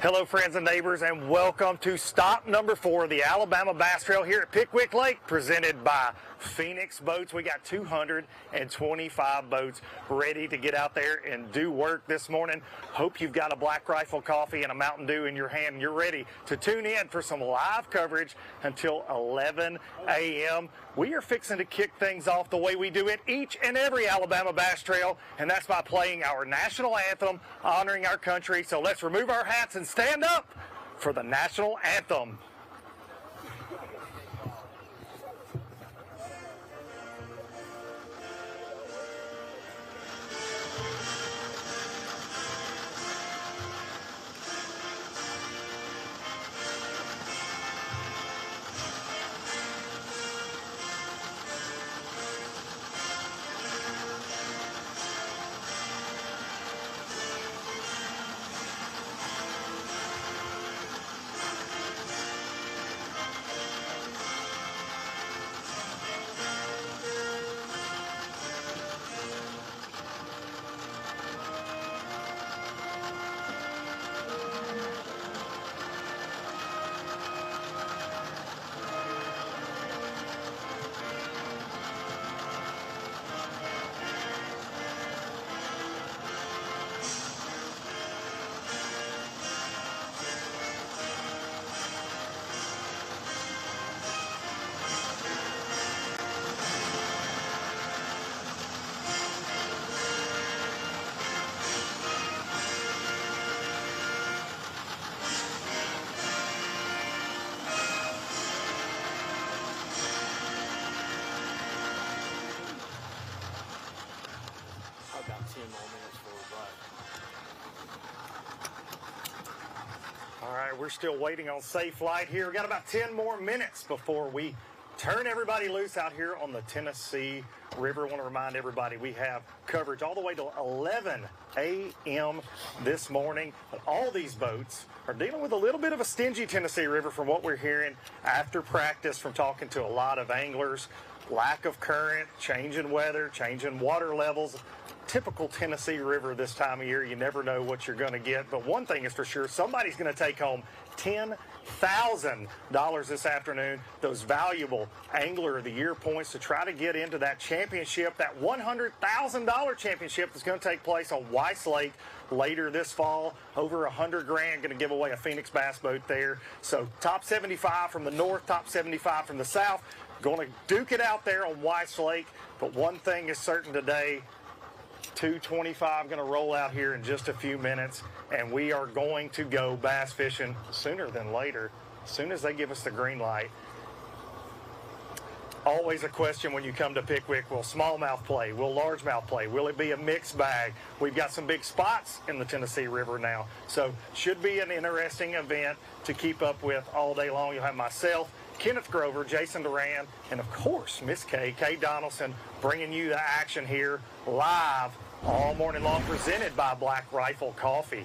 Hello, friends and neighbors, and welcome to stop number 4 of the Alabama Bass Trail here at Pickwick Lake, presented by Phoenix Boats. We got 225 boats ready to get out there and do work this morning. Hope you've got a Black Rifle coffee and a Mountain Dew in your hand, and you're ready to tune in for some live coverage until 11 a.m. We are fixing to kick things off the way we do it each and every Alabama Bass Trail, and that's by playing our national anthem, honoring our country. So let's remove our hats and stand up for the national anthem. All right, we're still waiting on safe flight here. We got about 10 more minutes before we turn everybody loose out here on the Tennessee River. I want to remind everybody we have coverage all the way to 11 a.m. this morning. But all these boats are dealing with a little bit of a stingy Tennessee River from what we're hearing after practice from talking to a lot of anglers. Lack of current, change in weather, change in water levels. Typical Tennessee River this time of year. You never know what you're going to get. But one thing is for sure, somebody's going to take home $10,000 this afternoon. Those valuable Angler of the Year points to try to get into that championship, that $100,000 championship that's going to take place on Weiss Lake later this fall. Over $100,000 going to give away a Phoenix bass boat there. So top 75 from the north, top 75 from the south. Going to duke it out there on Weiss Lake. But one thing is certain today, 225 going to roll out here in just a few minutes, and we are going to go bass fishing sooner than later, as soon as they give us the green light. Always a question when you come to Pickwick, will smallmouth play? Will largemouth play? Will it be a mixed bag? We've got some big spots in the Tennessee River now, so should be an interesting event to keep up with all day long. You'll have myself, Kenneth Grover, Jason Duran, and of course Miss Kay Donaldson, bringing you the action here live all morning long, presented by Black Rifle Coffee.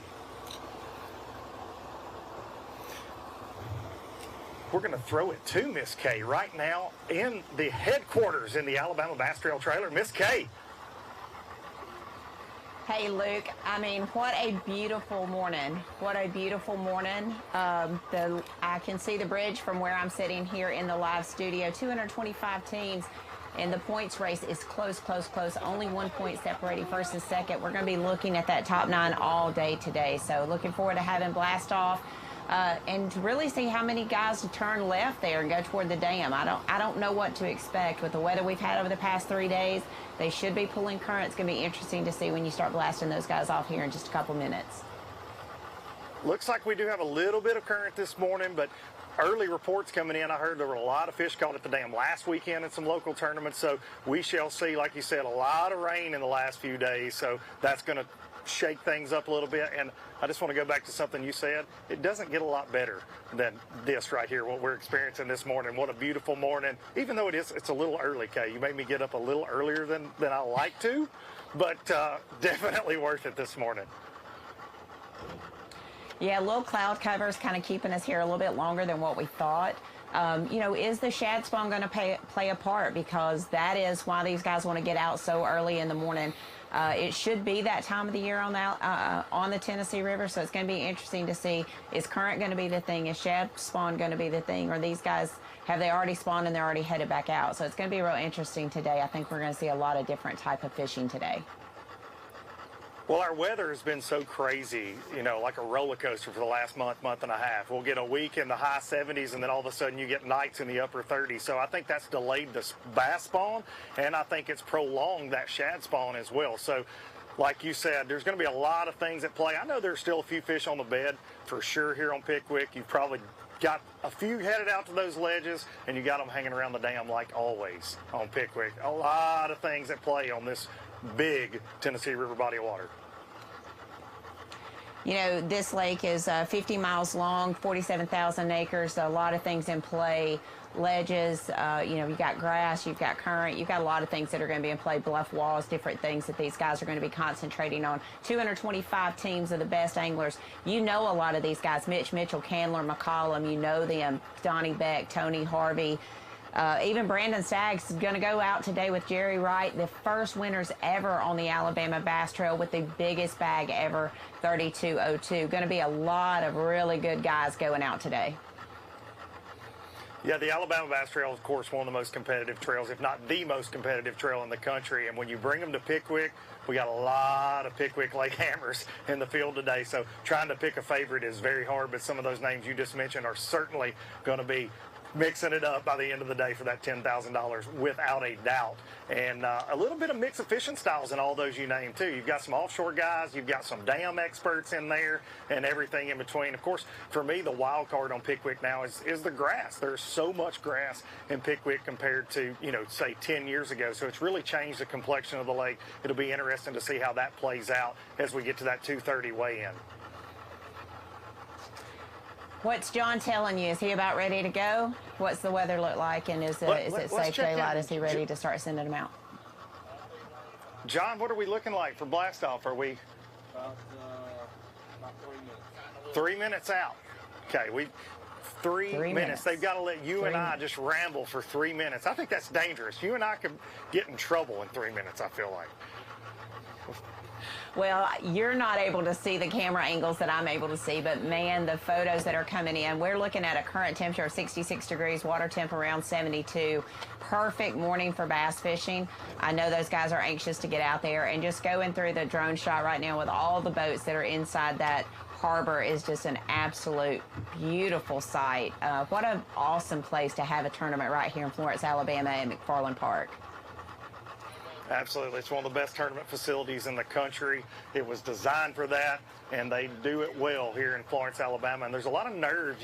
We're going to throw it to Miss Kay right now in the headquarters in the Alabama Bass Trail trailer. Miss Kay. Hey, Luke. I mean, what a beautiful morning. What a beautiful morning. I can see the bridge from where I'm sitting here in the live studio. 225 teams, and the points race is close, close, close. Only 1 point separating first and second. We're going to be looking at that top 9 all day today. So looking forward to having blast off. And to really see how many guys to turn left there and go toward the dam. I don't know what to expect with the weather we've had over the past 3 days. They should be pulling current. It's going to be interesting to see when you start blasting those guys off here in just a couple minutes. Looks like we do have a little bit of current this morning, but early reports coming in, I heard there were a lot of fish caught at the dam last weekend in some local tournaments. So we shall see, like you said, a lot of rain in the last few days. So that's going to shake things up a little bit. And I just want to go back to something you said. It doesn't get a lot better than this right here, what we're experiencing this morning. What a beautiful morning. Even though it's a little early, Kay. You made me get up a little earlier than I like to, but definitely worth it this morning. Yeah, a little cloud cover is kind of keeping us here a little bit longer than what we thought. You know, is the shad spawn going to play a part? Because that is why these guys want to get out so early in the morning. It should be that time of the year on the Tennessee River, so it's going to be interesting to see, is current going to be the thing? Is shad spawn going to be the thing? Or these guys, have they already spawned and they're already headed back out? So it's going to be real interesting today. I think we're going to see a lot of different type of fishing today. Well, our weather has been so crazy, you know, like a roller coaster for the last month, month and a half. We'll get a week in the high 70s, and then all of a sudden you get nights in the upper 30s. So I think that's delayed the bass spawn, and I think it's prolonged that shad spawn as well. So like you said, there's going to be a lot of things at play. I know there's still a few fish on the bed for sure here on Pickwick. You've probably got a few headed out to those ledges, and you got them hanging around the dam like always on Pickwick. A lot of things at play on this big Tennessee River body of water. You know, this lake is 50 miles long, 47,000 acres, a lot of things in play. Ledges, you know, you've got grass, you've got current, you've got a lot of things that are going to be in play, bluff walls, different things that these guys are going to be concentrating on. 225 teams of the best anglers. You know a lot of these guys, Mitch Mitchell, Candler, McCollum, you know them, Donnie Beck, Tony Harvey. Even Brandon Staggs is going to go out today with Jerry Wright, the first winners ever on the Alabama Bass Trail with the biggest bag ever, 3202. Going to be a lot of really good guys going out today. Yeah, the Alabama Bass Trail is, of course, one of the most competitive trails, if not the most competitive trail in the country. And when you bring them to Pickwick, we got a lot of Pickwick Lake hammers in the field today. So trying to pick a favorite is very hard, but some of those names you just mentioned are certainly going to be mixing it up by the end of the day for that $10,000 without a doubt. And a little bit of mix of fishing styles in all those you named too. You've got some offshore guys, you've got some dam experts in there, and everything in between. Of course, for me, the wild card on Pickwick now is the grass. There's so much grass in Pickwick compared to, you know, say 10 years ago. So it's really changed the complexion of the lake. It'll be interesting to see how that plays out as we get to that 2:30 weigh-in. What's John telling you? Is he about ready to go? What's the weather look like, and is it safe daylight? Is he ready to start sending them out? John, what are we looking like for blast off? Are we About 3 minutes. 3 minutes out? Okay, we 3 minutes. They've got to let you and I just ramble for 3 minutes. I think that's dangerous. You and I could get in trouble in 3 minutes, I feel like. Well, you're not able to see the camera angles that I'm able to see, but man, the photos that are coming in, we're looking at a current temperature of 66 degrees, water temp around 72. Perfect morning for bass fishing. I know those guys are anxious to get out there, and just going through the drone shot right now with all the boats that are inside that harbor is just an absolute beautiful sight. What an awesome place to have a tournament right here in Florence, Alabama at McFarland Park. Absolutely. It's one of the best tournament facilities in the country. It was designed for that, and they do it well here in Florence, Alabama. And there's a lot of nerves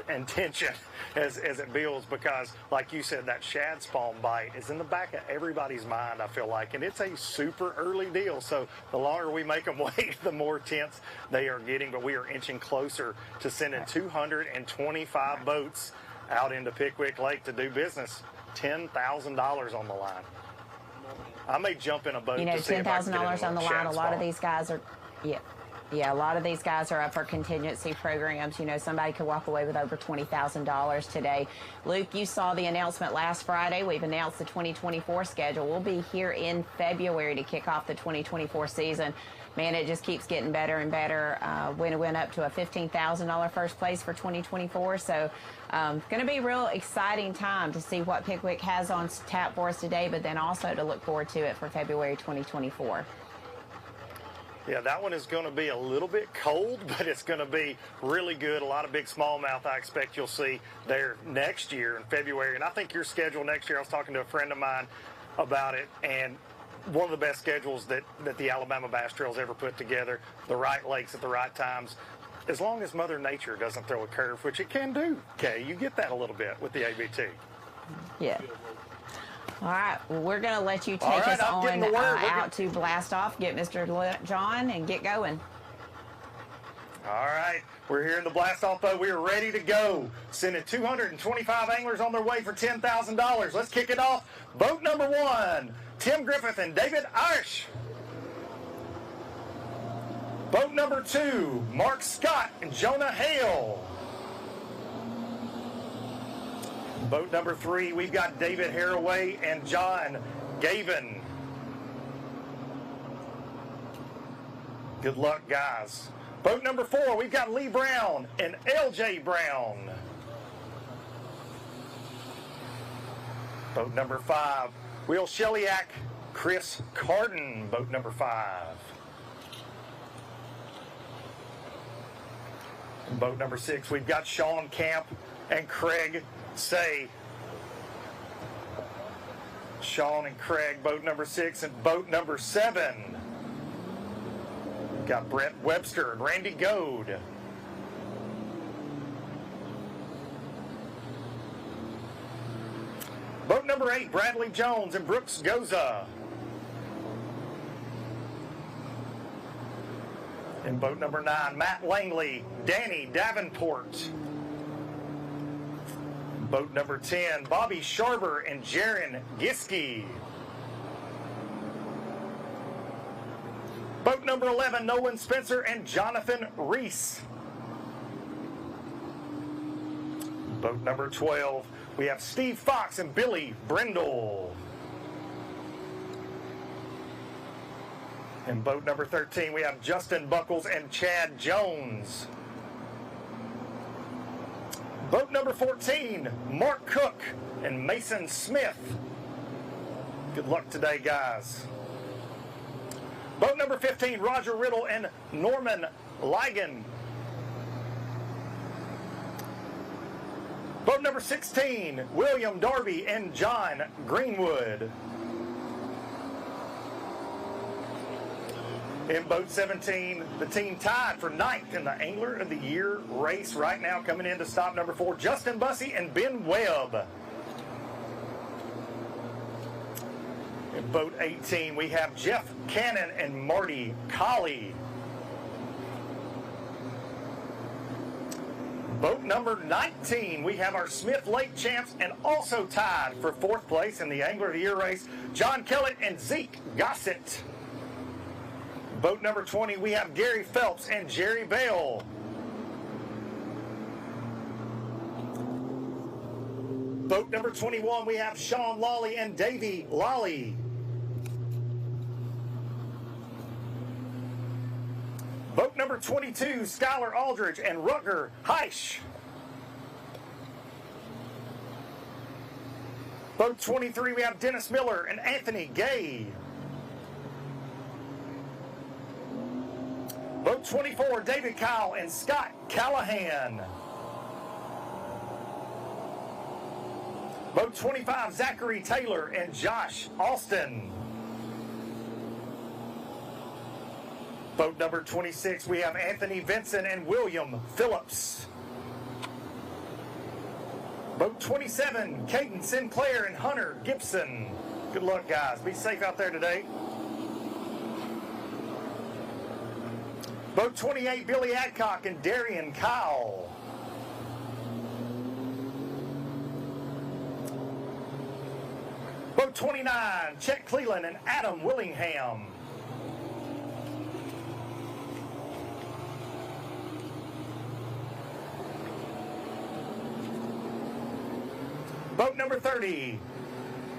and tension as it builds because, like you said, that shad spawn bite is in the back of everybody's mind, I feel like. And it's a super early deal. So the longer we make them wait, the more tense they are getting. But we are inching closer to sending 225 boats out into Pickwick Lake to do business. $10,000 on the line. I may jump in a boat. You know, to see if I can get $10,000 on the line. A lot of these guys are, a lot of these guys are up for contingency programs. You know, somebody could walk away with over $20,000 today. Luke, you saw the announcement last Friday. We've announced the 2024 schedule. We'll be here in February to kick off the 2024 season. Man, it just keeps getting better and better. When it went up to a $15,000 first place for 2024. So going to be a real exciting time to see what Pickwick has on tap for us today, but then also to look forward to it for February 2024. Yeah, that one is going to be a little bit cold, but it's going to be really good. A lot of big smallmouth I expect you'll see there next year in February. And I think your schedule next year, I was talking to a friend of mine about it, and one of the best schedules that the Alabama Bass Trail's ever put together, the right lakes at the right times, as long as Mother Nature doesn't throw a curve, which it can do. Okay, you get that a little bit with the ABT. Yeah. All right, well, we're going to let you take us on out to blast off, get Mr. John, and get going. All right, we're here in the blast off boat. We are ready to go. Sending 225 anglers on their way for $10,000. Let's kick it off. Boat number 1, Tim Griffith and David Irish. Boat number 2, Mark Scott and Jonah Hale. Boat number 3, we've got David Haraway and John Gavin. Good luck, guys. Boat number 4, we've got Lee Brown and LJ Brown. Boat number 5, Will Sheliak, Chris Carden, boat number 5. And boat number 6, we've got Sean Camp and Craig Say. Sean and Craig, boat number 6, and boat number 7. We've got Brett Webster and Randy Goad. Boat number 8, Bradley Jones and Brooks Goza. And boat number 9, Matt Langley, Danny Davenport. Boat number 10, Bobby Sharber and Jaron Giske. Boat number 11, Nolan Spencer and Jonathan Reese. Boat number 12, we have Steve Fox and Billy Brindle. And boat number 13, we have Justin Buckles and Chad Jones. Boat number 14, Mark Cook and Mason Smith. Good luck today, guys. Boat number 15, Roger Riddle and Norman Ligon. Boat number 16, William Darby and John Greenwood. In boat 17, the team tied for 9th in the Angler of the Year race right now, coming into stop number 4, Justin Bussey and Ben Webb. In boat 18, we have Jeff Cannon and Marty Colley. Boat number 19, we have our Smith Lake champs and also tied for 4th place in the Angler of the Year race, John Kellett and Zeke Gossett. Boat number 20, we have Gary Phelps and Jerry Bale. Boat number 21, we have Sean Lawley and Davey Lawley. Boat number 22, Skylar Aldridge and Rutger Heisch. Boat 23, we have Dennis Miller and Anthony Gay. Boat 24, David Kyle and Scott Callahan. Boat 25, Zachary Taylor and Josh Austin. Boat number 26, we have Anthony Vincent and William Phillips. Boat 27, Caden Sinclair and Hunter Gibson. Good luck, guys. Be safe out there today. Boat 28, Billy Adcock and Darian Kyle. Boat 29, Chet Cleland and Adam Willingham. Boat number 30,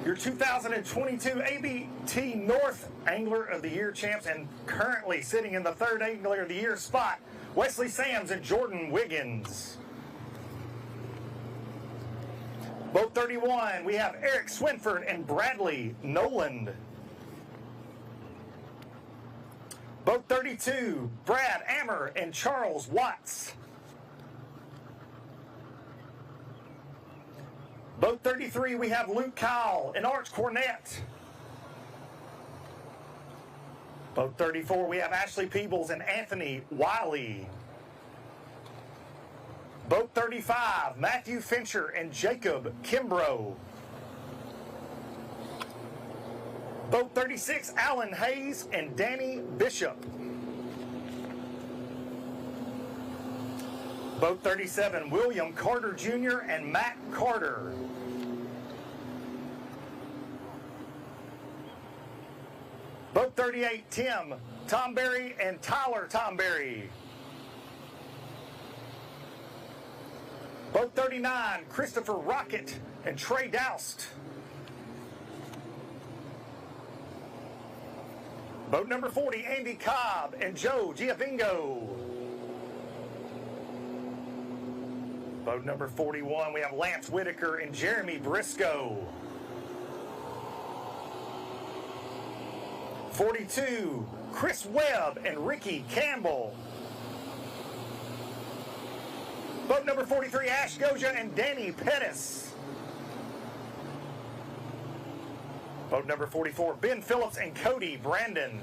your 2022 ABT North Angler of the Year champs and currently sitting in the 3rd Angler of the Year spot, Wesley Sams and Jordan Wiggins. Boat 31, we have Eric Swinford and Bradley Noland. Boat 32, Brad Ammer and Charles Watts. Boat 33, we have Luke Kyle and Arch Cornett. Boat 34, we have Ashley Peebles and Anthony Wiley. Boat 35, Matthew Fincher and Jacob Kimbrough. Boat 36, Alan Hayes and Danny Bishop. Boat 37, William Carter Jr. and Matt Carter. Boat 38, Tim Tomberry and Tyler Tomberry. Boat 39, Christopher Rocket and Trey Doust. Boat number 40, Andy Cobb and Joe Giavingo. Boat number 41, we have Lance Whitaker and Jeremy Briscoe. 42, Chris Webb and Ricky Campbell. Boat number 43, Ash Goja and Danny Pettis. Boat number 44, Ben Phillips and Cody Brandon.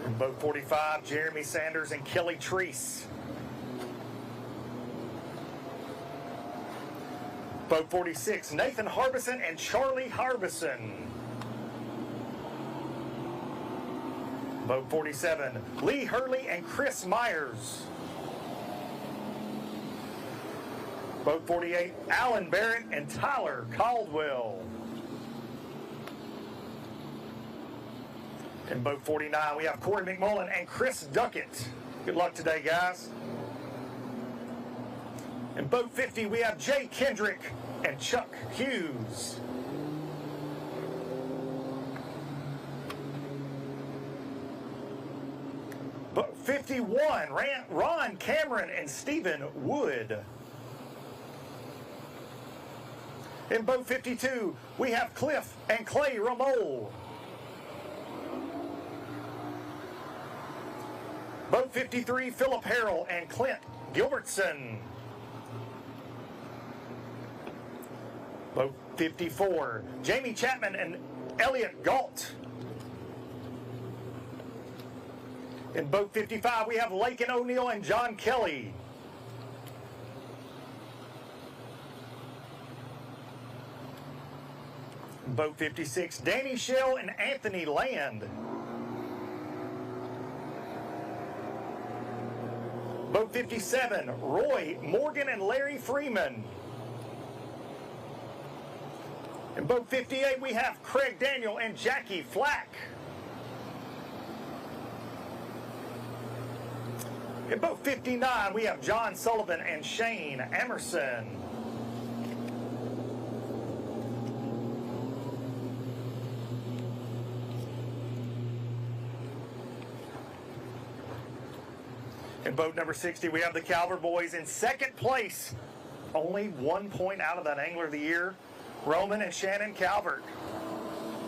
And boat 45, Jeremy Sanders and Kelly Treese. Boat 46, Nathan Harbison and Charlie Harbison. Boat 47, Lee Hurley and Chris Myers. Boat 48, Alan Barrett and Tyler Caldwell. In boat 49, we have Corey McMullen and Chris Duckett. Good luck today, guys. In boat 50, we have Jay Kendrick and Chuck Hughes. Boat 51, Ron Cameron and Stephen Wood. In boat 52, we have Cliff and Clay Ramol. Boat 53, Philip Harrell and Clint Gilbertson. Boat 54, Jamie Chapman and Elliot Galt. In boat 55, we have Laken O'Neill and John Kelly. Boat 56, Danny Shell and Anthony Land. Boat 57, Roy Morgan and Larry Freeman. In boat 58, we have Craig Daniel and Jackie Flack. In boat 59, we have John Sullivan and Shane Emerson. In boat number 60, we have the Calvert boys in second place. Only 1 point out of that Angler of the Year. Roman and Shannon Calvert.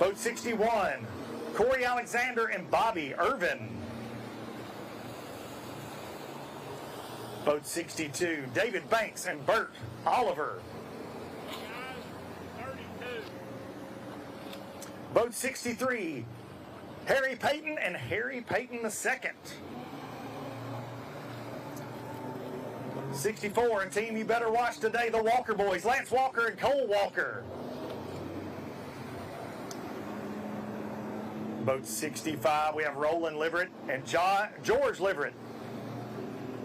Boat 61, Corey Alexander and Bobby Irvin. Boat 62, David Banks and Bert Oliver. Boat 63, Harry Payton and Harry Payton II. 64, and team you better watch today, the Walker boys, Lance Walker and Cole Walker. Boat 65, we have Roland Liverett and George Liverett.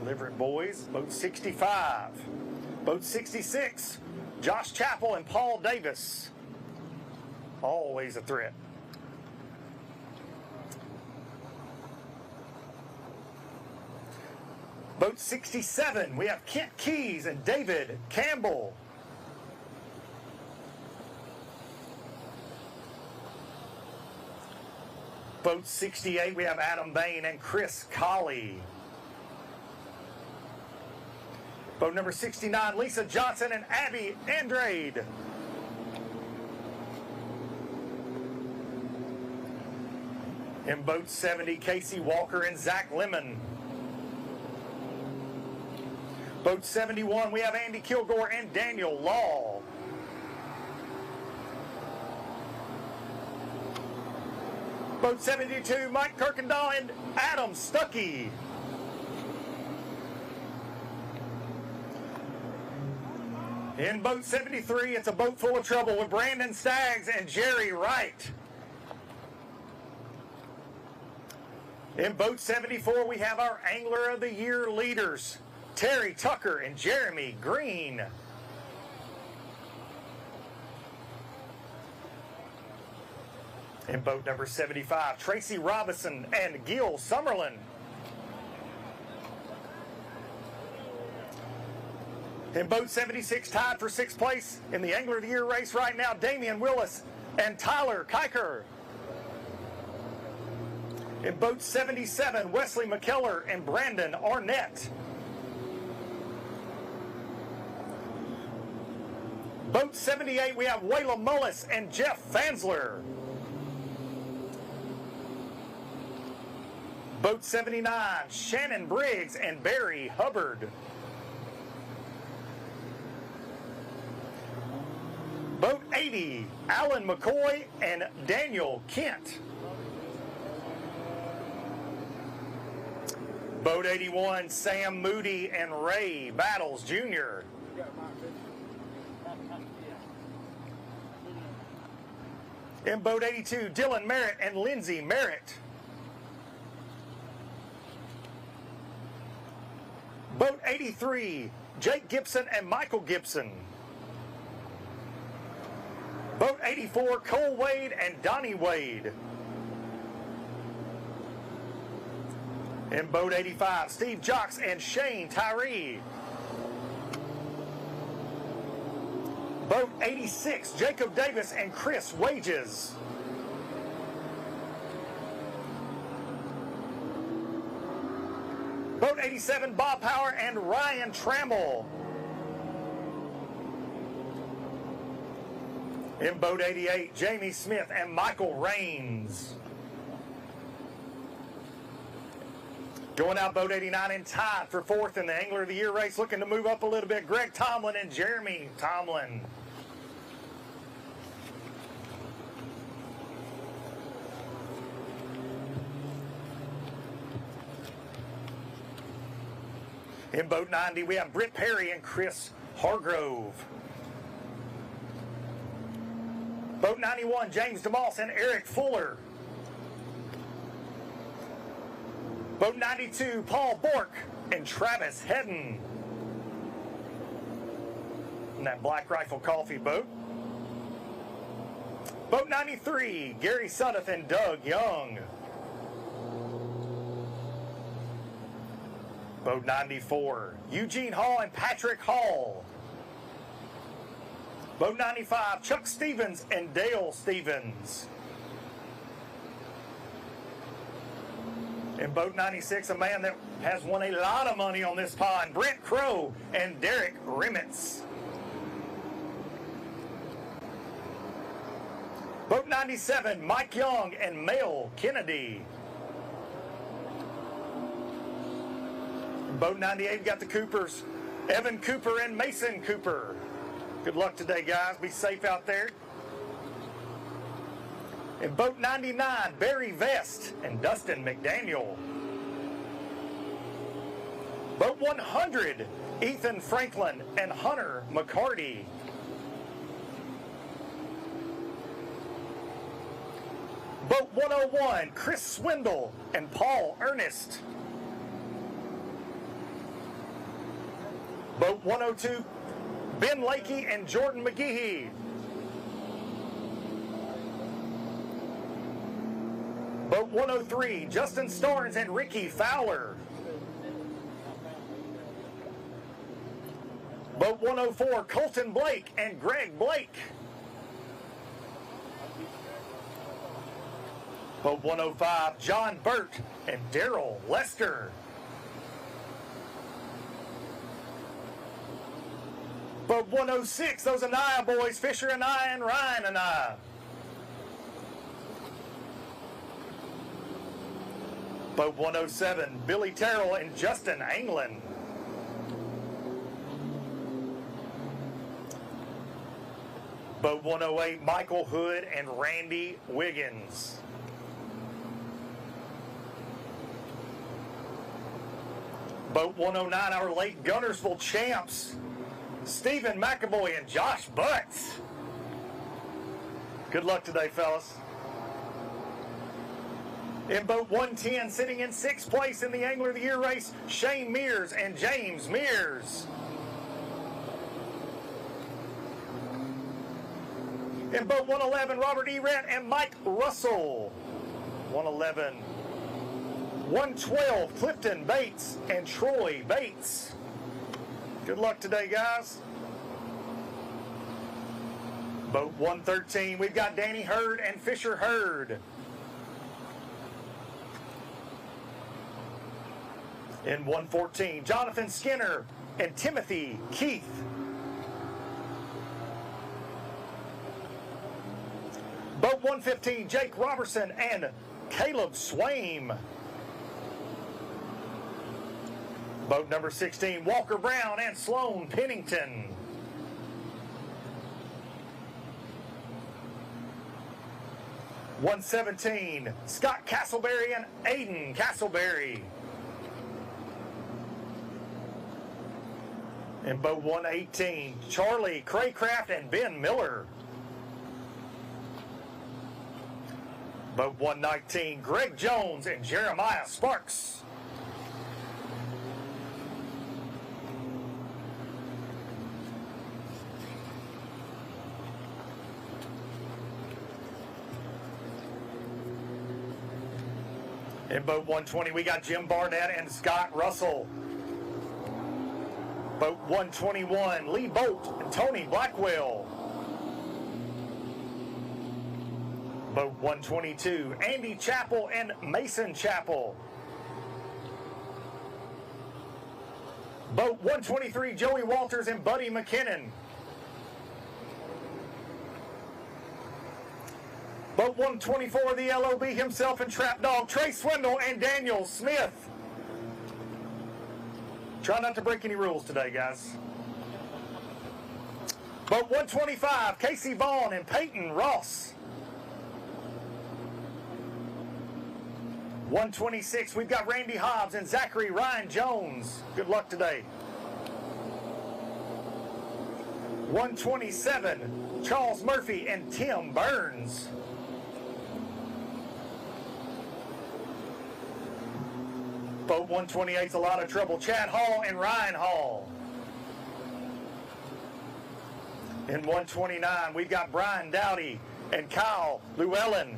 Liverett boys, boat 65. Boat 66, Josh Chappell and Paul Davis. Always a threat. Boat 67, we have Kent Keys and David Campbell. Boat 68, we have Adam Bain and Chris Colley. Boat number 69, Lisa Johnson and Abby Andrade. In boat 70, Casey Walker and Zach Lemon. Boat 71, we have Andy Kilgore and Daniel Law. Boat 72, Mike Kirkendall and Adam Stuckey. In boat 73, it's a boat full of trouble with Brandon Staggs and Jerry Wright. In boat 74, we have our Angler of the Year leaders, Terry Tucker and Jeremy Green. In boat number 75, Tracy Robinson and Gil Summerlin. In boat 76, tied for 6th place in the Angler of the Year race right now, Damian Willis and Tyler Kiker. In boat 77, Wesley McKellar and Brandon Arnett. Boat 78, we have Wayla Mullis and Jeff Fansler. Boat 79, Shannon Briggs and Barry Hubbard. Boat 80, Alan McCoy and Daniel Kent. Boat 81, Sam Moody and Ray Battles Jr. In boat 82, Dylan Merritt and Lindsay Merritt. Boat 83, Jake Gibson and Michael Gibson. Boat 84, Cole Wade and Donnie Wade. In boat 85, Steve Jocks and Shane Tyree. Boat 86, Jacob Davis and Chris Wages. Boat 87, Bob Power and Ryan Trammell. In boat 88, Jamie Smith and Michael Raines. Going out boat 89 and tied for fourth in the Angler of the Year race, looking to move up a little bit, Greg Tomlin and Jeremy Tomlin. In boat 90, we have Britt Perry and Chris Hargrove. Boat 91, James DeMoss and Eric Fuller. Boat 92, Paul Bork and Travis Hedden. In that Black Rifle Coffee boat. Boat 93, Gary Suddeth and Doug Young. Boat 94, Eugene Hall and Patrick Hall. Boat 95, Chuck Stevens and Dale Stevens. In boat 96, a man that has won a lot of money on this pond, Brent Crow and Derek Rimitz. Boat 97, Mike Young and Mel Kennedy. Boat 98, we got the Coopers, Evan Cooper and Mason Cooper. Good luck today, guys. Be safe out there. In boat 99, Barry Vest and Dustin McDaniel. Boat 100, Ethan Franklin and Hunter McCarty. Boat 101, Chris Swindle and Paul Ernest. Boat 102, Ben Lakey and Jordan McGehee. Boat 103, Justin Starnes and Ricky Fowler. Boat 104, Colton Blake and Greg Blake. Boat 105, John Burt and Daryl Lester. Boat 106, those Anaya boys, Fisher and I and Ryan and I. Boat 107, Billy Terrell and Justin Anglin. Boat 108, Michael Hood and Randy Wiggins. Boat 109, our late Gunnersville champs, Stephen McAvoy and Josh Butts. Good luck today, fellas. In boat 110, sitting in 6th place in the Angler of the Year race, Shane Mears and James Mears. In boat 111, Robert Erant and Mike Russell. 111. 112, Clifton Bates and Troy Bates. Good luck today, guys. Boat 113, we've got Danny Hurd and Fisher Hurd. In 114, Jonathan Skinner and Timothy Keith. Boat 115, Jake Robertson and Caleb Swaim. Boat number 16, Walker Brown and Sloan Pennington. (117) Scott Castleberry and Aiden Castleberry. In boat 118, Charlie Craycraft and Ben Miller. Boat 119, Greg Jones and Jeremiah Sparks. In boat 120, we got Jim Barnett and Scott Russell. Boat 121, Lee Bolt and Tony Blackwell. Boat 122, Andy Chappell and Mason Chappell. Boat 123, Joey Walters and Buddy McKinnon. Boat 124, the LOB himself and Trap Dog, Trey Swindle and Daniel Smith. Try not to break any rules today, guys. Boat 125, Casey Vaughn and Peyton Ross. 126, we've got Randy Hobbs and Zachary Ryan Jones. Good luck today. 127, Charles Murphy and Tim Burns. Boat 128's a lot of trouble, Chad Hall and Ryan Hall. In 129, we've got Brian Dowdy and Kyle Llewellyn.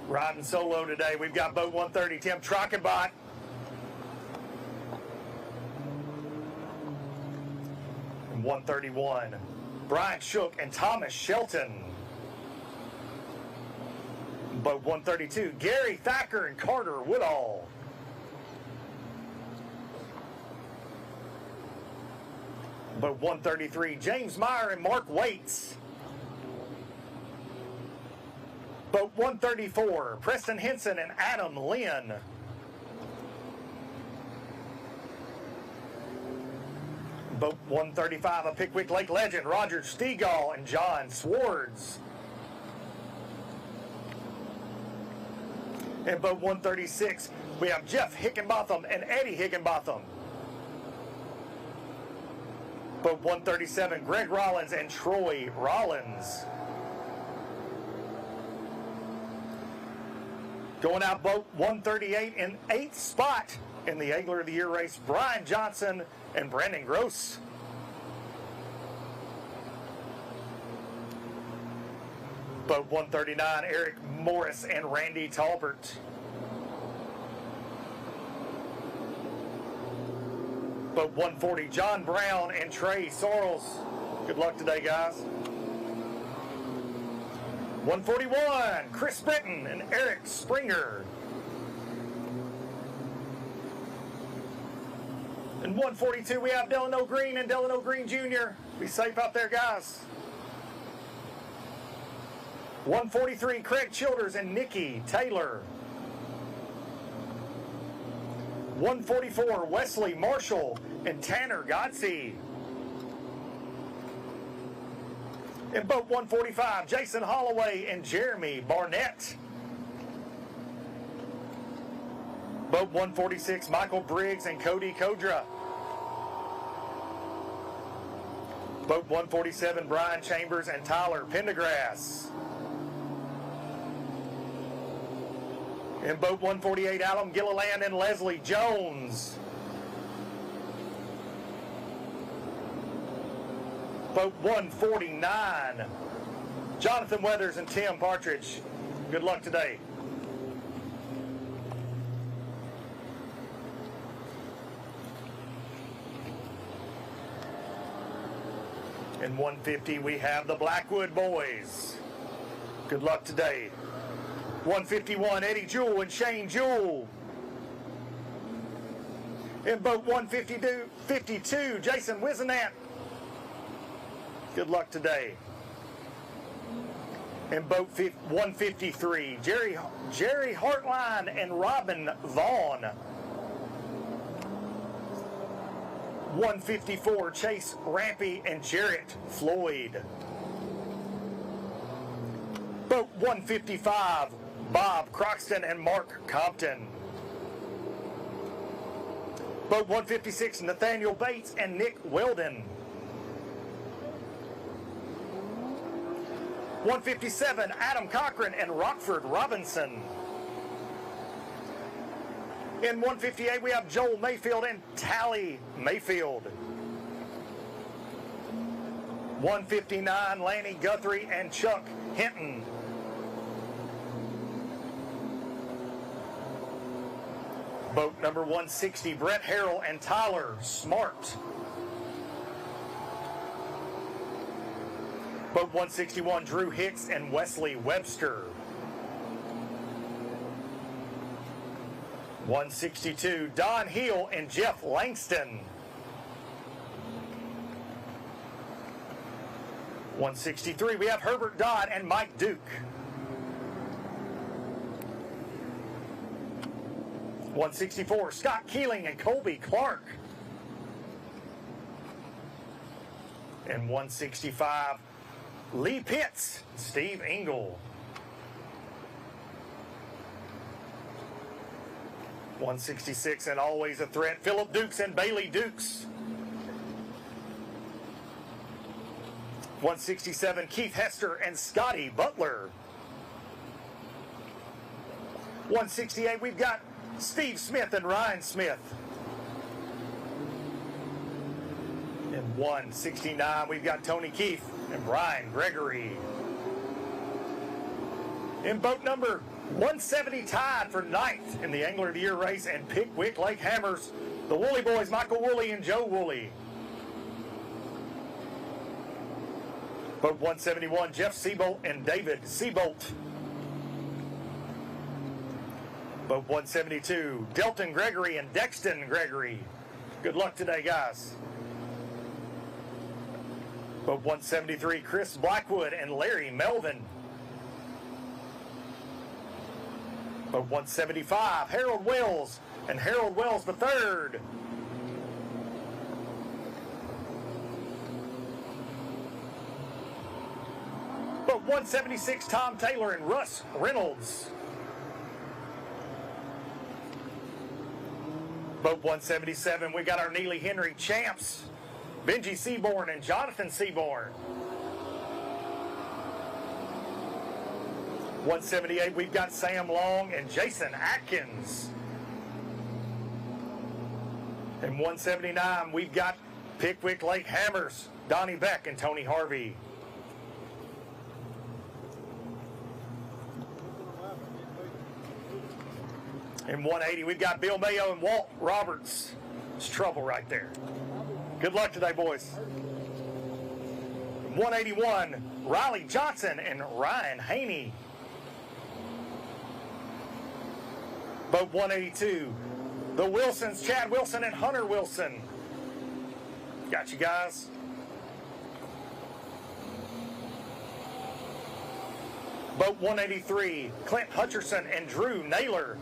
Riding solo today, we've got boat 130, Tim Trockenbot. And 131, Brian Shook and Thomas Shelton. Boat 132, Gary Thacker and Carter Woodall. Boat 133, James Meyer and Mark Waits. Boat 134, Preston Henson and Adam Lynn. Boat 135, a Pickwick Lake legend, Roger Stegall and John Swartz. In boat 136, we have Jeff Hickenbotham and Eddie Hickenbotham. Boat 137, Greg Rollins and Troy Rollins. Going out boat 138 in 8th spot in the Angler of the Year race, Brian Johnson and Brandon Gross. Boat 139, Eric Morris and Randy Talbert. Boat 140, John Brown and Trey Sorrells. Good luck today, guys. 141, Chris Britton and Eric Springer. And 142, we have Delano Green and Delano Green Jr. Be safe out there, guys. 143, Craig Childers and Nikki Taylor. 144, Wesley Marshall and Tanner Godsey. In boat 145, Jason Holloway and Jeremy Barnett. Boat 146, Michael Briggs and Cody Kodra. Boat 147, Brian Chambers and Tyler Pendergrass. In boat 148, Adam Gilliland and Leslie Jones. Boat 149, Jonathan Weathers and Tim Partridge. Good luck today. In 150, we have the Blackwood boys. Good luck today. 151, Eddie Jewell and Shane Jewell. In boat 152, Jason Wisenant. Good luck today. In boat 153, Jerry Hartline and Robin Vaughn. 154, Chase Rampy and Jarrett Floyd. Boat 155, Bob Croxton and Mark Compton. Boat 156, Nathaniel Bates and Nick Weldon. 157, Adam Cochran and Rockford Robinson. In 158, we have Joel Mayfield and Tally Mayfield. 159, Lanny Guthrie and Chuck Hinton. Boat number 160, Brett Harrell and Tyler Smart. Boat 161, Drew Hicks and Wesley Webster. 162, Don Heel and Jeff Langston. 163, we have Herbert Dodd and Mike Duke. 164, Scott Keeling and Colby Clark. And 165, Lee Pitts, Steve Engel. 166, and always a threat, Philip Dukes and Bailey Dukes. 167, Keith Hester and Scotty Butler. 168, we've got Steve Smith and Ryan Smith. In 169, we've got Tony Keefe and Brian Gregory. In boat number 170, tied for ninth in the Angler of the Year race, and Pickwick Lake Hammers, the Woolley boys, Michael Woolley and Joe Woolley. Boat 171, Jeff Seabolt and David Seabolt. Boat 172, Delton Gregory and Dexton Gregory. Good luck today, guys. Boat 173, Chris Blackwood and Larry Melvin. Boat 175, Harold Wells and Harold Wells III. Boat 176, Tom Taylor and Russ Reynolds. Boat 177, we got our Neely Henry champs, Benji Seaborn and Jonathan Seaborn. 178, we've got Sam Long and Jason Atkins. And 179, we've got Pickwick Lake Hammers, Donnie Beck and Tony Harvey. In 180, we've got Bill Mayo and Walt Roberts. It's trouble right there. Good luck today, boys. 181, Riley Johnson and Ryan Haney. Boat 182, the Wilsons, Chad Wilson and Hunter Wilson. Got you guys. Boat 183, Clint Hutcherson and Drew Naylor.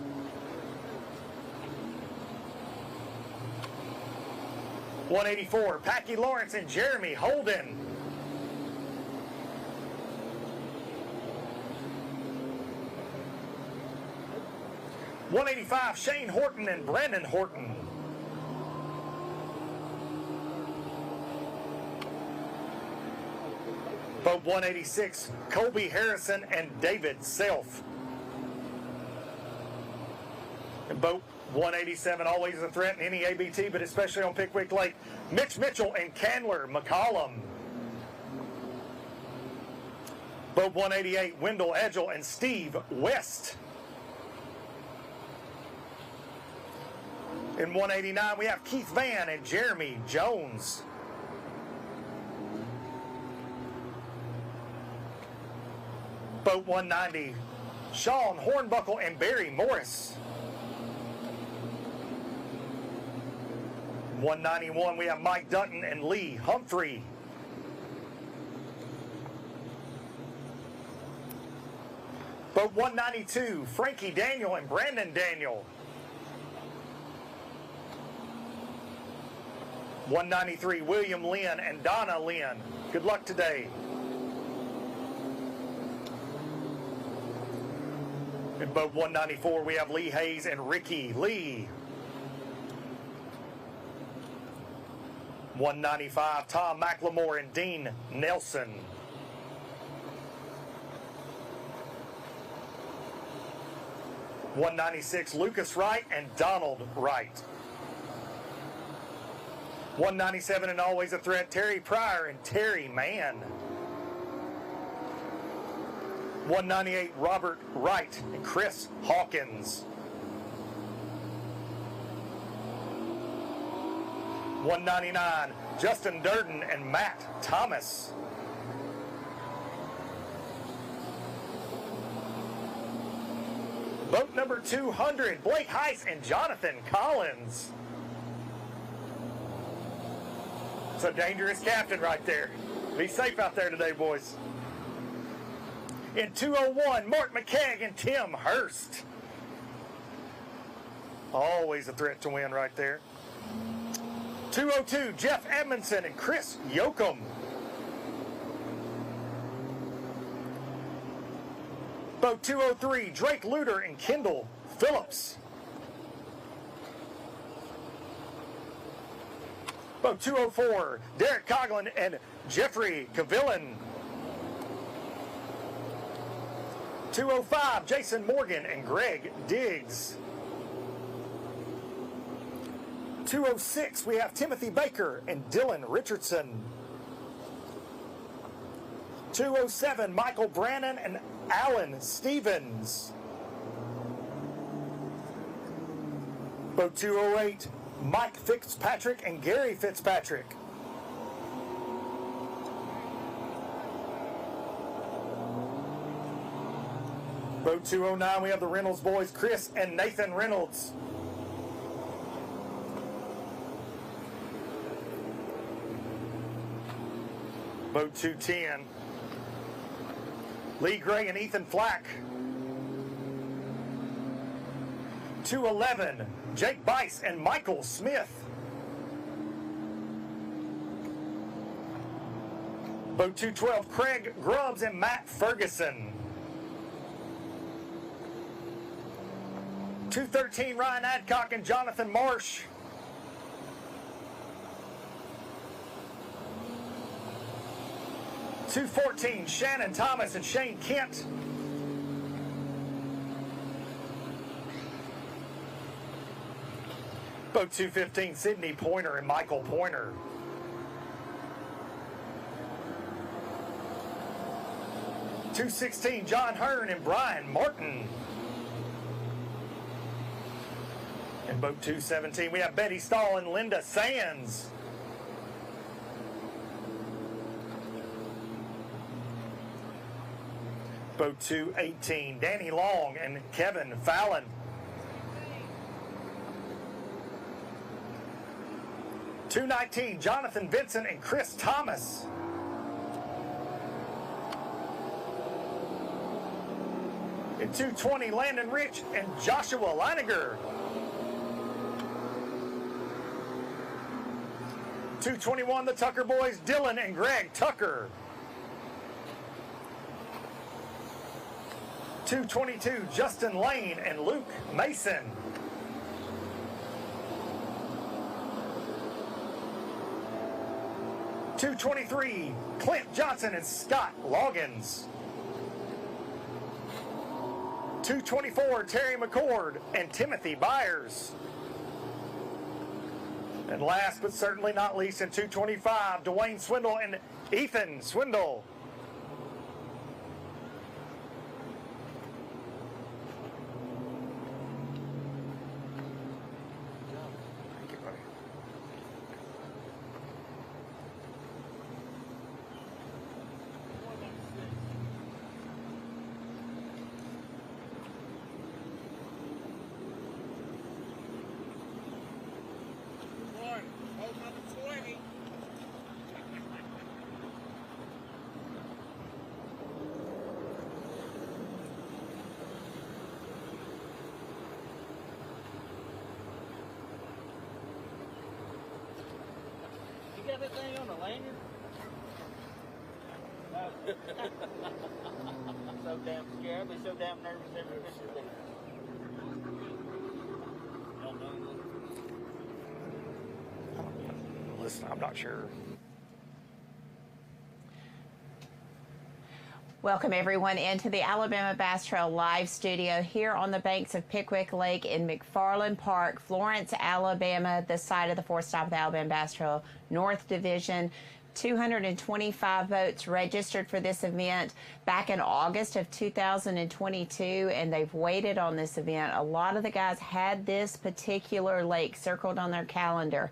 .184, Packy Lawrence and Jeremy Holden. .185, Shane Horton and Brandon Horton. Boat 186, Colby Harrison and David Self. And boat 187, always a threat in any ABT, but especially on Pickwick Lake, Mitch Mitchell and Candler McCollum. Boat 188, Wendell Edgell and Steve West. In 189, we have Keith Van and Jeremy Jones. Boat 190, Sean Hornbuckle and Barry Morris. 191, we have Mike Dutton and Lee Humphrey. Boat 192, Frankie Daniel and Brandon Daniel. 193, William Lynn and Donna Lynn. Good luck today. In boat 194, we have Lee Hayes and Ricky Lee. 195, Tom McLemore and Dean Nelson. 196, Lucas Wright and Donald Wright. 197, and always a threat, Terry Pryor and Terry Mann. 198, Robert Wright and Chris Hawkins. 199, Justin Durden and Matt Thomas. Boat number 200, Blake Heiss and Jonathan Collins. It's a dangerous captain right there. Be safe out there today, boys. In 201, Mark McKegg and Tim Hurst. Always a threat to win right there. 202, Jeff Edmondson and Chris Yoakum. Boat 203, Drake Luter and Kendall Phillips. Boat 204, Derek Coughlin and Jeffrey Cavillan. 205, Jason Morgan and Greg Diggs. 206, we have Timothy Baker and Dylan Richardson. 207, Michael Brannon and Alan Stevens. Boat 208, Mike Fitzpatrick and Gary Fitzpatrick. Boat 209, we have the Reynolds boys, Chris and Nathan Reynolds. Boat 210, Lee Gray and Ethan Flack. 211, Jake Bice and Michael Smith. Boat 212, Craig Grubbs and Matt Ferguson. 213, Ryan Adcock and Jonathan Marsh. 214, Shannon Thomas and Shane Kent. 215, Sydney Pointer and Michael Pointer. 216, John Hearn and Brian Martin. In boat 217, we have Betty Stahl and Linda Sands. Boat 218, Danny Long and Kevin Fallon. 219, Jonathan Vincent and Chris Thomas. In 220, Landon Rich and Joshua Leininger. 221, the Tucker boys, Dylan and Greg Tucker. 222, Justin Lane and Luke Mason. 223, Clint Johnson and Scott Loggins. 224, Terry McCord and Timothy Byers. And last but certainly not least, in 225, Dwayne Swindle and Ethan Swindle. Thank you, buddy. got that thing on the lanyard? No. I'm so damn scared. I'd be so damn nervous every picture day. Listen, I'm not sure. Welcome everyone into the Alabama Bass Trail live studio here on the banks of Pickwick Lake in McFarland Park, Florence, Alabama, the site of the fourth stop of the Alabama Bass Trail North Division. 225 boats registered for this event back in August of 2022, and they've waited on this event. A lot of the guys had this particular lake circled on their calendar.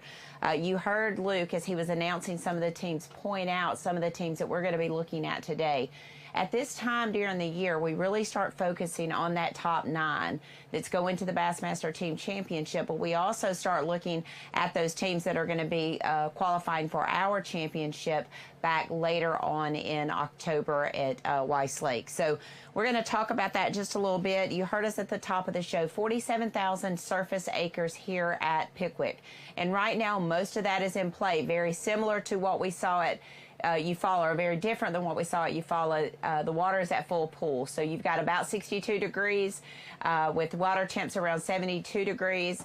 You heard Luke, as he was announcing some of the teams, point out some of the teams that we're going to be looking at today. At this time during the year, we really start focusing on that top 9 that's going to the Bassmaster Team Championship, but we also start looking at those teams that are going to be qualifying for our championship back later on in October at Weiss Lake. So we're going to talk about that just a little bit. You heard us at the top of the show, 47,000 surface acres here at Pickwick. And right now, most of that is in play, very similar to what we saw at Eufaula, are very different than what we saw at Eufaula. The water is at full pool, so you've got about 62 degrees with water temps around 72 degrees.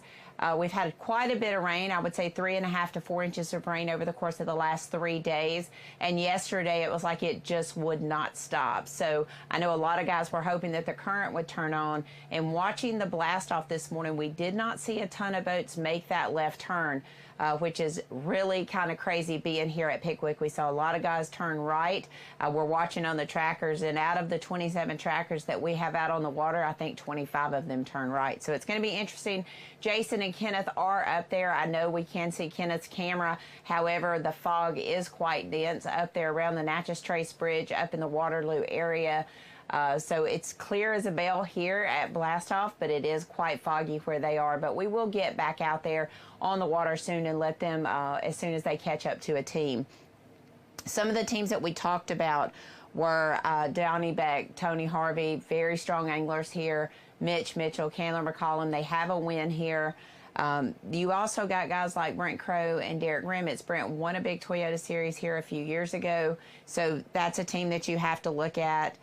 We've had quite a bit of rain, I would say 3.5 to 4 inches of rain over the course of the last 3 days. And yesterday it was like it just would not stop. So I know a lot of guys were hoping that the current would turn on. And watching the blast off this morning, we did not see a ton of boats make that left turn, which is really kind of crazy being here at Pickwick. We saw a lot of guys turn right. We're watching on the trackers, and out of the 27 trackers that we have out on the water, I think 25 of them turn right. So it's going to be interesting. Jason and Kenneth are up there. I know we can see Kenneth's camera. However, the fog is quite dense up there around the Natchez Trace Bridge up in the Waterloo area. So it's clear as a bell here at Blastoff, but it is quite foggy where they are. But we will get back out there on the water soon and let them, as soon as they catch up to a team. Some of the teams that we talked about were Downey Beck, Tony Harvey, very strong anglers here, Mitch Mitchell, Candler McCollum. They have a win here. You also got guys like Brent Crow and Derek Rimmets. Brent won a big Toyota Series here a few years ago, so that's a team that you have to look at.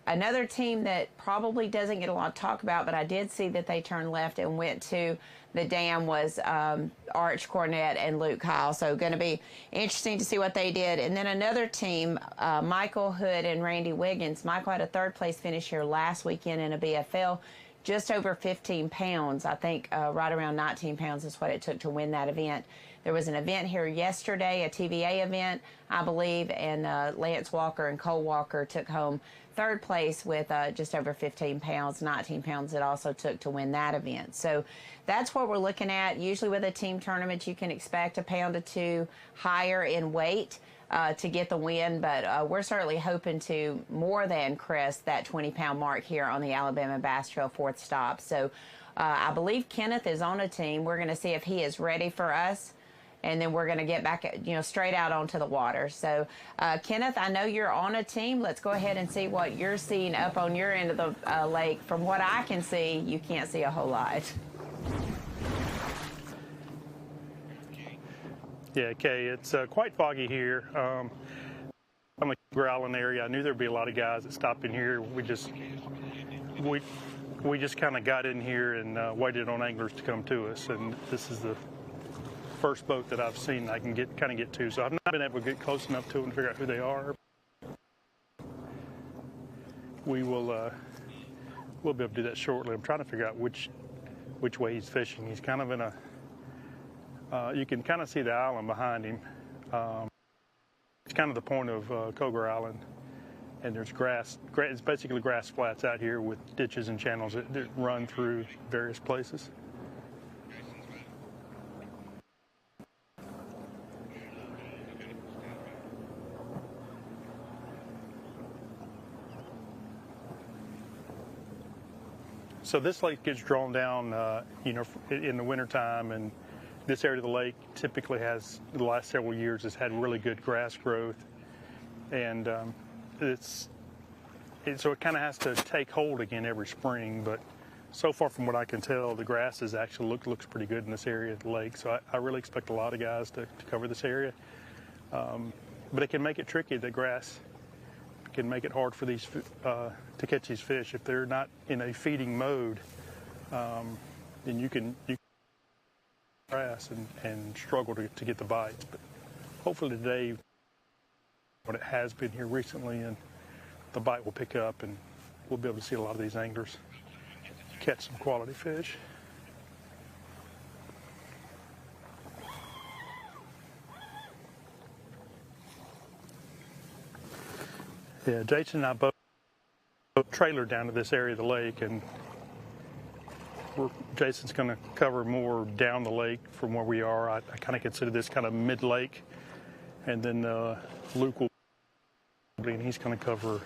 Another team that probably doesn't get a lot of talk about, but I did see that they turned left and went to the dam, was Arch Cornett and Luke Kyle. So going to be interesting to see what they did. And then another team, Michael Hood and Randy Wiggins. Michael had a third place finish here last weekend in a BFL, just over 15 pounds. I think right around 19 pounds is what it took to win that event. There was an event here yesterday, a TVA event, I believe, and Lance Walker and Cole Walker took home third place with just over 15 pounds, 19 pounds it also took to win that event. So that's what we're looking at. Usually with a team tournament, you can expect a pound or two higher in weight to get the win, but we're certainly hoping to more than crest that 20-pound mark here on the Alabama Bass Trail fourth stop. So I believe Kenneth is on a team. We're going to see if he is ready for us, and then we're going to get back, straight out onto the water. So, Kenneth, I know you're on a team. Let's go ahead and see what you're seeing up on your end of the lake. From what I can see, you can't see a whole lot. Yeah, Kay, it's quite foggy here. I'm a growling area. I knew there'd be a lot of guys that stopped in here. We just kind of got in here and waited on anglers to come to us, and this is the first boat that I've seen I can kind of get to. So I've not been able to get close enough to them and figure out who they are. We'll be able to do that shortly. I'm trying to figure out which way he's fishing. He's kind of in a you can kind of see the island behind him. It's kind of the point of Cogar Island, and there's grass. It's basically grass flats out here with ditches and channels that run through various places. So this lake gets drawn down, in the wintertime, and this area of the lake typically has, the last several years, has had really good grass growth, and so it kind of has to take hold again every spring. But so far from what I can tell, the grass is actually looks pretty good in this area of the lake. So I really expect a lot of guys to cover this area. But it can make it tricky. The grass can make it hard for these to catch these fish if they're not in a feeding mode. Then you can grass and struggle to get the bites. But hopefully today, what it has been here recently, and the bite will pick up, and we'll be able to see a lot of these anglers catch some quality fish. Yeah, Jason and I both trailered down to this area of the lake, and Jason's going to cover more down the lake from where we are. I kind of consider this kind of mid-lake, and then Luke will, and he's going to cover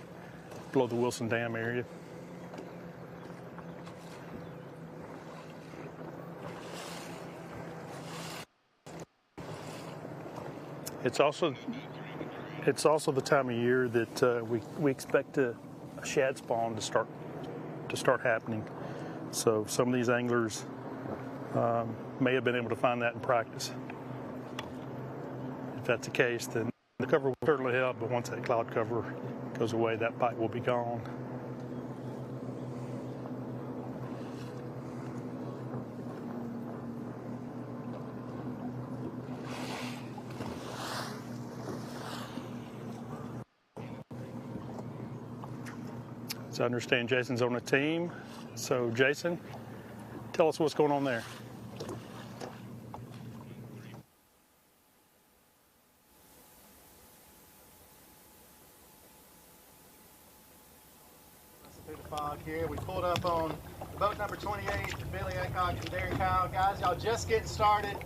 below the Wilson Dam area. It's also the time of year that we expect a shad spawn to start happening. So some of these anglers may have been able to find that in practice. If that's the case, then the cover will certainly help, but once that cloud cover goes away, that bite will be gone. So I understand Jason's on the team. So Jason, tell us what's going on there. Through the fog here. We pulled up on boat number 28, Billy Aycock and Darren Kyle. Guys, y'all just getting started.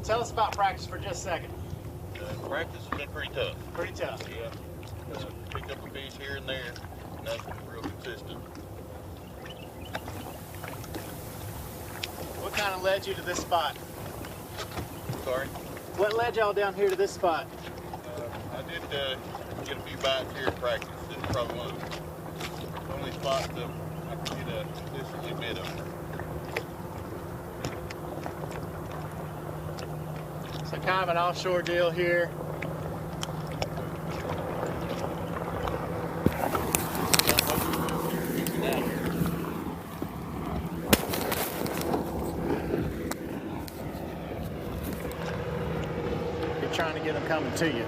Tell us about practice for just a second. Practice has been pretty tough. Pretty tough. Yeah. Picked up a fish here and there. Nothing real consistent. What kind of led you to this spot? Sorry? What led y'all down here to this spot? I did get a few bites here in practice. This is probably one of the only spots that I can get a consistently bit of. So kind of an offshore deal here. You're trying to get them coming to you.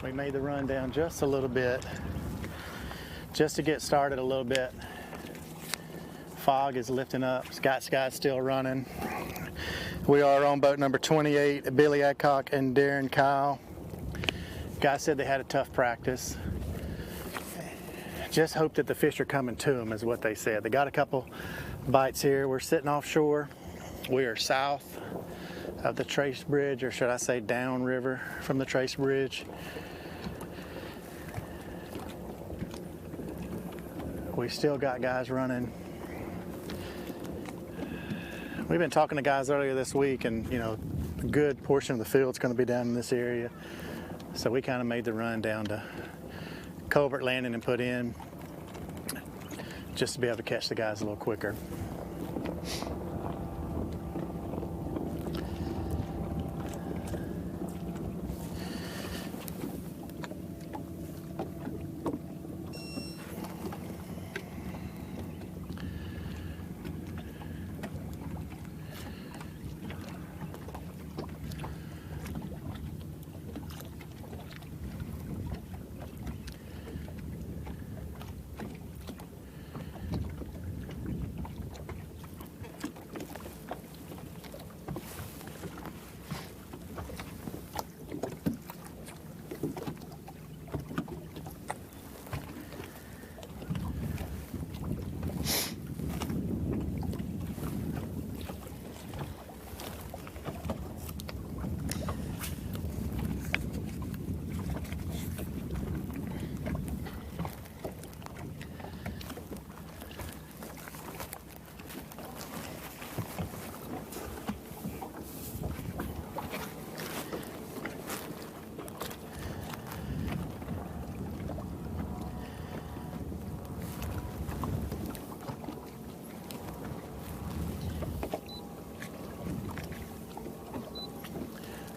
We made the run down just a little bit, just to get started a little bit. Fog is lifting up, sky's still running. We are on boat number 28, Billy Adcock and Darren Kyle. Guys said they had a tough practice. Just hope that the fish are coming to them is what they said. They got a couple bites here. We're sitting offshore. We are south of the Trace Bridge, or should I say downriver from the Trace Bridge. We still got guys running. We've been talking to guys earlier this week, and you know, a good portion of the field's going to be down in this area. So we kind of made the run down to Culvert Landing and put in, just to be able to catch the guys a little quicker.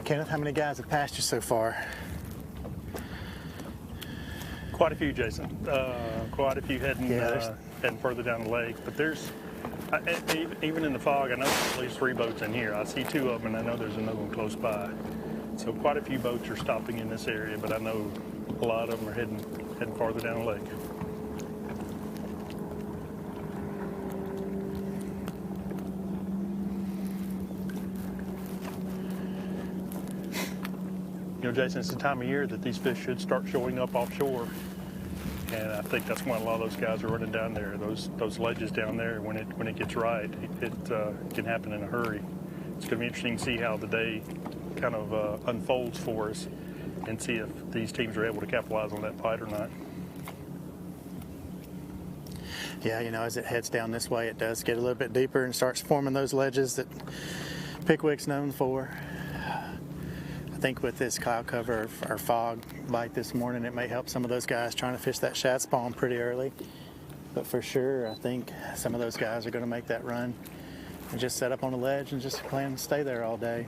Kenneth, how many guys have passed you so far? Quite a few, Jason. Quite a few heading Yeah, heading further down the lake. But there's, even in the fog, I know there's at least 3 boats in here. I see 2 of them, and I know there's another one close by. So quite a few boats are stopping in this area, but I know a lot of them are heading farther down the lake. You know, Jason, it's the time of year that these fish should start showing up offshore. And I think that's why a lot of those guys are running down there. Those ledges down there, when it gets right, it can happen in a hurry. It's going to be interesting to see how the day kind of unfolds for us and see if these teams are able to capitalize on that fight or not. Yeah, you know, as it heads down this way, it does get a little bit deeper and starts forming those ledges that Pickwick's known for. I think with this cloud cover or fog bite this morning, it may help some of those guys trying to fish that shad spawn pretty early. But for sure, I think some of those guys are going to make that run and just set up on the ledge and just plan to stay there all day.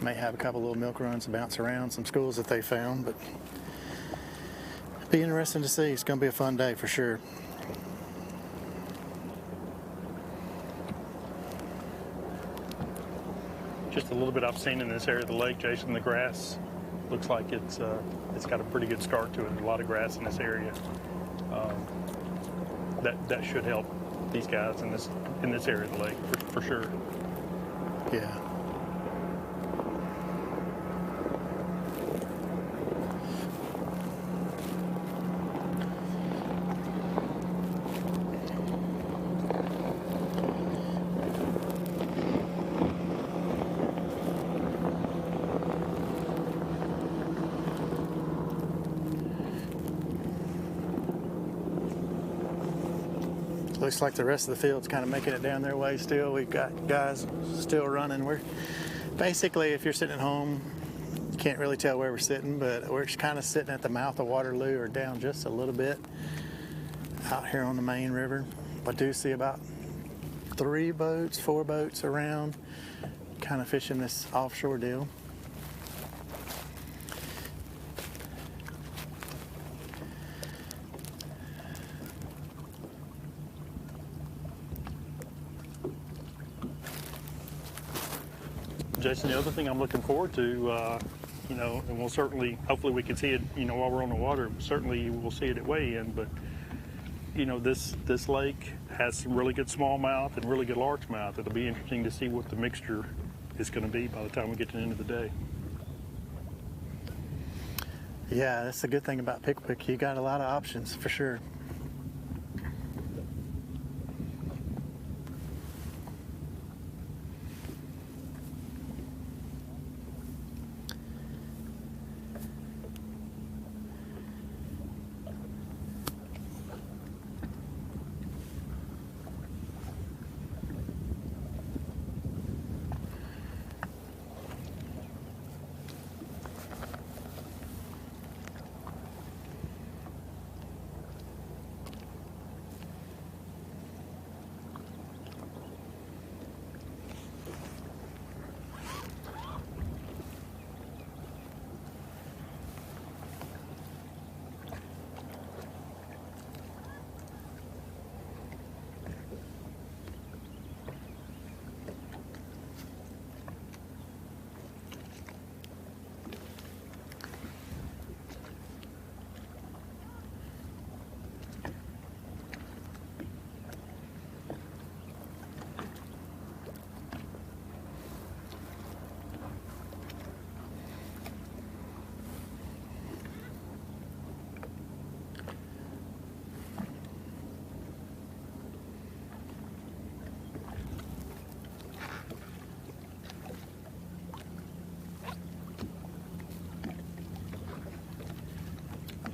May have a couple little milk runs and bounce around some schools that they found, but it'll be interesting to see. It's going to be a fun day for sure. Just a little bit I've seen in this area of the lake, Jason, the grass looks like it's got a pretty good start to it. There's a lot of grass in this area. That should help these guys in this area of the lake for sure. Yeah. Looks like the rest of the field's kind of making it down their way still. We've got guys still running. We're basically, if you're sitting at home, you can't really tell where we're sitting, but we're just kind of sitting at the mouth of Waterloo or down just a little bit out here on the main river. I do see about 4 boats around, kind of fishing this offshore deal. Jason, the other thing I'm looking forward to, you know, and we'll certainly, hopefully we can see it, you know, while we're on the water. Certainly we'll see it at weigh-in, but, you know, this lake has some really good smallmouth and really good largemouth. It'll be interesting to see what the mixture is going to be by the time we get to the end of the day. Yeah, that's the good thing about Pickwick. You got a lot of options for sure.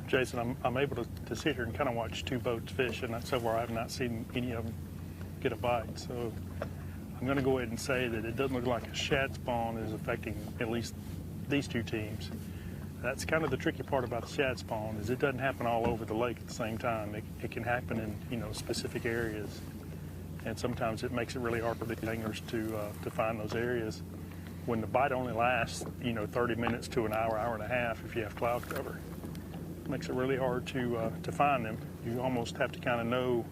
Jason, I'm able to sit here and kind of watch 2 boats fish, and so far I have not seen any of them get a bite. So I'm going to go ahead and say that it doesn't look like a shad spawn is affecting at least these 2 teams. That's kind of the tricky part about the shad spawn, is it doesn't happen all over the lake at the same time. It can happen in, you know, specific areas. and sometimes it makes it really hard for the anglers to find those areas. When the bite only lasts, 30 minutes to an hour, hour and a half, if you have cloud cover, it makes it really hard to find them. You almost have to kind of know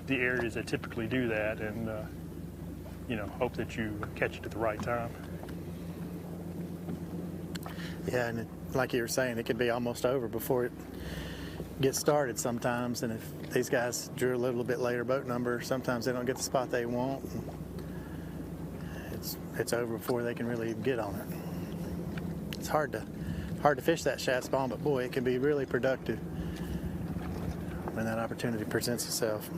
the areas that typically do that, and hope that you catch it at the right time. Yeah, and like you were saying, it could be almost over before it gets started sometimes. And if these guys drew a little bit later boat number, sometimes they don't get the spot they want. It's over before they can really get on it. It's hard to fish that shad spawn, but boy, it can be really productive when that opportunity presents itself.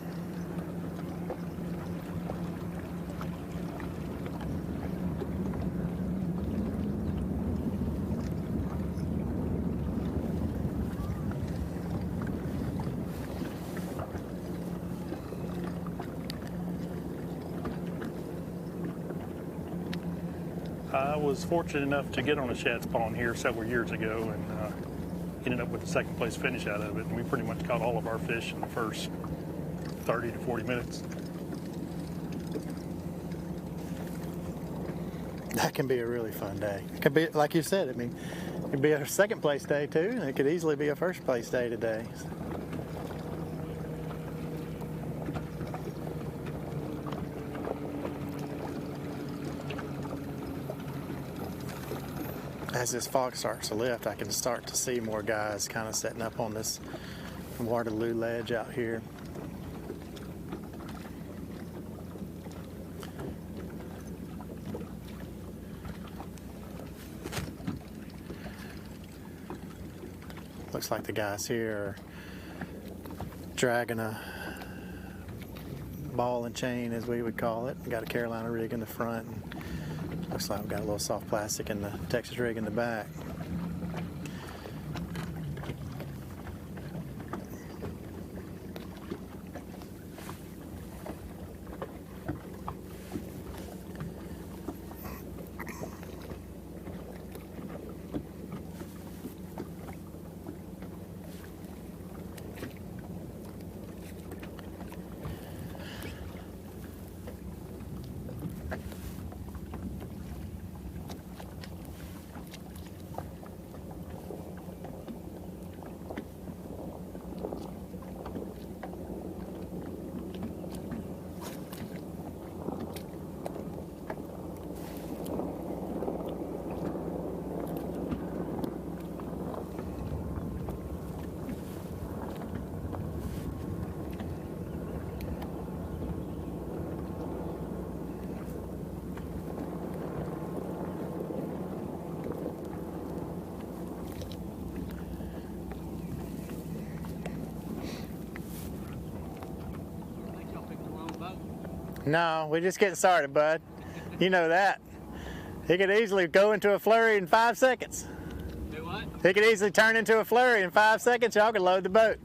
I was fortunate enough to get on a shad spawn here several years ago, and ended up with a second place finish out of it. And we pretty much caught all of our fish in the first 30 to 40 minutes. That can be a really fun day. It could be, like you said, it could be a second place day too, and it could easily be a first place day today. As this fog starts to lift, I can start to see more guys kind of setting up on this Waterloo ledge out here. Looks like the guys here are dragging a ball and chain, as we would call it. Got a Carolina rig in the front. And looks like we've got a little soft plastic and the Texas rig in the back. No, we're just getting started, bud. You know that. He could easily go into a flurry in 5 seconds. Do what? He could easily turn into a flurry in 5 seconds. Y'all can load the boat.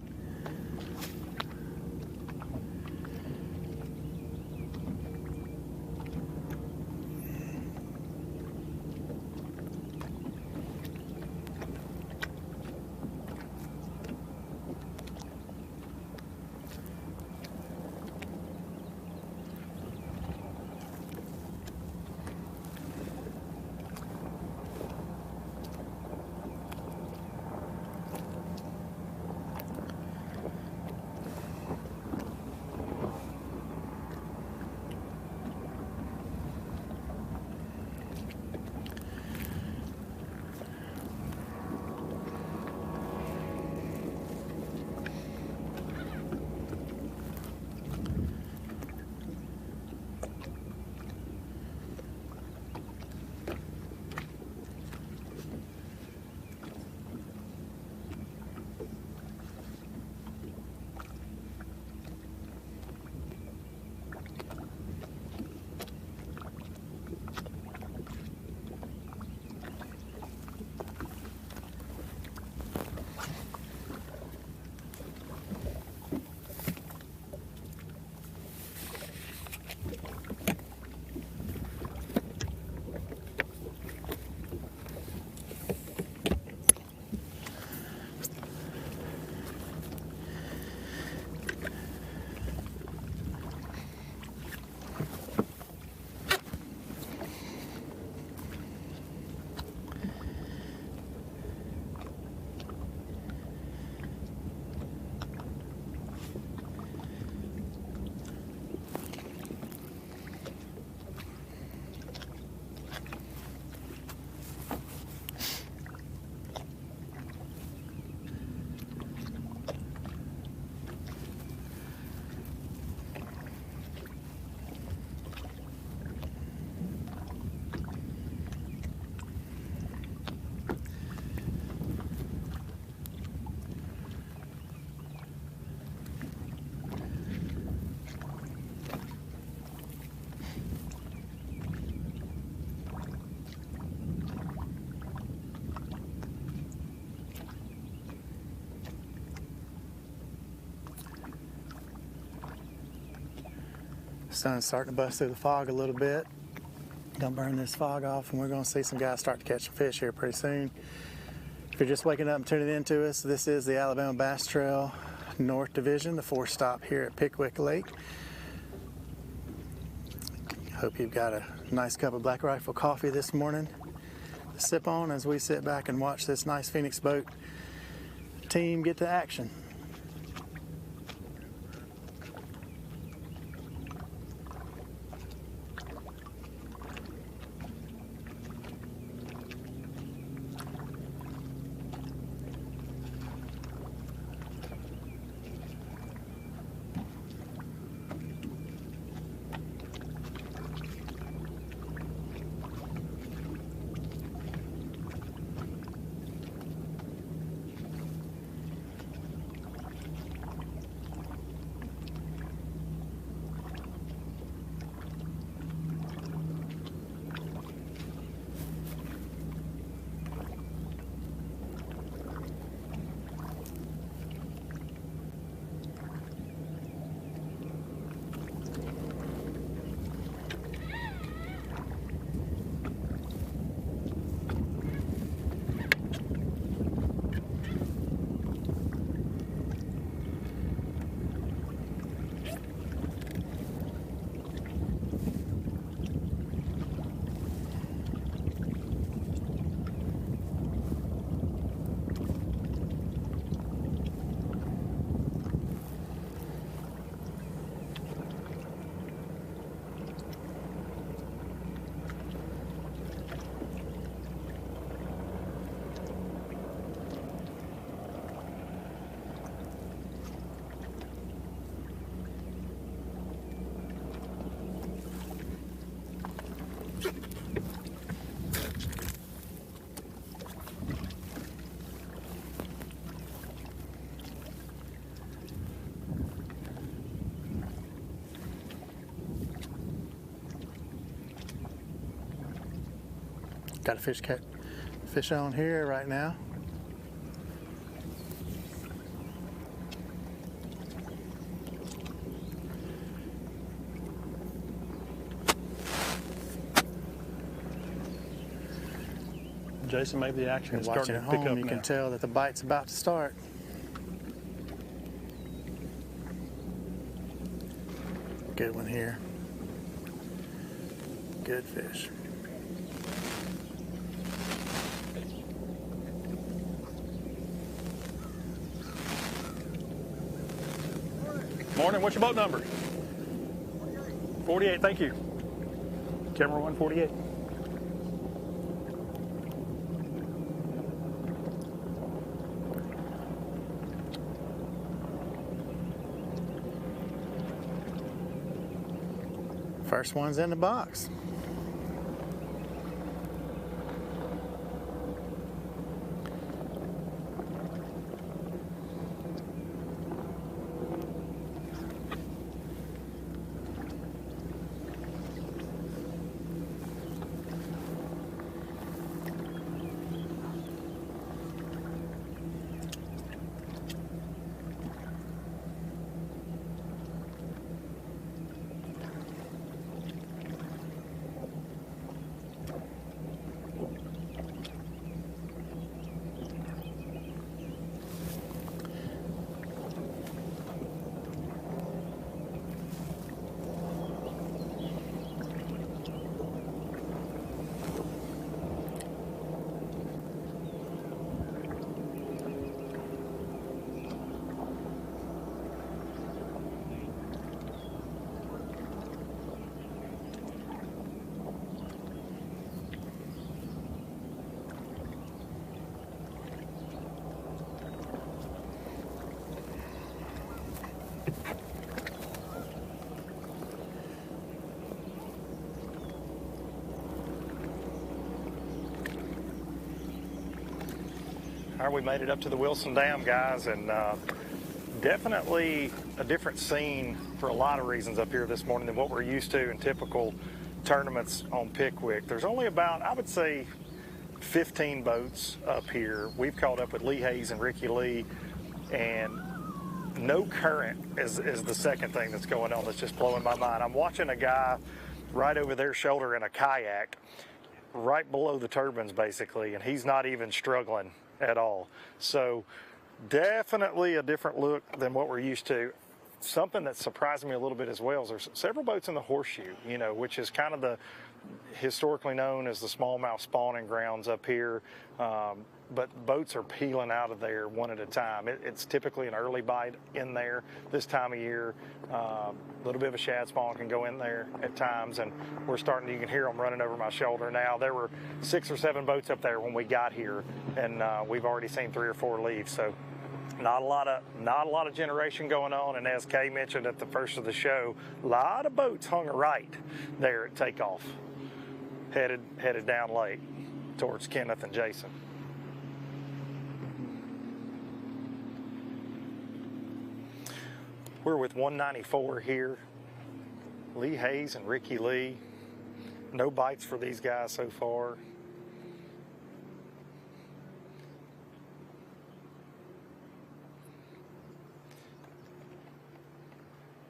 Sun's starting to bust through the fog a little bit. Gonna burn this fog off, and we're gonna see some guys start to catch some fish here pretty soon. If you're just waking up and tuning in to us, this is the Alabama Bass Trail North Division, the 4th stop here at Pickwick Lake. Hope you've got a nice cup of Black Rifle coffee this morning to sip on as we sit back and watch this nice Phoenix boat team get to action. Got a fish on here right now. Jason, maybe the action is Watching starting at to pick home, up you now. can tell that the bite's about to start. Good one here. Good fish. Morning, what's your boat number? 48, thank you. Camera 148. First one's in the box. All right, we made it up to the Wilson Dam, guys, and definitely a different scene for a lot of reasons up here this morning than what we're used to in typical tournaments on Pickwick. There's only about, I would say, 15 boats up here. We've caught up with Lee Hayes and Ricky Lee, and no current is the second thing that's going on that's just blowing my mind. I'm watching a guy right over their shoulder in a kayak right below the turbines basically, and he's not even struggling at all. So definitely a different look than what we're used to. Something that surprised me a little bit as well is there's several boats in the Horseshoe, you know, which is kind of the historically known as the smallmouth spawning grounds up here. But boats are peeling out of there one at a time. It's typically an early bite in there this time of year. A little bit of a shad spawn can go in there at times, and we're starting, you can hear them running over my shoulder now. There were 6 or 7 boats up there when we got here, and we've already seen 3 or 4 leave. So not a lot of generation going on, and as Kay mentioned at the first of the show, a lot of boats hung right there at takeoff, headed down lake towards Kenneth and Jason. We're with 194 here, Lee Hayes and Ricky Lee. No bites for these guys so far.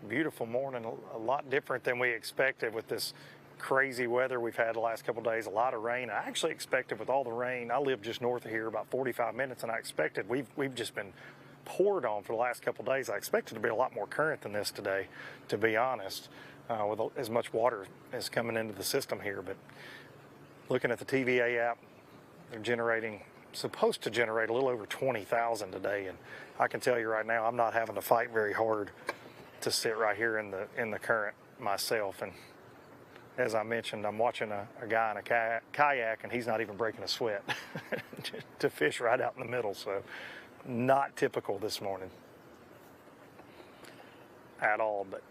Beautiful morning, a lot different than we expected with this crazy weather we've had the last couple of days. A lot of rain. I actually expected, with all the rain, I live just north of here, about 45 minutes, and I expected, we've just been poured on for the last couple of days. I expected to be a lot more current than this today, to be honest, with as much water as coming into the system here. But looking at the TVA app, they're supposed to generate a little over 20,000 today, and I can tell you right now, I'm not having to fight very hard to sit right here in the current myself. And as I mentioned, I'm watching a guy in a kayak, and he's not even breaking a sweat to fish right out in the middle. So not typical this morning at all. But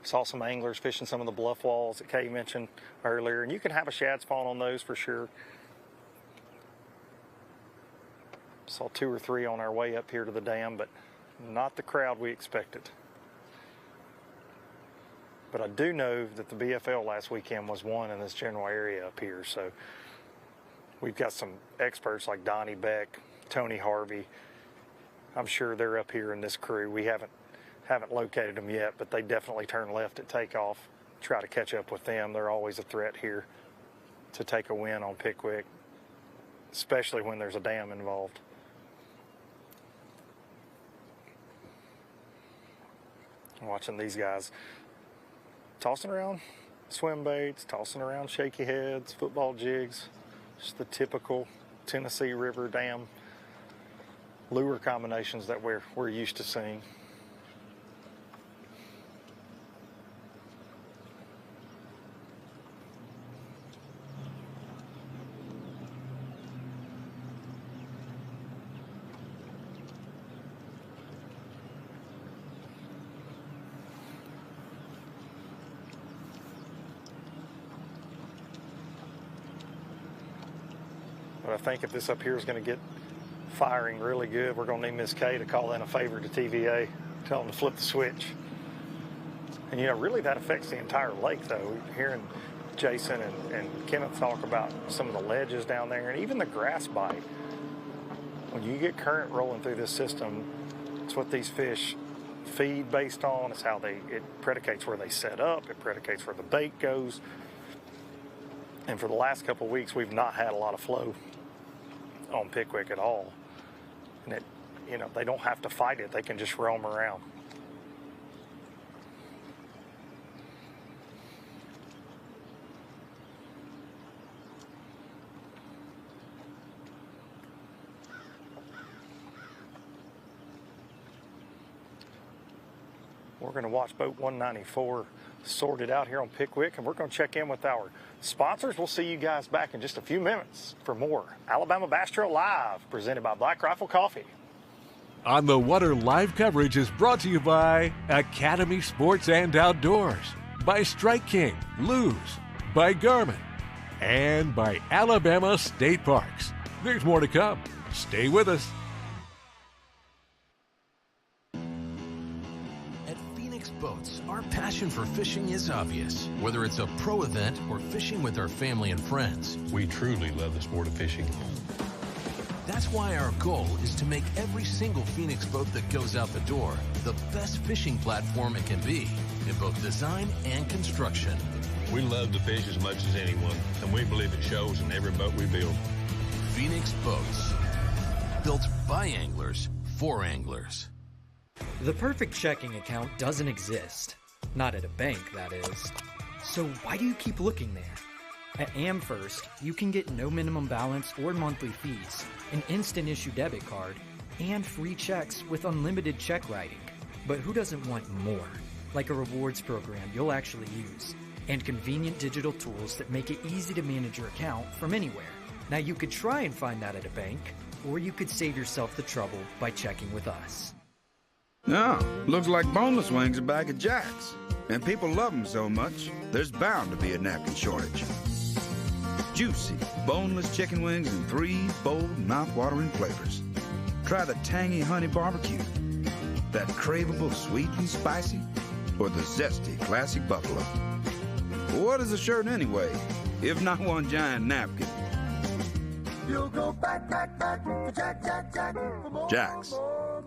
saw some anglers fishing some of the bluff walls that Kay mentioned earlier, and you can have a shad spawn on those for sure. Saw 2 or 3 on our way up here to the dam, but not the crowd we expected. But I do know that the BFL last weekend was won in this general area up here. So we've got some experts like Donnie Beck, Tony Harvey. I'm sure they're up here in this crew. We haven't located them yet, but they definitely turn left at takeoff. Try to catch up with them. They're always a threat here to take a win on Pickwick, especially when there's a dam involved. Watching these guys tossing around swim baits, tossing around shaky heads, football jigs, just the typical Tennessee River dam lure combinations that we're used to seeing. But I think if this up here is going to get firing really good, we're going to need Miss Kay to call in a favor to TVA, tell them to flip the switch. And, you know, really that affects the entire lake, though. Hearing Jason and Kenneth talk about some of the ledges down there, and even the grass bite. When you get current rolling through this system, it's what these fish feed based on. It's how it predicates where they set up. It predicates where the bait goes. And for the last couple of weeks, we've not had a lot of flow on Pickwick at all. And they don't have to fight it. They can just roam around. We're going to watch boat 194 sorted out here on Pickwick, and we're going to check in with our sponsors. We'll see you guys back in just a few minutes for more Alabama Bass Trail Live, presented by Black Rifle Coffee. On the Water live coverage is brought to you by Academy Sports and Outdoors, by Strike King, Lew's, by Garmin, and by Alabama State Parks. There's more to come. Stay with us. Boats, our passion for fishing is obvious. Whether it's a pro event or fishing with our family and friends, we truly love the sport of fishing. That's why our goal is to make every single Phoenix boat that goes out the door the best fishing platform it can be in both design and construction. We love to fish as much as anyone, and we believe it shows in every boat we build. Phoenix Boats, built by anglers for anglers. The perfect checking account doesn't exist. Not at a bank, that is. So why do you keep looking there? At AmFirst, you can get no minimum balance or monthly fees, an instant issue debit card, and free checks with unlimited check writing. But who doesn't want more? Like a rewards program you'll actually use, and convenient digital tools that make it easy to manage your account from anywhere. Now you could try and find that at a bank, or you could save yourself the trouble by checking with us. Oh, looks like boneless wings are back at Jack's. And people love them so much, there's bound to be a napkin shortage. Juicy, boneless chicken wings in 3 bold, mouth-watering flavors. Try the tangy honey barbecue, that craveable sweet and spicy, or the zesty classic buffalo. What is a shirt anyway, if not one giant napkin? You'll go back to Jack. Jack's,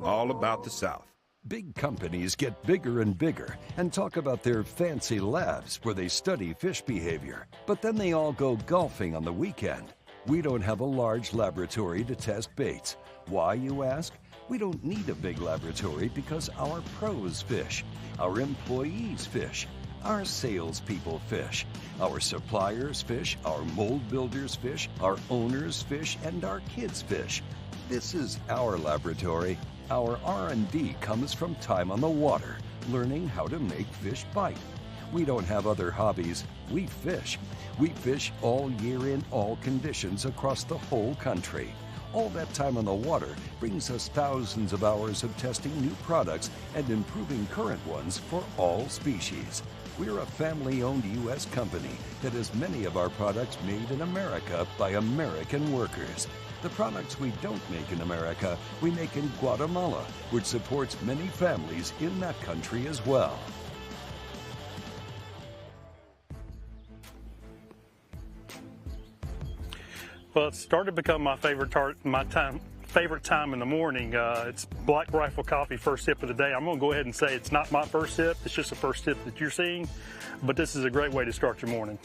all about the South. Big companies get bigger and bigger and talk about their fancy labs where they study fish behavior. But then they all go golfing on the weekend. We don't have a large laboratory to test baits. Why, you ask? We don't need a big laboratory because our pros fish, our employees fish, our salespeople fish, our suppliers fish, our mold builders fish, our owners fish, and our kids fish. This is our laboratory. Our R&D comes from time on the water, learning how to make fish bite. We don't have other hobbies. We fish. We fish all year in all conditions across the whole country. All that time on the water brings us thousands of hours of testing new products and improving current ones for all species. We're a family-owned U.S. company that has many of our products made in America by American workers. The products we don't make in America, we make in Guatemala, which supports many families in that country as well. Well, it's started to become my favorite time in the morning. It's Black Rifle Coffee, first sip of the day. I'm going to go ahead and say it's not my first sip. It's just the first sip that you're seeing, but this is a great way to start your morning.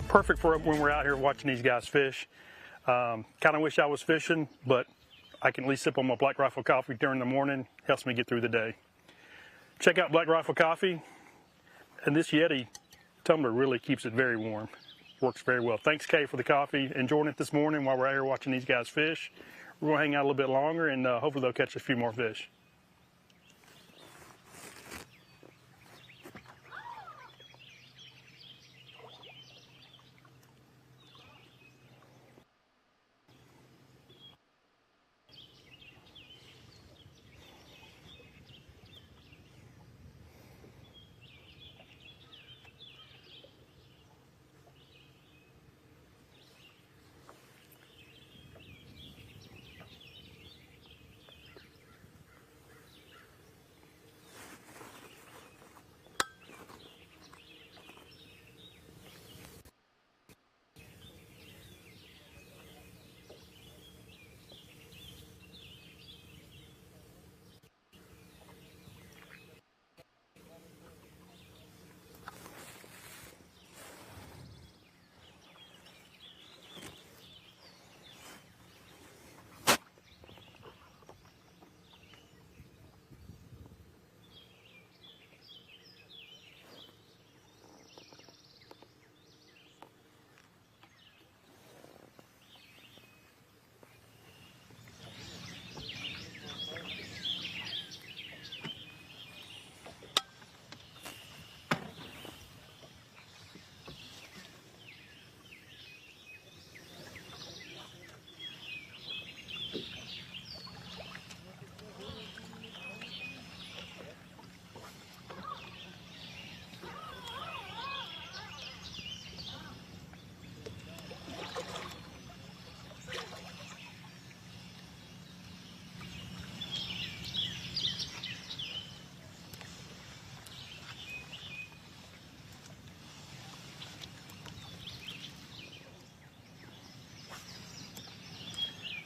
Perfect for when we're out here watching these guys fish. Kind of wish I was fishing, but I can at least sip on my Black Rifle Coffee during the morning. Helps me get through the day. Check out Black Rifle Coffee, and this Yeti tumbler really keeps it very warm. Works very well. Thanks, Kay, for the coffee. Enjoying it this morning while we're out here watching these guys fish. We're going to hang out a little bit longer, and hopefully they'll catch a few more fish.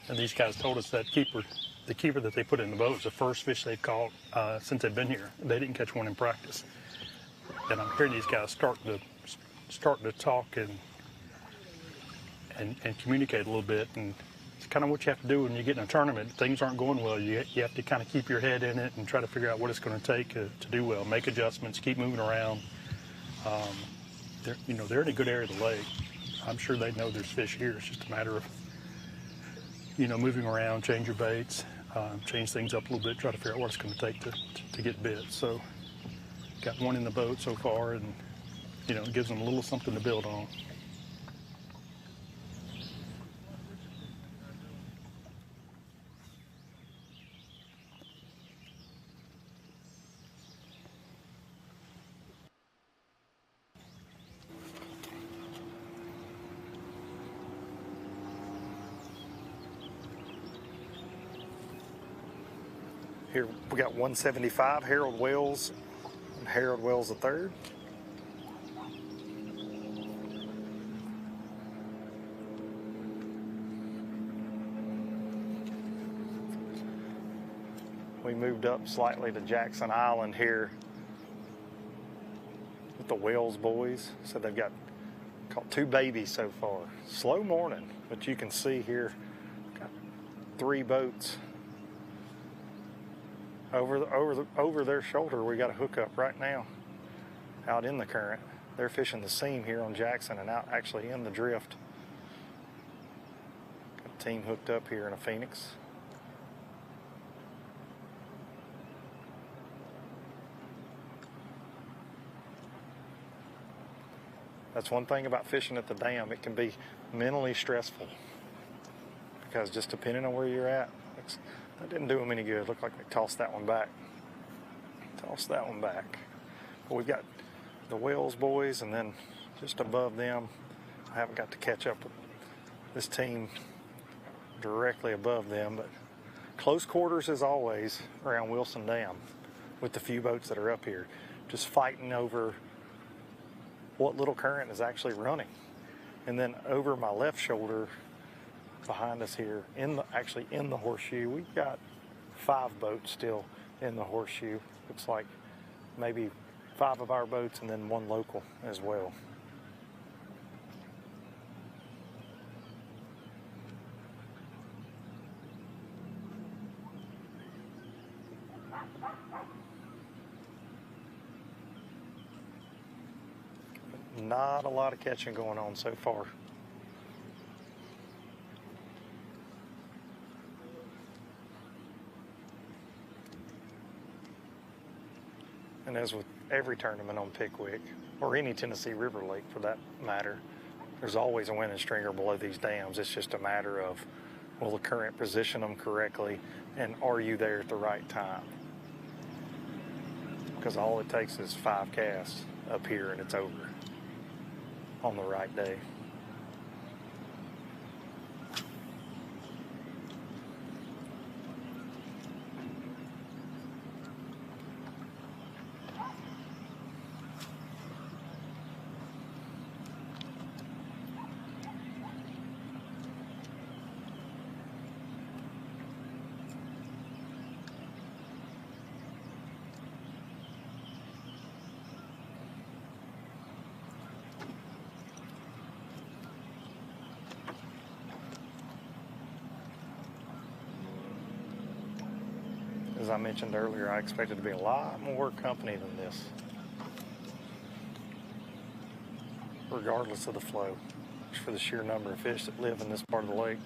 And these guys told us that the keeper that they put in the boat was the first fish they've caught since they've been here. They didn't catch one in practice. And I'm hearing these guys starting to talk and communicate a little bit. And it's kind of what you have to do when you get in a tournament. Things aren't going well. You have to kind of keep your head in it and try to figure out what it's going to take to do well. Make adjustments, keep moving around. They're in a good area of the lake. I'm sure they know there's fish here. It's just a matter of, moving around, change your baits, change things up a little bit, try to figure out what it's going to take to get bit. So got one in the boat so far, and, it gives them a little something to build on. Here we got 175 Harold Wells and Harold Wells III. We moved up slightly to Jackson Island here with the Wells boys. So they've caught 2 babies so far. Slow morning, but you can see here, got 3 boats. Over their shoulder, we got a hookup right now out in the current. They're fishing the seam here on Jackson and out actually in the drift. Got a team hooked up here in a Phoenix. That's one thing about fishing at the dam. It can be mentally stressful because just depending on where you're at, that didn't do them any good. Looked like they tossed that one back. Tossed that one back. But we've got the Wells boys, and then just above them, I haven't got to catch up with this team directly above them, but close quarters as always around Wilson Dam with the few boats that are up here, just fighting over what little current is actually running. And then over my left shoulder, behind us here, actually in the horseshoe, we've got 5 boats still in the horseshoe. Looks like maybe 5 of our boats and then 1 local as well. Not a lot of catching going on so far. And as with every tournament on Pickwick, or any Tennessee River Lake for that matter, there's always a winning stringer below these dams. It's just a matter of, will the current position them correctly, and are you there at the right time? Because all it takes is 5 casts up here and it's over on the right day. As I mentioned earlier, I expected to be a lot more company than this, regardless of the flow, just for the sheer number of fish that live in this part of the lake.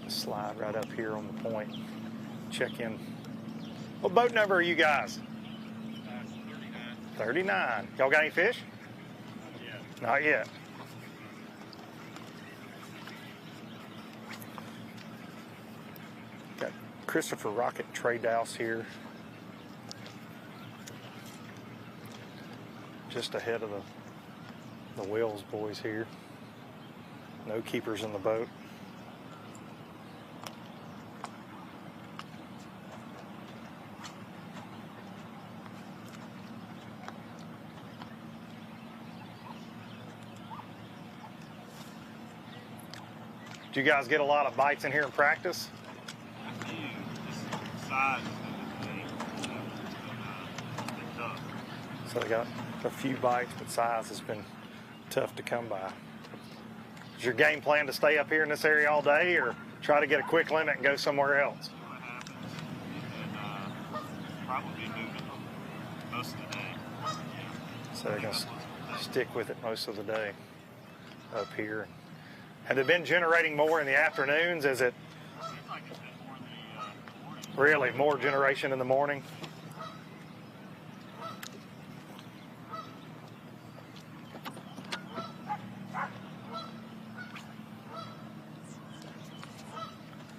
Slide right up here on the point, check in. What boat number are you guys? 39. Y'all got any fish? Not yet. Got Christopher Rocket Trey Dowse here. Just ahead of the Wells boys here. No keepers in the boat. Do you guys get a lot of bites in here in practice? A few. Just size is the thing. It's tough. So they got a few bites, but size has been tough to come by. Is your game plan to stay up here in this area all day, or try to get a quick limit and go somewhere else? What happens? And probably moving most of the day. So they're going to stick with it most of the day up here. Have they been generating more in the afternoons? Is it Seems like it's been more in the morning. really more generation in the morning?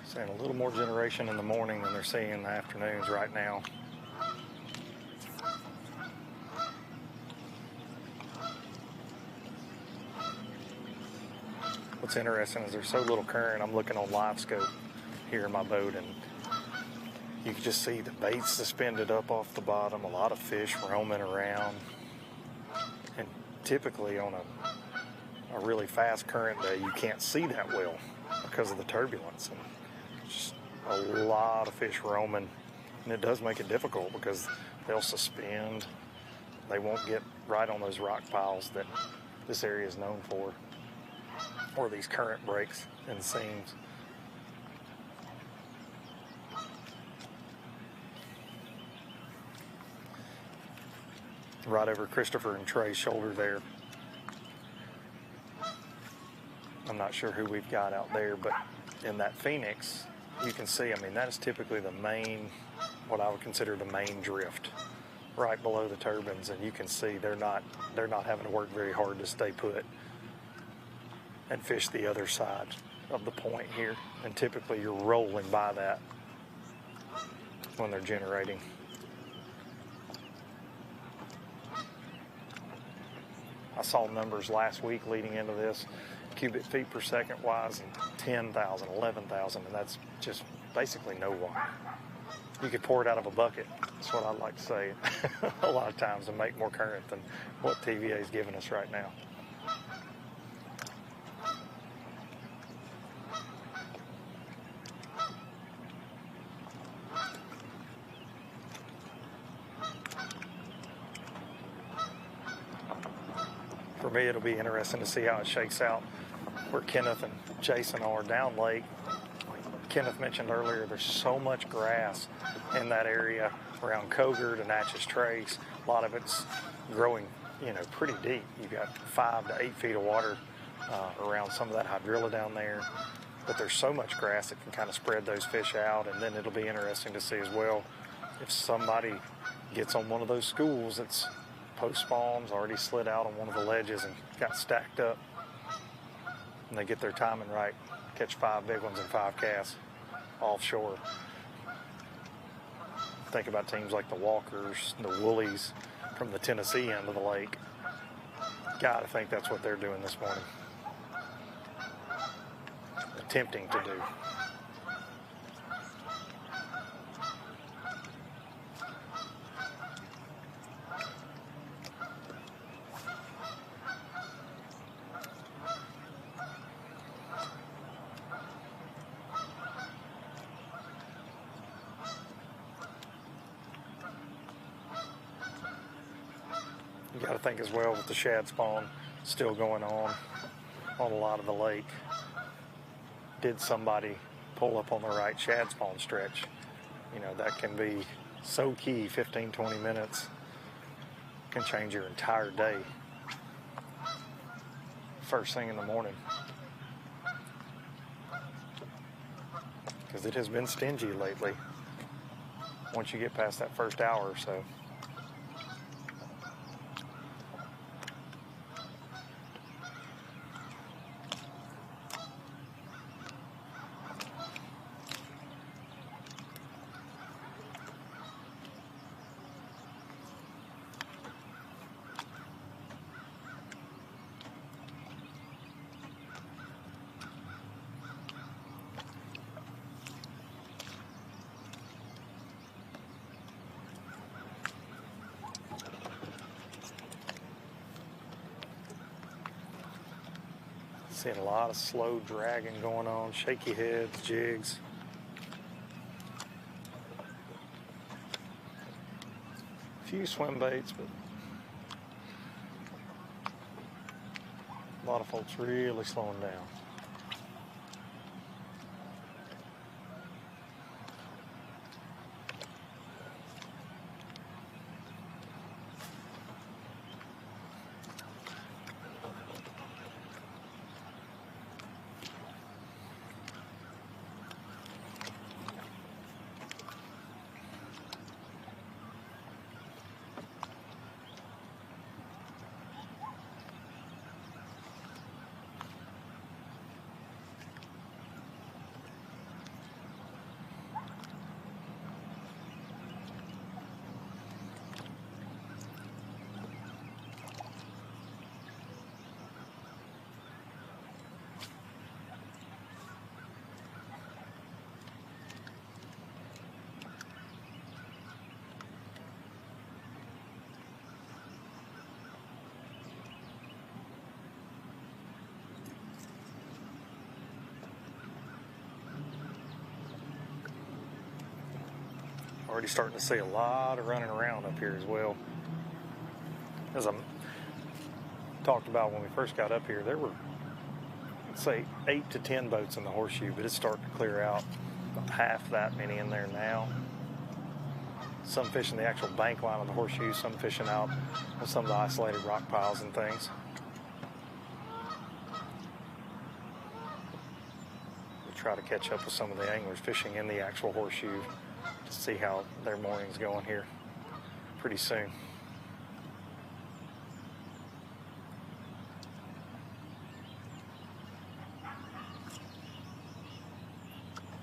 Saying a little more generation in the morning than they're seeing in the afternoons right now. What's interesting is there's so little current. I'm looking on live scope here in my boat, and you can just see the baits suspended up off the bottom, a lot of fish roaming around. And typically on a really fast current day, you can't see that well because of the turbulence. And just a lot of fish roaming, and it does make it difficult because they'll suspend. They won't get right on those rock piles that this area is known for, or these current breaks and seams. Right over Christopher and Trey's shoulder there. I'm not sure who we've got out there, but in that Phoenix, you can see, I mean, that is typically the main, what I would consider the main drift, right below the turbines, and you can see they're not having to work very hard to stay put and fish the other side of the point here. And typically you're rolling by that when they're generating. I saw numbers last week leading into this, cubic feet per second wise, and 10,000, 11,000, and that's just basically no water. You could pour it out of a bucket. That's what I'd like to say a lot of times, and make more current than what TVA is giving us right now. For me, it'll be interesting to see how it shakes out where Kenneth and Jason are down lake. Kenneth mentioned earlier, there's so much grass in that area around Cogurt and Natchez Trace. A lot of it's growing, pretty deep. You've got 5 to 8 feet of water around some of that hydrilla down there. But there's so much grass that can kind of spread those fish out. And then it'll be interesting to see as well if somebody gets on one of those schools that's post spawns, already slid out on one of the ledges and got stacked up, and they get their timing right, catch 5 big ones and 5 casts offshore. Think about teams like the Walkers, the Woolies from the Tennessee end of the lake. Gotta think that's what they're doing this morning. Attempting to do. You got to think as well with the shad spawn still going on a lot of the lake. Did somebody pull up on the right shad spawn stretch? That can be so key. 15, 20 minutes can change your entire day. First thing in the morning. Because it has been stingy lately once you get past that first hour or so. Seeing a lot of slow dragging going on, shaky heads, jigs. A few swim baits, but a lot of folks really slowing down. Already starting to see a lot of running around up here as well. As I talked about when we first got up here, there were, let's say, 8 to 10 boats in the horseshoe, but it's starting to clear out. About half that many in there now. Some fishing the actual bank line of the horseshoe, some fishing out on some of the isolated rock piles and things. We try to catch up with some of the anglers fishing in the actual horseshoe to see how their morning's going here pretty soon.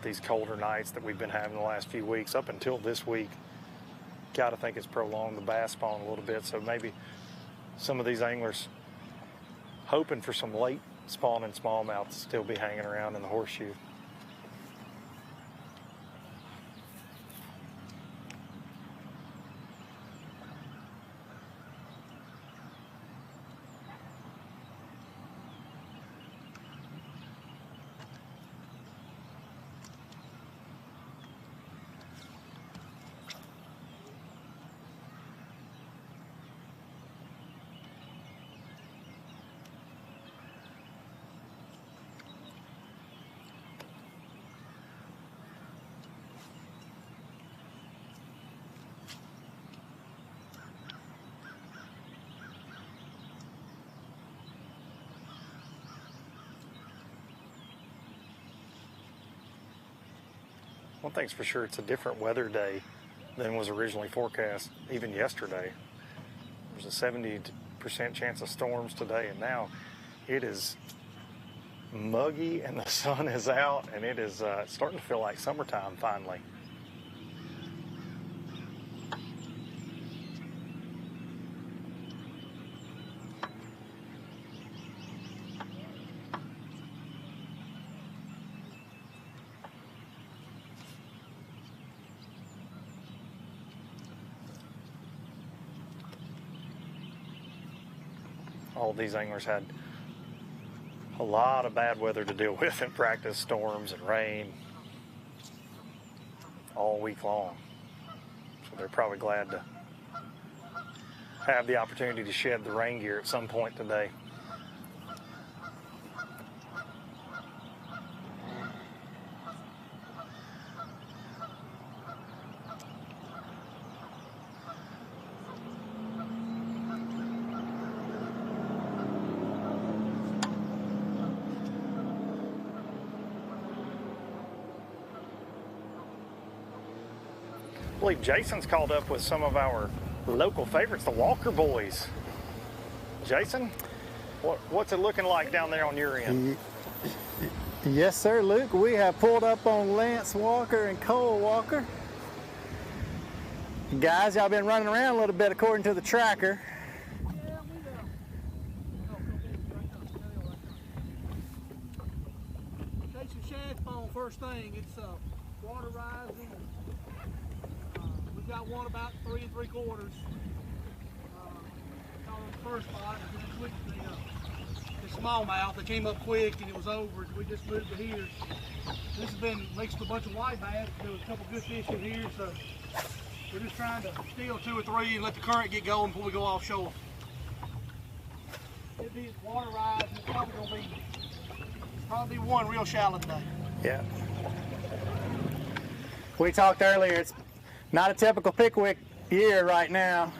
These colder nights that we've been having the last few weeks, up until this week, gotta think it's prolonged the bass spawn a little bit, so maybe some of these anglers hoping for some late spawning smallmouth to still be hanging around in the horseshoe. One thing's for sure, it's a different weather day than was originally forecast, even yesterday. There's a 70% chance of storms today, and now it is muggy and the sun is out, and it is starting to feel like summertime finally. All these anglers had a lot of bad weather to deal with in practice, storms and rain all week long. So they're probably glad to have the opportunity to shed the rain gear at some point today. I believe Jason's called up with some of our local favorites, the Walker boys. Jason, what's it looking like down there on your end? Yes, sir, Luke. We have pulled up on Lance Walker and Cole Walker. Guys, y'all been running around a little bit according to the tracker. Chasing shad spawn first thing. It's water rising. We've got one about 3 3/4. On the first spot, and then switch the smallmouth. They came up quick and it was over. We just moved to here. This has been mixed with a bunch of white bass. There was a couple good fish in here, so we're just trying to steal 2 or 3 and let the current get going before we go offshore. It'll be water rise, and it's probably gonna be one real shallow today. Yeah. We talked earlier, it's not a typical Pickwick year right now.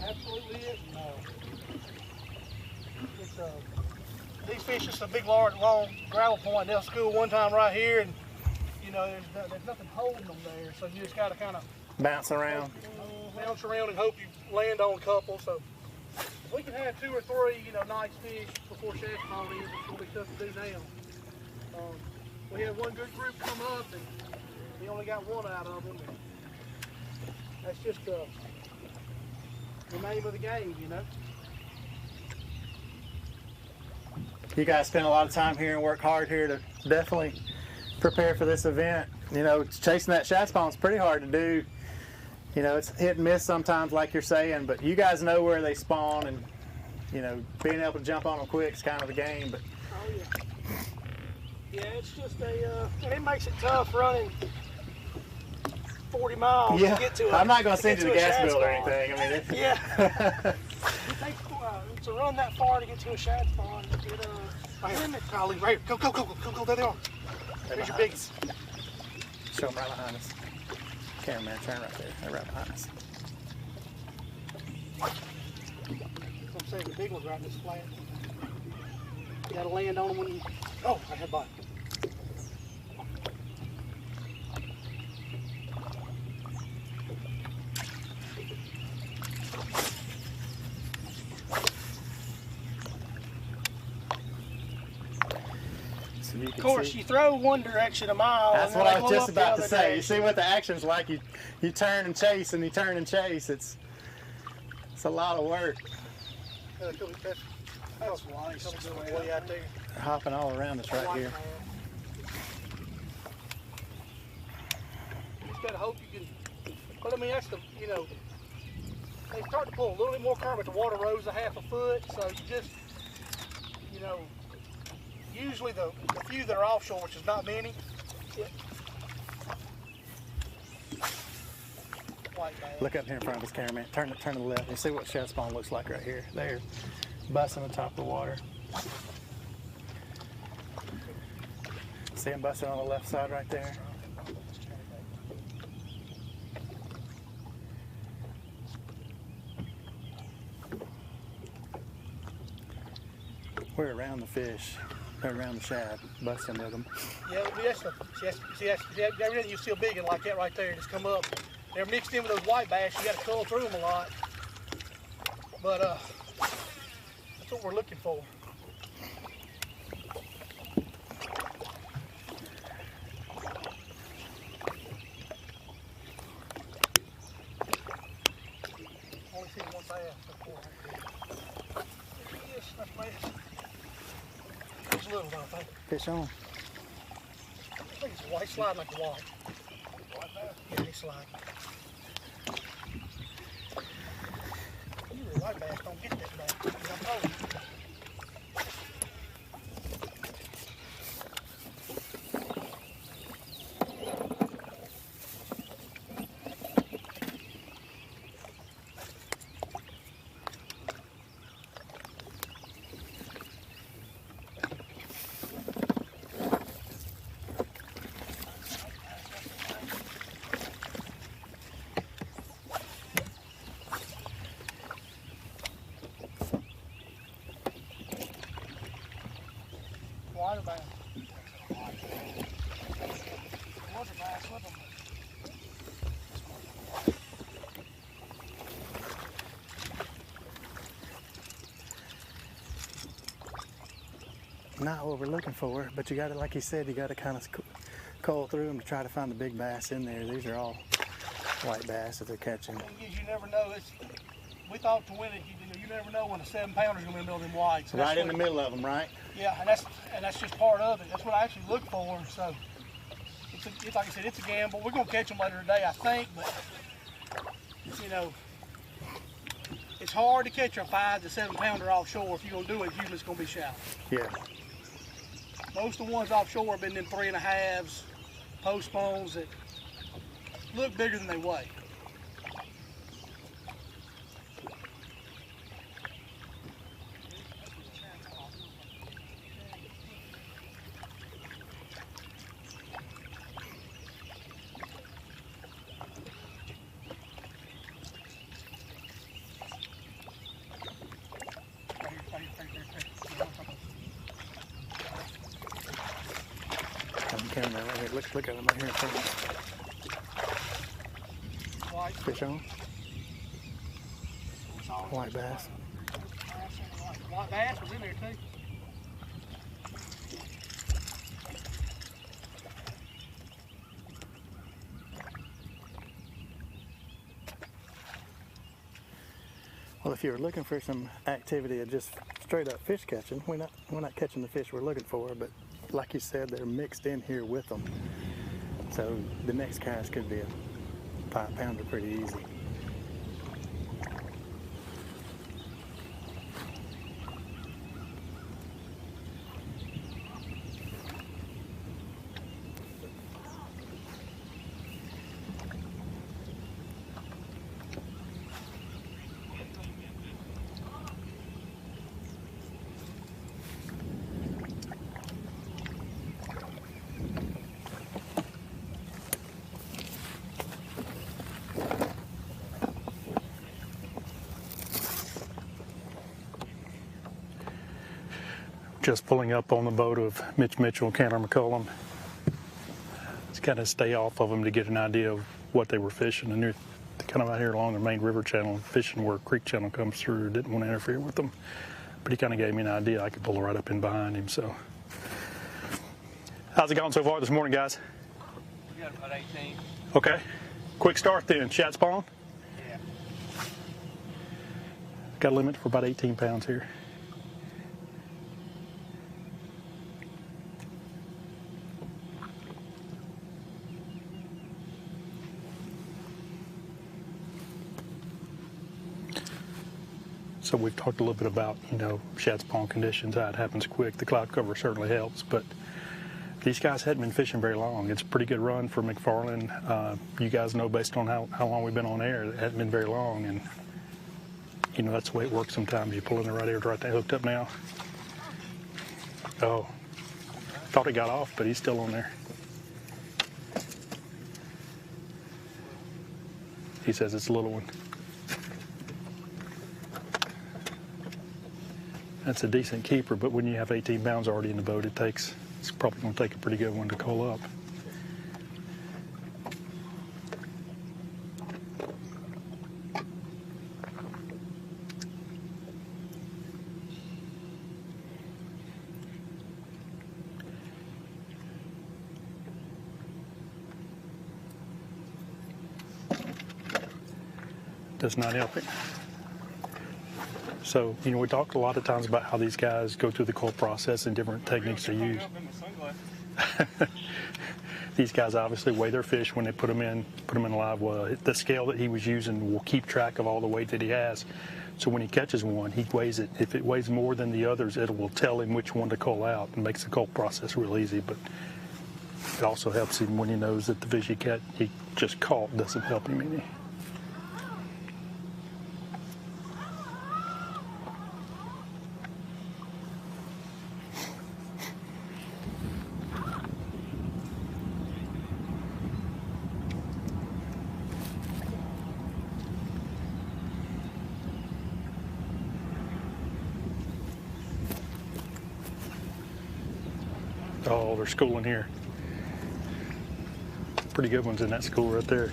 Absolutely is. These fish is a big, large, long gravel point. They'll school one time right here, and you know there's nothing holding them there. So you just got to kind of bounce around and hope you land on a couple. So if we can have 2 or 3, you know, nice fish before shad spawn is, it's gonna be tough to do now. We had one good group come up, and we only got 1 out of them. That's just the name of the game, you know. You guys spend a lot of time here and work hard here to definitely prepare for this event. You know, chasing that shad spawn is pretty hard to do. You know, it's hit and miss sometimes, like you're saying, but you guys know where they spawn, and you know, being able to jump on them quick is kind of the game. But oh yeah, it's just and it makes it tough running 40 miles to get to it. I'm not going to send you the gas bill or anything. I mean, yeah. It takes to run that far to get to a shad spawn. Golly, right here. Go, there they are. There's your biggest. Show them right behind us. Cameraman, turn right there. They're right behind us. I'm saying the big one's right in this flat. You gotta land on them when you. Oh, I had bite. Of course, you throw one direction a mile. That's what I was just about to say. You see what the action's like. You turn and chase, and you turn and chase. It's a lot of work. That's nice. Way out there. They're hopping all around us right here. You just gotta hope you can. But I mean, that's the, you know, they start to pull a little bit more current. The water rose a half a foot, so you just, you know. Usually the few that are offshore, which is not many, look up here in front of us, cameraman. Turn to the left. You see what shad spawn looks like right here. They're busting on top of the water. See them busting on the left side right there? We're around the fish. They're around the shad, busting with them. Yeah, see, everything you see big and like that right there, just come up. They're mixed in with those white bass. You got to cull through them a lot. But that's what we're looking for. Only seen 1 bass so far. Yes, that's bass. It's little, I think. Fish on. I think it's a white, slide like a white. Yeah, he's sliding. Usually white bass don't get that bad. I'm told you. Water bass. Water bass with them. Not what we're looking for, but you got to, like he said, you got to kind of cull through them to try to find the big bass in there. These are all white bass that they're catching. You never know. We thought to win it, you never know when a 7-pounder's going to be in the middle of them whites. Right in the middle of them, right? Yeah, and that's just part of it. That's what I actually look for. So, it's like I said, it's a gamble. We're going to catch them later today, I think. But you know, It's hard to catch a 5 to 7 pounder offshore. If you're gonna do it, usually it's gonna be shallow. Yeah. Most of the ones offshore have been them 3.5s, post bones that look bigger than they weigh. Camera right here. Look at him right here in front of White. Fish on. White bass. White bass was in there too. Well, if you were looking for some activity of just straight up fish catching, we're not catching the fish we're looking for, but like you said, they're mixed in here with them. So the next cast could be a 5 pounder pretty easy. Just pulling up on the boat of Mitch Mitchell and Cantor McCullum. Just kind of stay off of them to get an idea of what they were fishing. And they're kind of out here along the main river channel, fishing where creek channel comes through. Didn't want to interfere with them, but he kind of gave me an idea. I could pull right up in behind him. So, how's it going so far this morning, guys? We got about 18. Okay, quick start then. Shad spawn. Yeah. Got a limit for about 18 pounds here. So we've talked a little bit about, shad spawn conditions, how it happens quick. The cloud cover certainly helps, but these guys hadn't been fishing very long. It's a pretty good run for McFarland. You guys know based on how long we've been on air, it hasn't been very long, and that's the way it works sometimes. You pull in the right air, right there, hooked up now. Oh, thought he got off, but he's still on there. He says it's a little one. That's a decent keeper, but when you have 18 pounds already in the boat, it's probably going to take a pretty good one to coil up. Does not help it. So, we talked a lot of times about how these guys go through the coil process and different techniques they use. These guys obviously weigh their fish when they put them in a live well. The scale that he was using will keep track of all the weight that he has. So when he catches one, he weighs it. If it weighs more than the others, it will tell him which one to cull out and makes the cull process real easy. But it also helps him when he knows that the fish he just caught doesn't help him any. Oh, they're schooling here. Pretty good ones in that school right there.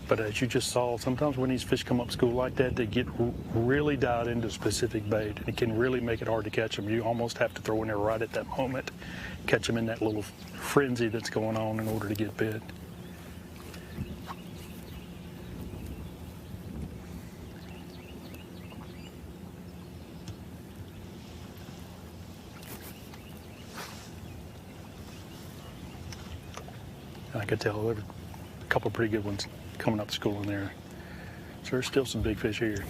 But as you just saw, sometimes when these fish come up school like that, they get really dialed into specific bait, and it can really make it hard to catch them. You almost have to throw in there right at that moment, catch them in that little frenzy that's going on in order to get bit. I could tell there were a couple of pretty good ones coming up to school in there. So there's still some big fish here.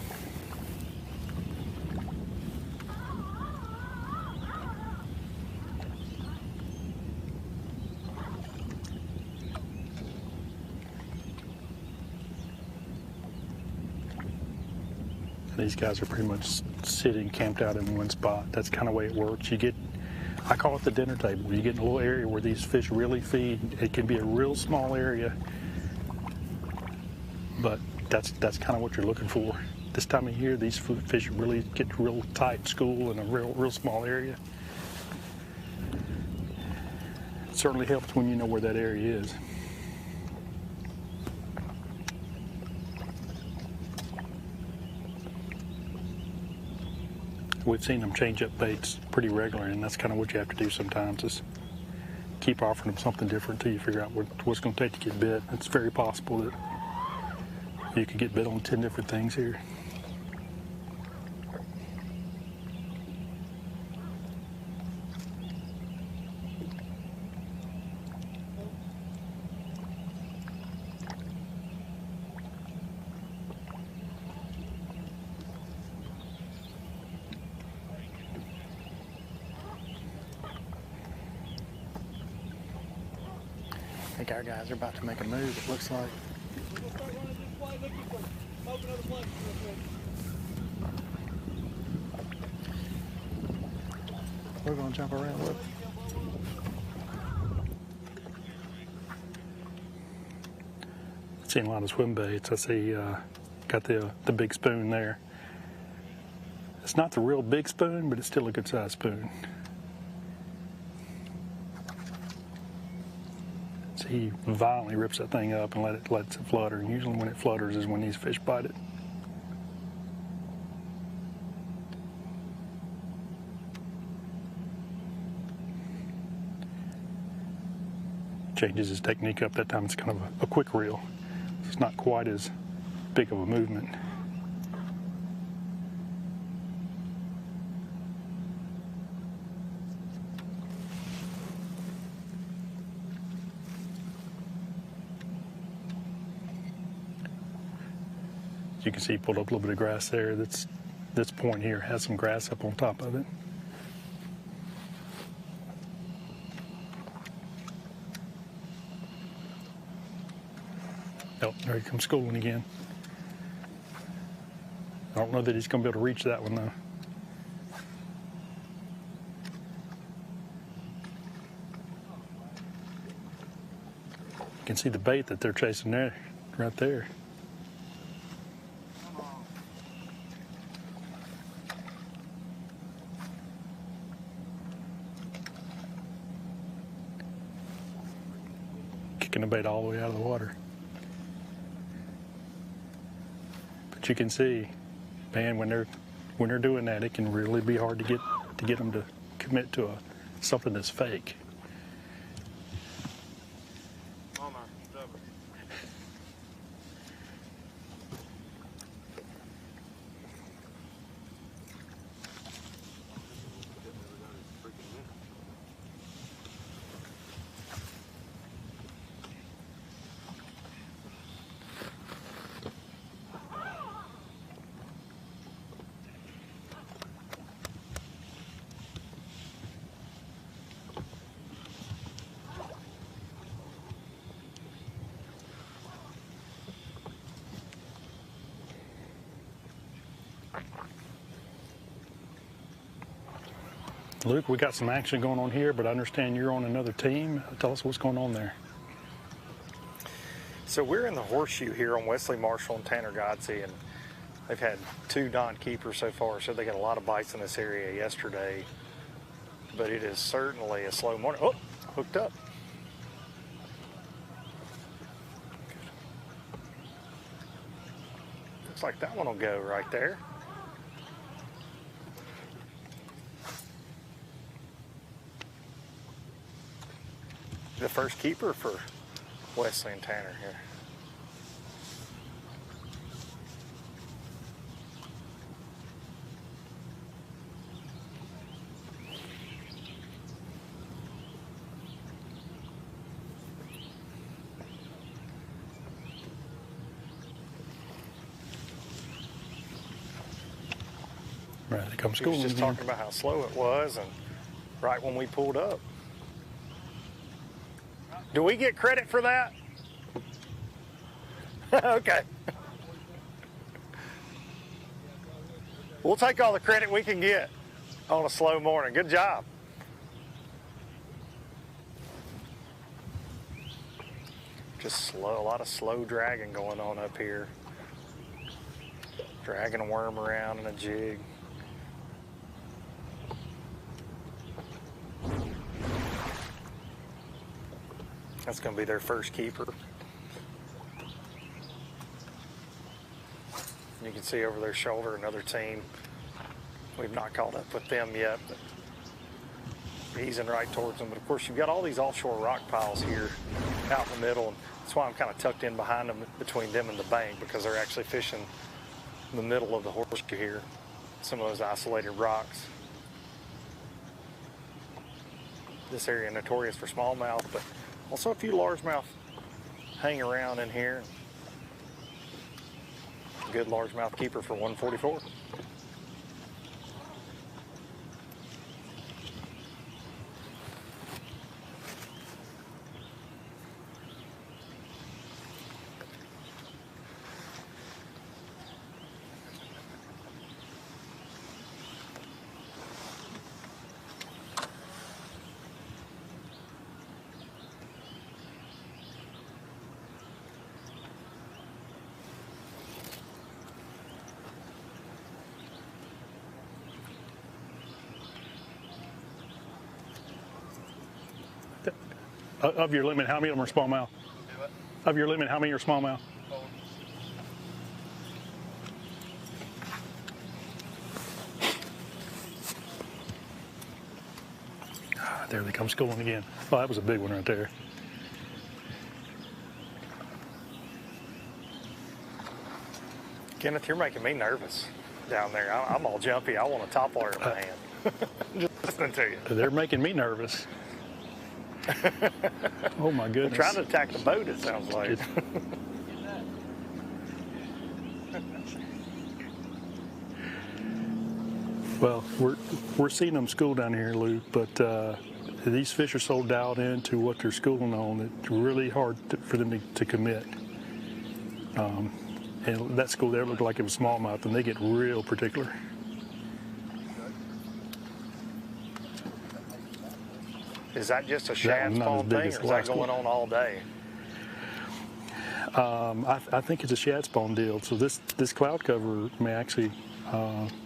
These guys are pretty much sitting camped out in one spot. That's kind of the way it works. You get, I call it the dinner table. You get in a little area where these fish really feed. It can be a real small area, but that's kind of what you're looking for. This time of year, these fish really get real tight school in a real small area. It certainly helps when you know where that area is. We've seen them change up baits pretty regularly, and that's kind of what you have to do sometimes, is keep offering them something different until you figure out what's going to take to get bit. It's very possible that you could get bit on 10 different things here. I think our guys are about to make a move, it looks like. We're going to jump around with it. I've seen a lot of swim baits. I see got the big spoon there. It's not the real big spoon, but it's still a good sized spoon. He violently rips that thing up and lets it flutter. And usually when it flutters is when these fish bite it. Changes his technique up. That time it's kind of a quick reel. It's not quite as big of a movement. You can see he pulled up a little bit of grass there. This point here has some grass up on top of it. Oh, there he comes schooling again. I don't know that he's going to be able to reach that one though. You can see the bait that they're chasing there, right there. Kicking the bait all the way out of the water. But you can see, man, when they're doing that, it can really be hard to get them to commit to something that's fake. Luke, we got some action going on here, but I understand you're on another team. Tell us what's going on there. So we're in the horseshoe here on Wesley Marshall and Tanner Godsey, and they've had 2 Don keepers so far, so they got a lot of bites in this area yesterday. But it is certainly a slow morning. Oh, hooked up. Looks like that one will go right there. The first keeper for Wesley and Tanner here. Right, it comes He was school just again. talking about how slow it was, and right when we pulled up. Do we get credit for that? Okay. We'll take all the credit we can get on a slow morning. Good job. Just slow, a lot of slow dragging going on up here. Dragging a worm around in a jig. That's going to be their first keeper. You can see over their shoulder another team. We've not caught up with them yet, but easing right towards them. But of course, you've got all these offshore rock piles here out in the middle, and that's why I'm kind of tucked in behind them, between them and the bank, because they're actually fishing in the middle of the horseshoe here. Some of those isolated rocks. This area notorious for smallmouth, but also a few largemouth hang around in here. Good largemouth keeper for 144. Of your limit, how many of them are smallmouth? Of your limit, how many are smallmouth? There they come schooling again. Oh, that was a big one right there. Kenneth, you're making me nervous down there. I'm all jumpy. I want a topwater in my hand. Just listening to you. They're making me nervous. Oh my goodness. They're trying to attack the boat, it sounds like. Well, we're seeing them school down here, Luke, but these fish are so dialed into what they're schooling on that it's really hard for them to commit. And that school there looked like it was smallmouth, and they get real particular. Is that just a shad spawn thing, or is that going on all day? I think it's a shad spawn deal. So this cloud cover may actually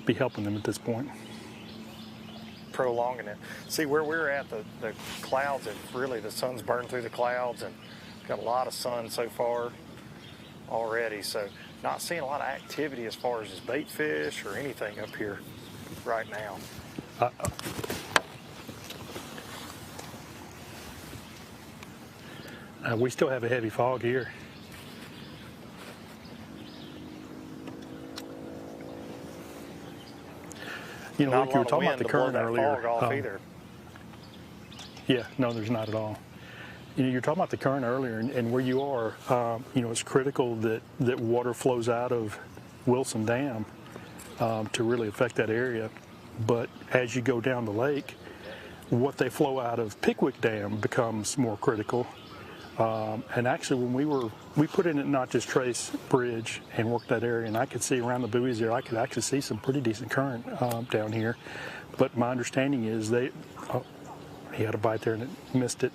be helping them at this point. Prolonging it. See, where we're at, the clouds have really, the sun's burned through the clouds and got a lot of sun so far already. So not seeing a lot of activity as far as just bait fish or anything up here right now. We still have a heavy fog here. You know, Luke, you were talking about the current earlier. Fog off either. Yeah, no, there's not at all. You know, you're talking about the current earlier, and where you are, you know, it's critical that water flows out of Wilson Dam to really affect that area. But as you go down the lake, what they flow out of Pickwick Dam becomes more critical. And actually, when we put in at Notches Trace Bridge and worked that area, and I could see around the buoys there, I could actually see some pretty decent current down here. But my understanding is he had a bite there and it missed it.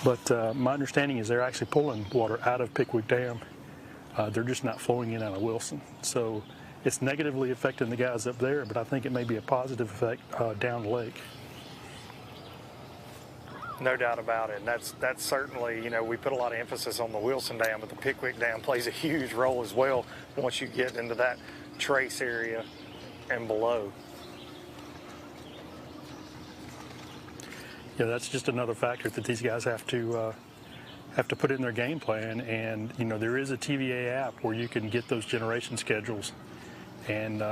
But my understanding is they're actually pulling water out of Pickwick Dam. They're just not flowing in out of Wilson. So it's negatively affecting the guys up there, but I think it may be a positive effect down the lake. No doubt about it. And that's certainly, you know, we put a lot of emphasis on the Wilson Dam, but the Pickwick Dam plays a huge role as well once you get into that trace area and below. Yeah, that's just another factor that these guys have to put in their game plan. And you know, there is a TVA app where you can get those generation schedules, and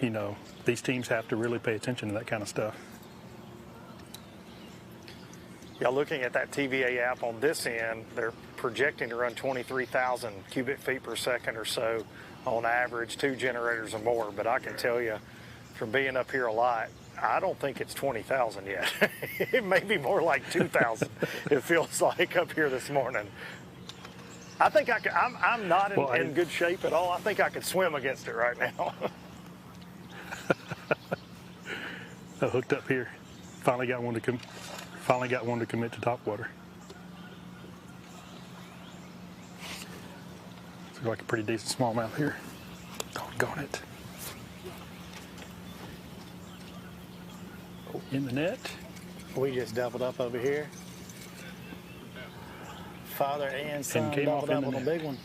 you know, these teams have to really pay attention to that kind of stuff. Yeah, looking at that TVA app on this end, they're projecting to run 23,000 cubic feet per second or so on average, 2 generators or more. But I can tell you, from being up here a lot, I don't think it's 20,000 yet. It may be more like 2,000. It feels like up here this morning. I think I could, I'm not in good shape at all. I think I could swim against it right now. I hooked up here. Finally got one to commit to top water. Looks like a pretty decent smallmouth here. Doggone it. Oh, in the net. We just doubled up over here. Father and son came doubled off up in the on a net. big one.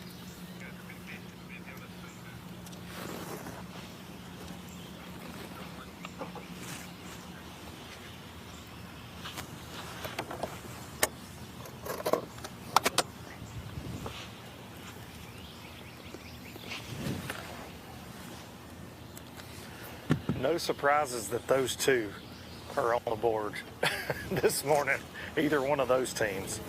No surprises that those two are on the board this morning, either one of those teams.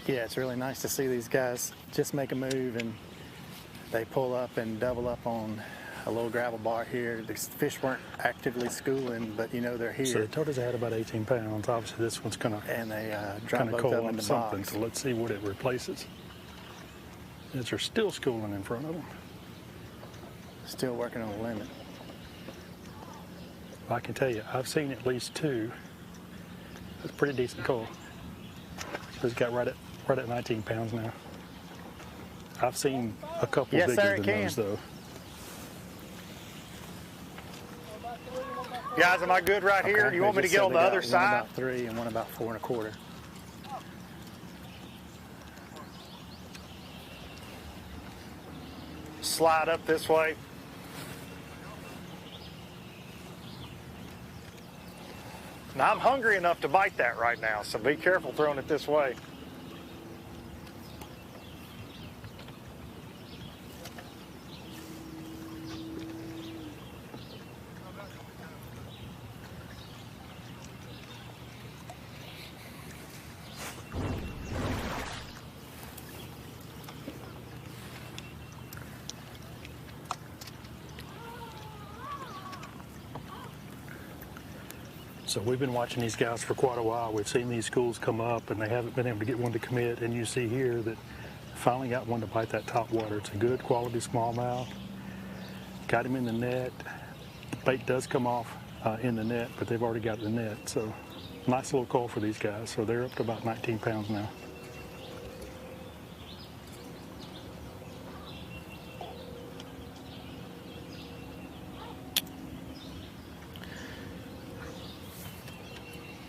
Yeah, it's really nice to see these guys just make a move and they pull up and double up on a little gravel bar here. The fish weren't actively schooling, but you know they're here. So they told us they had about 18 pounds. Obviously this one's gonna and they drop kind of both coil of them up in the something. box. So let's see what it replaces. As they're still schooling in front of them. Still working on the limit. I can tell you, I've seen at least two. That's a pretty decent coil. So he's got right at 19 pounds now. I've seen a couple Yes, bigger sir, it than can. those though. Guys, am I good right here? Okay, You want me to they get just on said the they other got side? One about 3 and one about 4 1/4. Slide up this way. Now I'm hungry enough to bite that right now, so be careful throwing it this way. So we've been watching these guys for quite a while. We've seen these schools come up and they haven't been able to get one to commit. And you see here that finally got one to bite that top water. It's a good quality smallmouth. Got him in the net. Bait does come off in the net, but they've already got the net. So nice little call for these guys. So they're up to about 19 pounds now.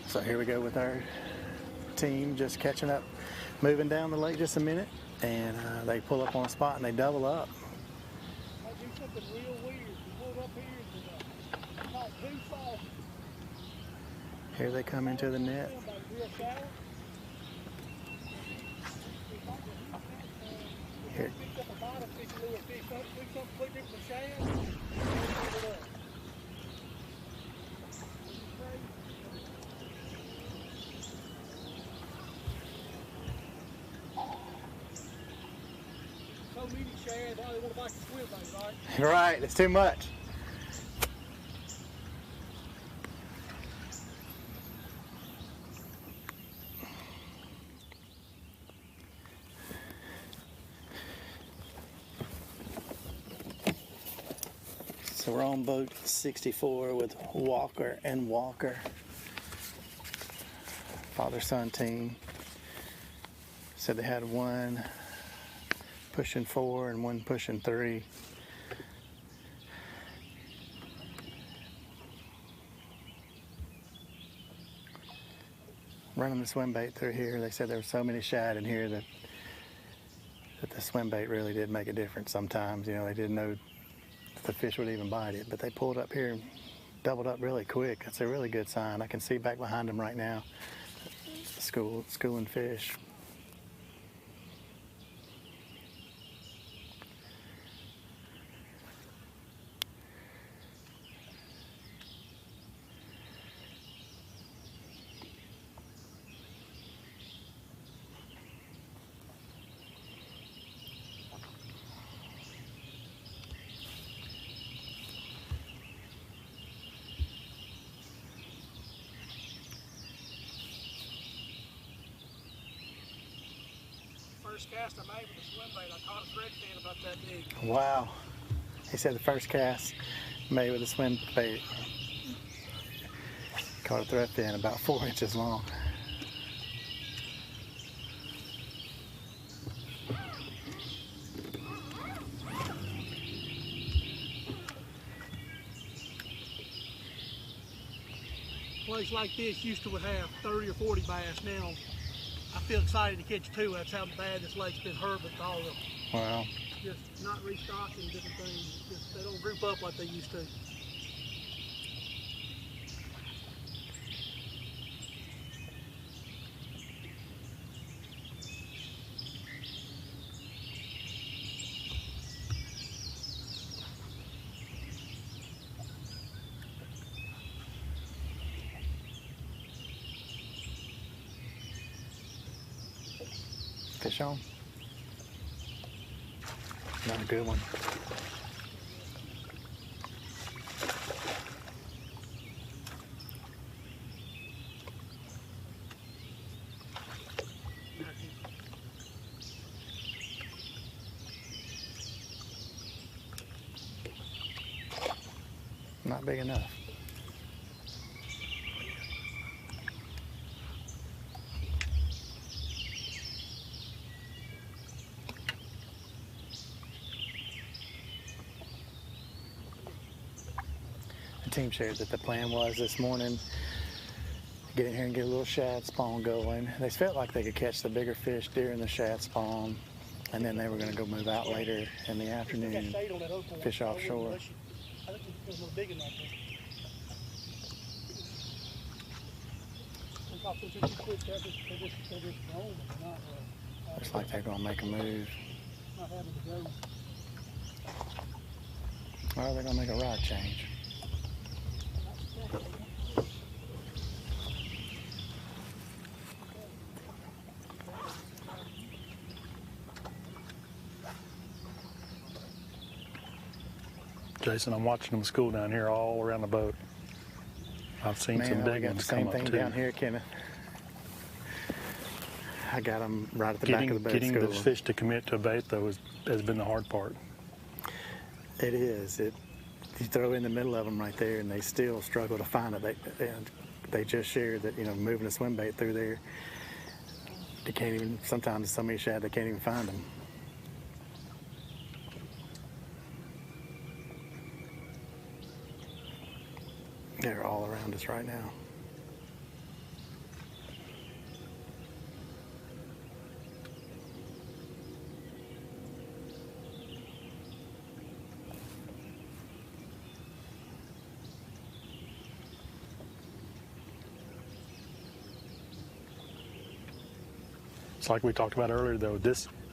So here we go with our team just catching up, moving down the lake just a minute, and they pull up on a spot and they double up. I do something real weird. We pulled up here and caught 2 saucers. Here they come into the net. Real shallow. Here. Picked up a bottom fish, a little fish, something completely different shad. So many shads, I don't want to bite the swim bait, right? Right, it's too much. So we're on boat 64 with Walker and Walker. Father-son team. Said they had one pushing 4 and one pushing 3. Running the swim bait through here, they said there were so many shad in here that the swim bait really did make a difference sometimes. You know, they didn't know if the fish would even bite it, but they pulled up here and doubled up really quick. That's a really good sign. I can see back behind them right now, schooling fish. first cast I made with a swim bait. I caught a thread fin about that big. Wow. He said the first cast made with a swim bait. Caught a thread fin about 4 inches long. A place like this used to have 30 or 40 bass. Now I feel excited to catch 2. That's how bad this lake's been hurt with all the Wow. just not restocking different things. Just, they don't group up like they used to. Fish on. Not a good one. Not big enough. The team shared that the plan was this morning get in here and get a little shad spawn going. They felt like they could catch the bigger fish during the shad spawn, and then they were going to go move out later in the afternoon, fish offshore. I think it was big enough. Looks like they're going to make a move. Or they're going to make a rod change. Jason, I'm watching them school down here all around the boat. I've seen some big ones come up too. Same thing down here, Kenneth. I got them right at the back of the boat. Getting those fish to commit to a bait, though, has been the hard part. It is. You throw in the middle of them right there, and they still struggle to find it. They just shared that, moving a swim bait through there, they can't even. Sometimes so many shad they can't even find them. They're all around us right now. It's like we talked about earlier, though.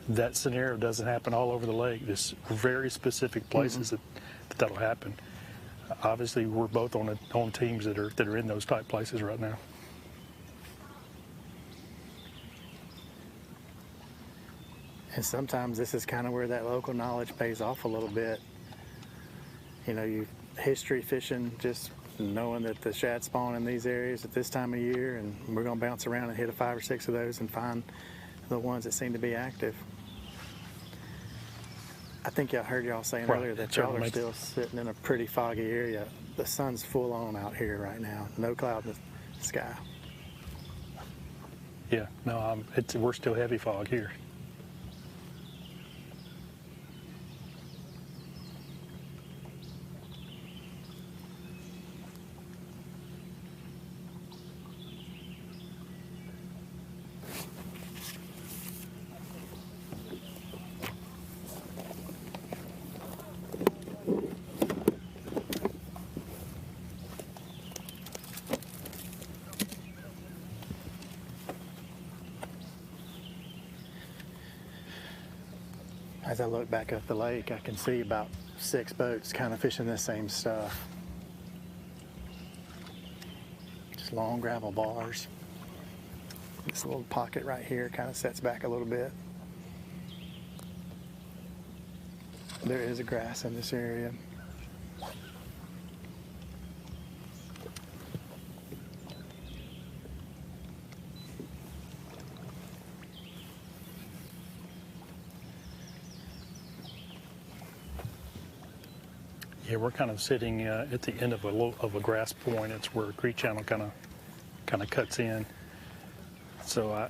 That scenario doesn't happen all over the lake. There's very specific places that'll happen. Obviously, we're both on teams that are in those type places right now. And sometimes this is kind of where that local knowledge pays off a little bit. History fishing, just knowing that the shad spawn in these areas at this time of year, and we're going to bounce around and hit 5 or 6 of those and find the ones that seem to be active. I think I heard y'all saying earlier that y'all are still sitting in a pretty foggy area. The sun's full on out here right now. No cloud in the sky. Yeah, no, we're still heavy fog here. As I look back up the lake, I can see about 6 boats kind of fishing the same stuff. Just long gravel bars. This little pocket right here kind of sets back a little bit. There is a grass in this area. Yeah, we're kind of sitting at the end of a grass point. It's where a creek channel kind of cuts in. So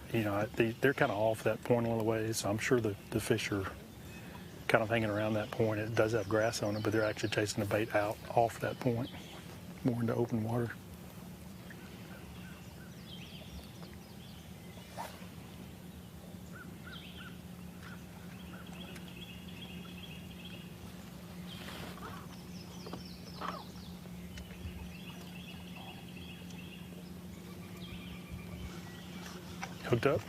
they're kind of off that point a little ways. So I'm sure the fish are kind of hanging around that point. It does have grass on it, but they're actually chasing the bait out off that point, more into open water. Hooked up.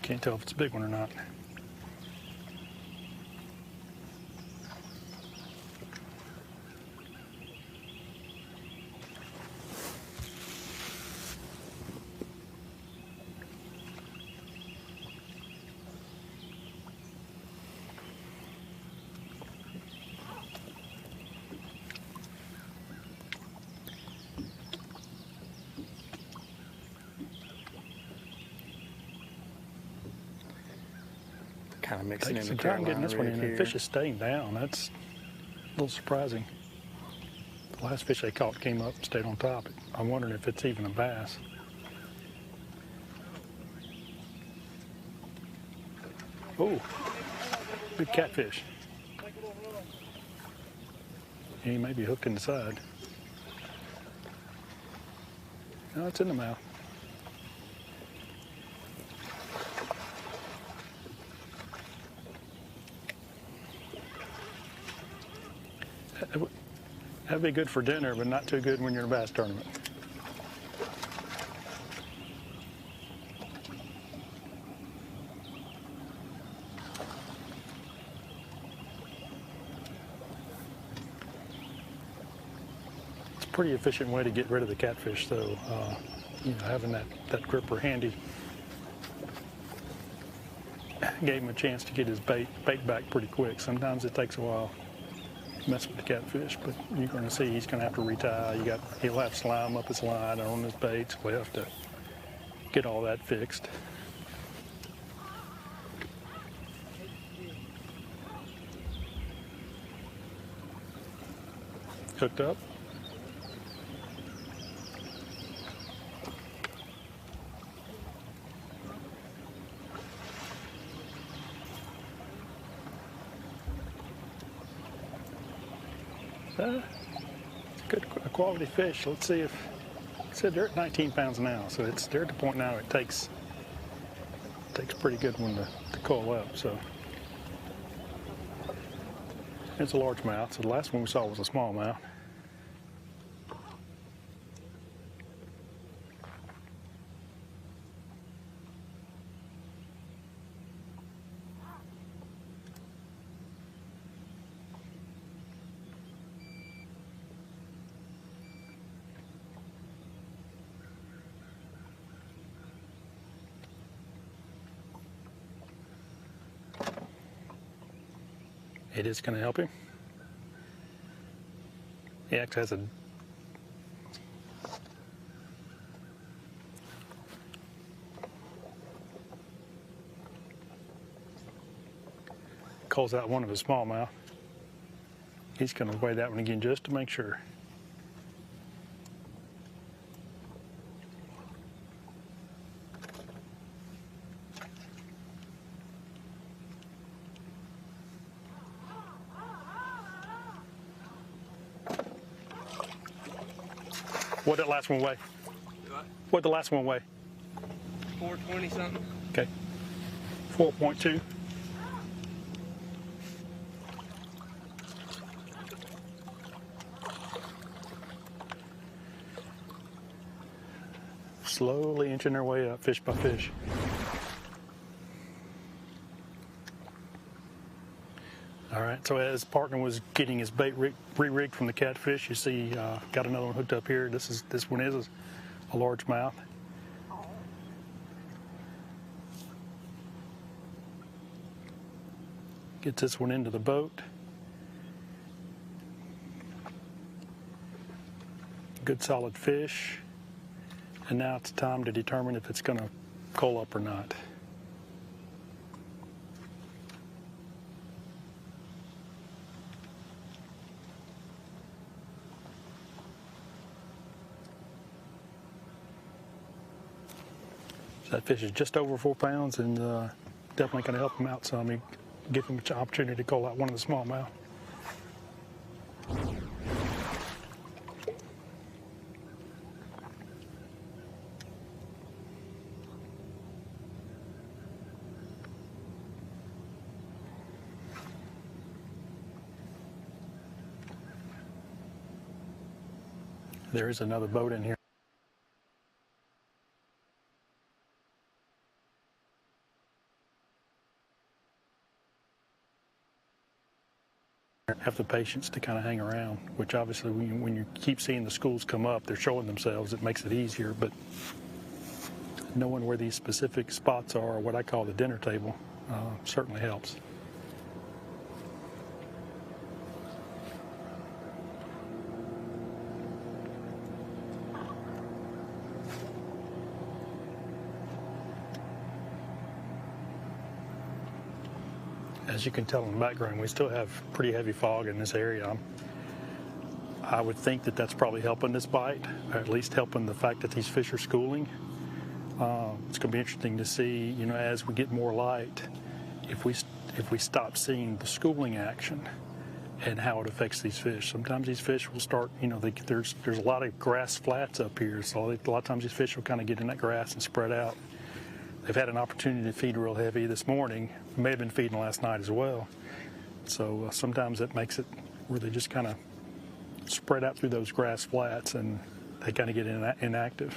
Can't tell if it's a big one or not. Kind of mixing in Takes the some time getting this one in. here. The fish is staying down. That's a little surprising. The last fish they caught came up and stayed on top. I'm wondering if it's even a bass. Oh, big catfish. He may be hooked in the side. No, it's in the mouth. That'd be good for dinner, but not too good when you're in a bass tournament. It's a pretty efficient way to get rid of the catfish, though. Having that gripper handy gave him a chance to get his bait back pretty quick. Sometimes it takes a while. Mess with the catfish, but you're going to see he's going to have to retie. He'll have slime up his line or on his baits. We'll have to get all that fixed. Hooked up. Good quality fish. Let's see if said they're at 19 pounds now, so they're at the point now it takes a pretty good one to cull up. So it's a largemouth. So the last one we saw was a smallmouth. It is going to help him. He actually has a calls out one of his smallmouth. He's going to weigh that one again just to make sure. What'd that last one weigh? What'd the last one weigh? 420 something. Okay. 4.2. Slowly inching their way up, fish by fish. All right, so as partner was getting his bait re-rigged from the catfish, you see got another one hooked up here. This one is a largemouth. Gets this one into the boat. Good solid fish. And now it's time to determine if it's going to cull up or not. That fish is just over 4 pounds, and definitely going to help him out some. Give him an opportunity to call out one of the smallmouth. There is another boat in here. Have the patience to kind of hang around, which obviously when you keep seeing the schools come up, they're showing themselves, it makes it easier, but knowing where these specific spots are, or what I call the dinner table, certainly helps. As you can tell in the background, we still have pretty heavy fog in this area. I would think that that's probably helping this bite, or at least helping the fact that these fish are schooling. It's going to be interesting to see, as we get more light, if we stop seeing the schooling action and how it affects these fish. Sometimes these fish will start, there's a lot of grass flats up here, so a lot of times these fish will kind of get in that grass and spread out. They've had an opportunity to feed real heavy this morning. May have been feeding last night as well. So sometimes it makes it where they just kind of spread out through those grass flats and they kind of get inactive.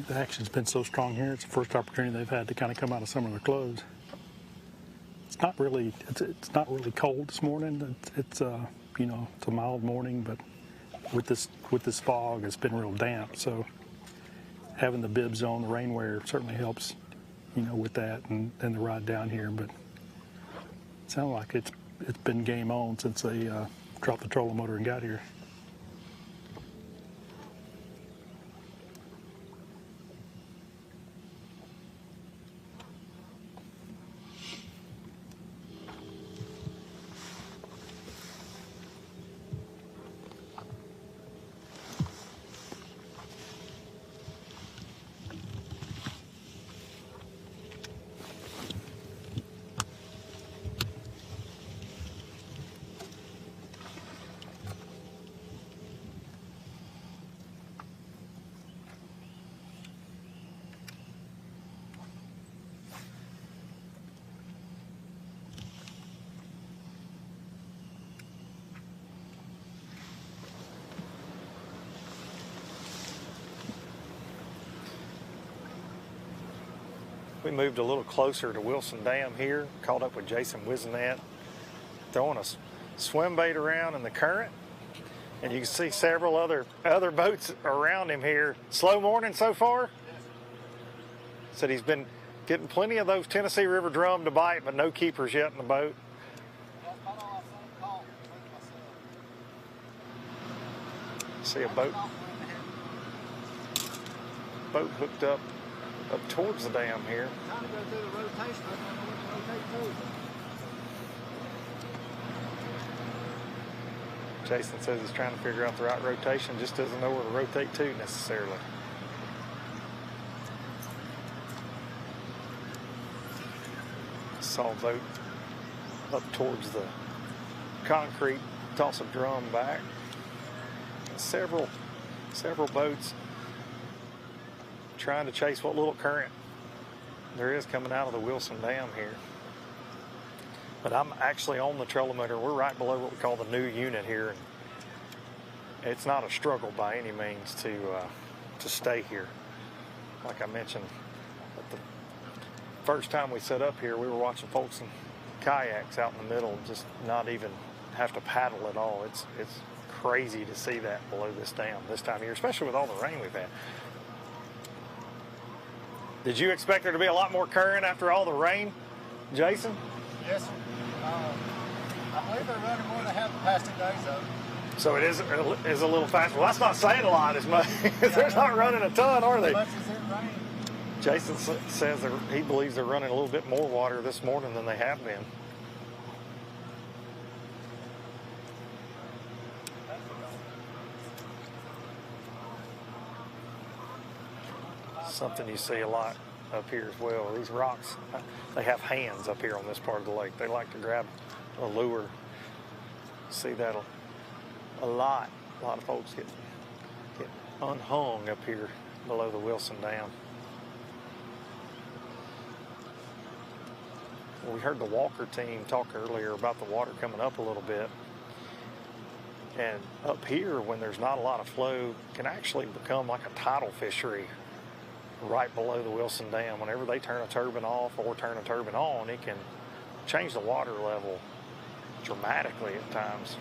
The action's been so strong here. It's the first opportunity they've had to kind of come out of some of their clothes. It's not really cold this morning. It's a mild morning, but with this fog, it's been real damp. So having the bibs on, the rainwear certainly helps, with that and the ride down here. But it sounds like it's been game on since they dropped the trolling motor and got here. We moved a little closer to Wilson Dam here, caught up with Jason Wisenat, throwing a swim bait around in the current. And you can see several other boats around him here. Slow morning so far? Said he's been getting plenty of those Tennessee River drum to bite, but no keepers yet in the boat. See a boat hooked up towards the dam here. Trying to go through the rotation. I don't know what to rotate to. Jason says he's trying to figure out the right rotation, just doesn't know where to rotate to necessarily. Saw a boat up towards the concrete, toss a drum back. Several boats trying to chase what little current there is coming out of the Wilson Dam here. But I'm actually on the trollometer. We're right below what we call the new unit here. And it's not a struggle by any means to stay here. Like I mentioned, at the first time we set up here, we were watching folks in kayaks out in the middle, just not even have to paddle at all. It's crazy to see that below this dam this time of year, especially with all the rain we've had. Did you expect there to be a lot more current after all the rain, Jason? Yes, sir. I believe they're running more than they have the past 2 days, though. So it is a little faster. Well, that's not saying a lot as much. They're not running a ton, are they? As much as it rains. Jason says that he believes they're running a little bit more water this morning than they have been. Something you see a lot up here as well. These rocks, they have hands up here on this part of the lake. They like to grab a lure. See that a lot of folks get unhung up here below the Wilson Dam. We heard the Walker team talk earlier about the water coming up a little bit. And up here, when there's not a lot of flow, can actually become like a tidal fishery right below the Wilson Dam. Whenever they turn a turbine off or turn a turbine on, it can change the water level dramatically at times.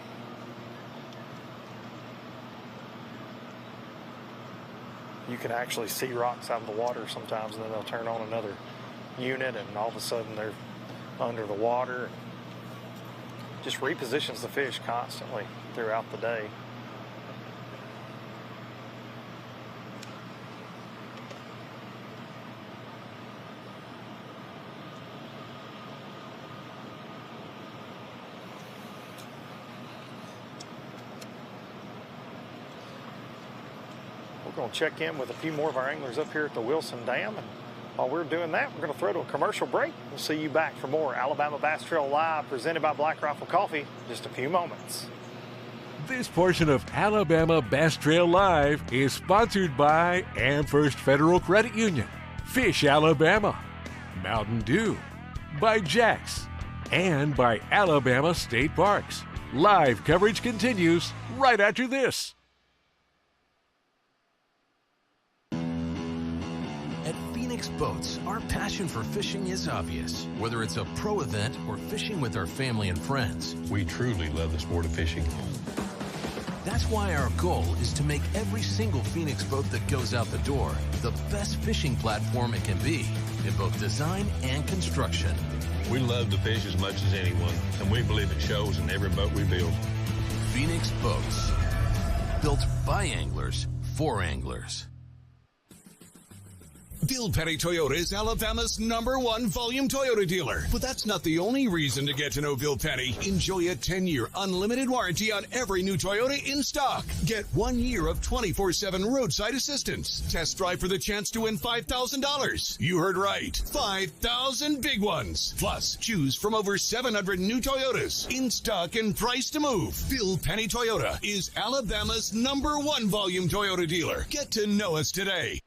You can actually see rocks out of the water sometimes, and then they'll turn on another unit, and all of a sudden they're under the water. Just repositions the fish constantly throughout the day. We're going to check in with a few more of our anglers up here at the Wilson Dam, and while we're doing that, we're going to throw to a commercial break. We'll see you back for more Alabama Bass Trail Live, presented by Black Rifle Coffee, in just a few moments. This portion of Alabama Bass Trail Live is sponsored by AmFirst Federal Credit Union, Fish Alabama, Mountain Dew, by Jax, and by Alabama State Parks. Live coverage continues right after this. Boats, our passion for fishing is obvious. Whether it's a pro event or fishing with our family and friends, we truly love the sport of fishing. That's why our goal is to make every single Phoenix boat that goes out the door the best fishing platform it can be in both design and construction. We love to fish as much as anyone, and we believe it shows in every boat we build. Phoenix Boats, built by anglers for anglers. Bill Petty Toyota is Alabama's #1 volume Toyota dealer. But that's not the only reason to get to know Bill Petty. Enjoy a 10-year unlimited warranty on every new Toyota in stock. Get 1 year of 24/7 roadside assistance. Test drive for the chance to win $5,000. You heard right. 5,000 big ones. Plus, choose from over 700 new Toyotas in stock and price to move. Bill Petty Toyota is Alabama's #1 volume Toyota dealer. Get to know us today.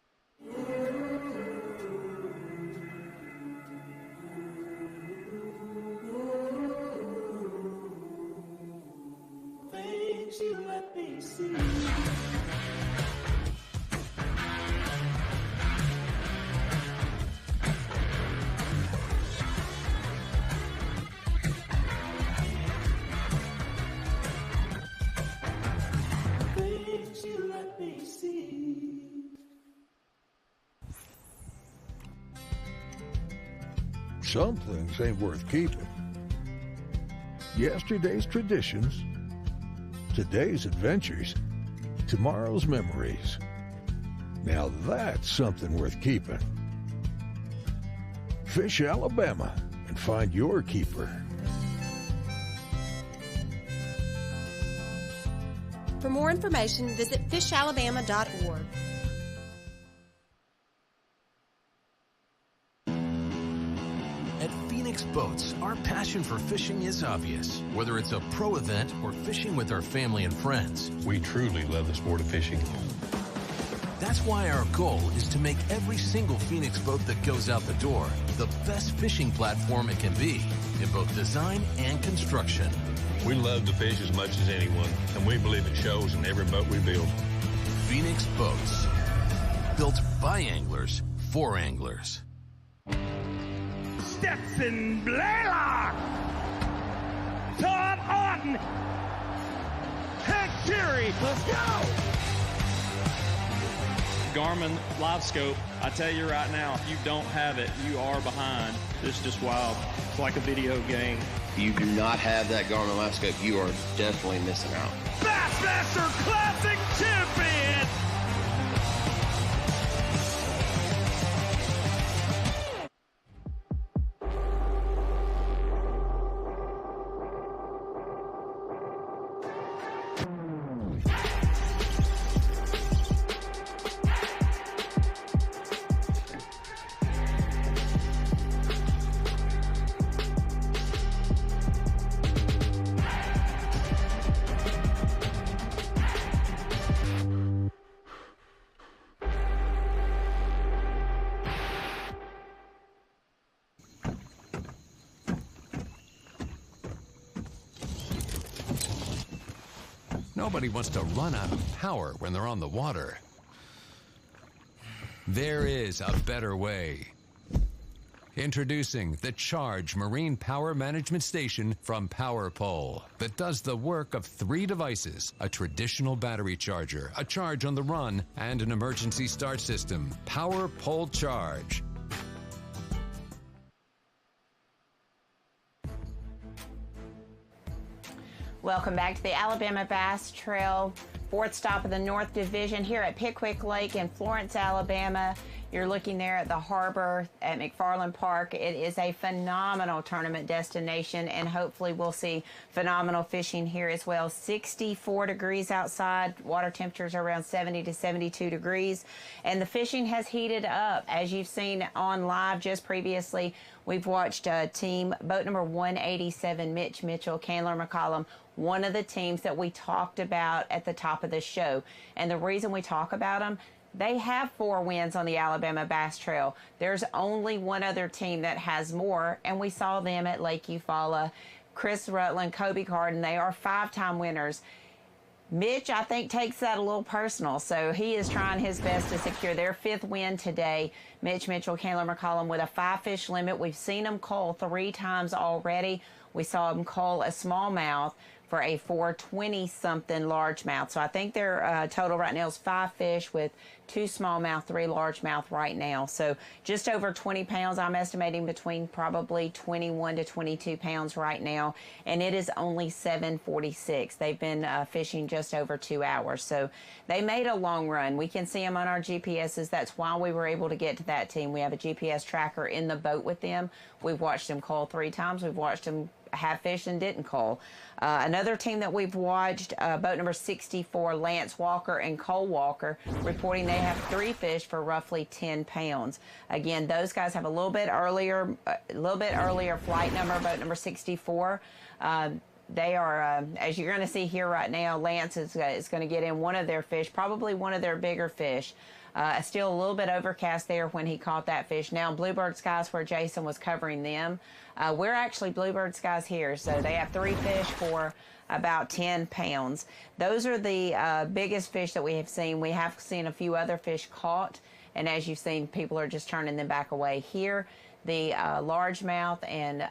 You let me see. Things you let me see. Some things ain't worth keeping. Yesterday's traditions, today's adventures, tomorrow's memories. Now that's something worth keeping. Fish Alabama and find your keeper. For more information, visit fishalabama.org. At Phoenix Boats, our passion for fishing is obvious. Whether it's a pro event or fishing with our family and friends, we truly love the sport of fishing. That's why our goal is to make every single Phoenix boat that goes out the door the best fishing platform it can be in both design and construction. We love to fish as much as anyone, and we believe it shows in every boat we build. Phoenix Boats. Built by anglers for anglers. Stetson Blaylock, Todd Orton, Hank Terry, let's go! Garmin Live Scope, I tell you right now, if you don't have it, you are behind. It's just wild. It's like a video game. If you do not have that Garmin Live Scope, you are definitely missing out. Bassmaster Classic Champion! Nobody wants to run out of power when they're on the water. There is a better way. Introducing the Charge Marine Power Management Station from PowerPole that does the work of 3 devices: a traditional battery charger, a charge on the run, and an emergency start system. PowerPole Charge. Welcome back to the Alabama Bass Trail, 4th stop of the North Division here at Pickwick Lake in Florence, Alabama. You're looking there at the harbor at McFarland Park. It is a phenomenal tournament destination, and hopefully we'll see phenomenal fishing here as well. 64 degrees outside. Water temperatures are around 70 to 72 degrees, and the fishing has heated up. As you've seen on live just previously, we've watched team boat number 187, Mitch Mitchell, Candler McCollum, one of the teams that we talked about at the top of the show. And the reason we talk about them, they have 4 wins on the Alabama Bass Trail. There's only one other team that has more, and we saw them at Lake Eufaula. Chris Rutland, Kobe Carden, they are 5-time winners. Mitch, I think, takes that a little personal, so he is trying his best to secure their 5th win today. Mitch Mitchell, Candler McCollum with a 5-fish limit. We've seen them cull 3 times already. We saw them cull a smallmouth for a 420-something largemouth. So I think their total right now is 5 fish with 2 smallmouth, 3 largemouth right now. So just over 20 pounds. I'm estimating between probably 21 to 22 pounds right now. And it is only 7:46. They've been fishing just over 2 hours. So they made a long run. We can see them on our GPSs. That's why we were able to get to that team. We have a GPS tracker in the boat with them. We've watched them cull 3 times. We've watched them have fish and didn't cull. Another team that we've watched, boat number 64, Lance Walker and Cole Walker, reporting they have 3 fish for roughly 10 pounds. Again, those guys have a little bit earlier flight number, boat number 64. They are, as you're going to see here right now, Lance is going to get in one of their fish, probably one of their bigger fish. Still a little bit overcast there when he caught that fish. Now Bluebird Skies where Jason was covering them. We're actually Bluebird Skies here, so they have 3 fish for about 10 pounds. Those are the biggest fish that we have seen. We have seen a few other fish caught, and as you've seen, people are just turning them back away. Here, the largemouth and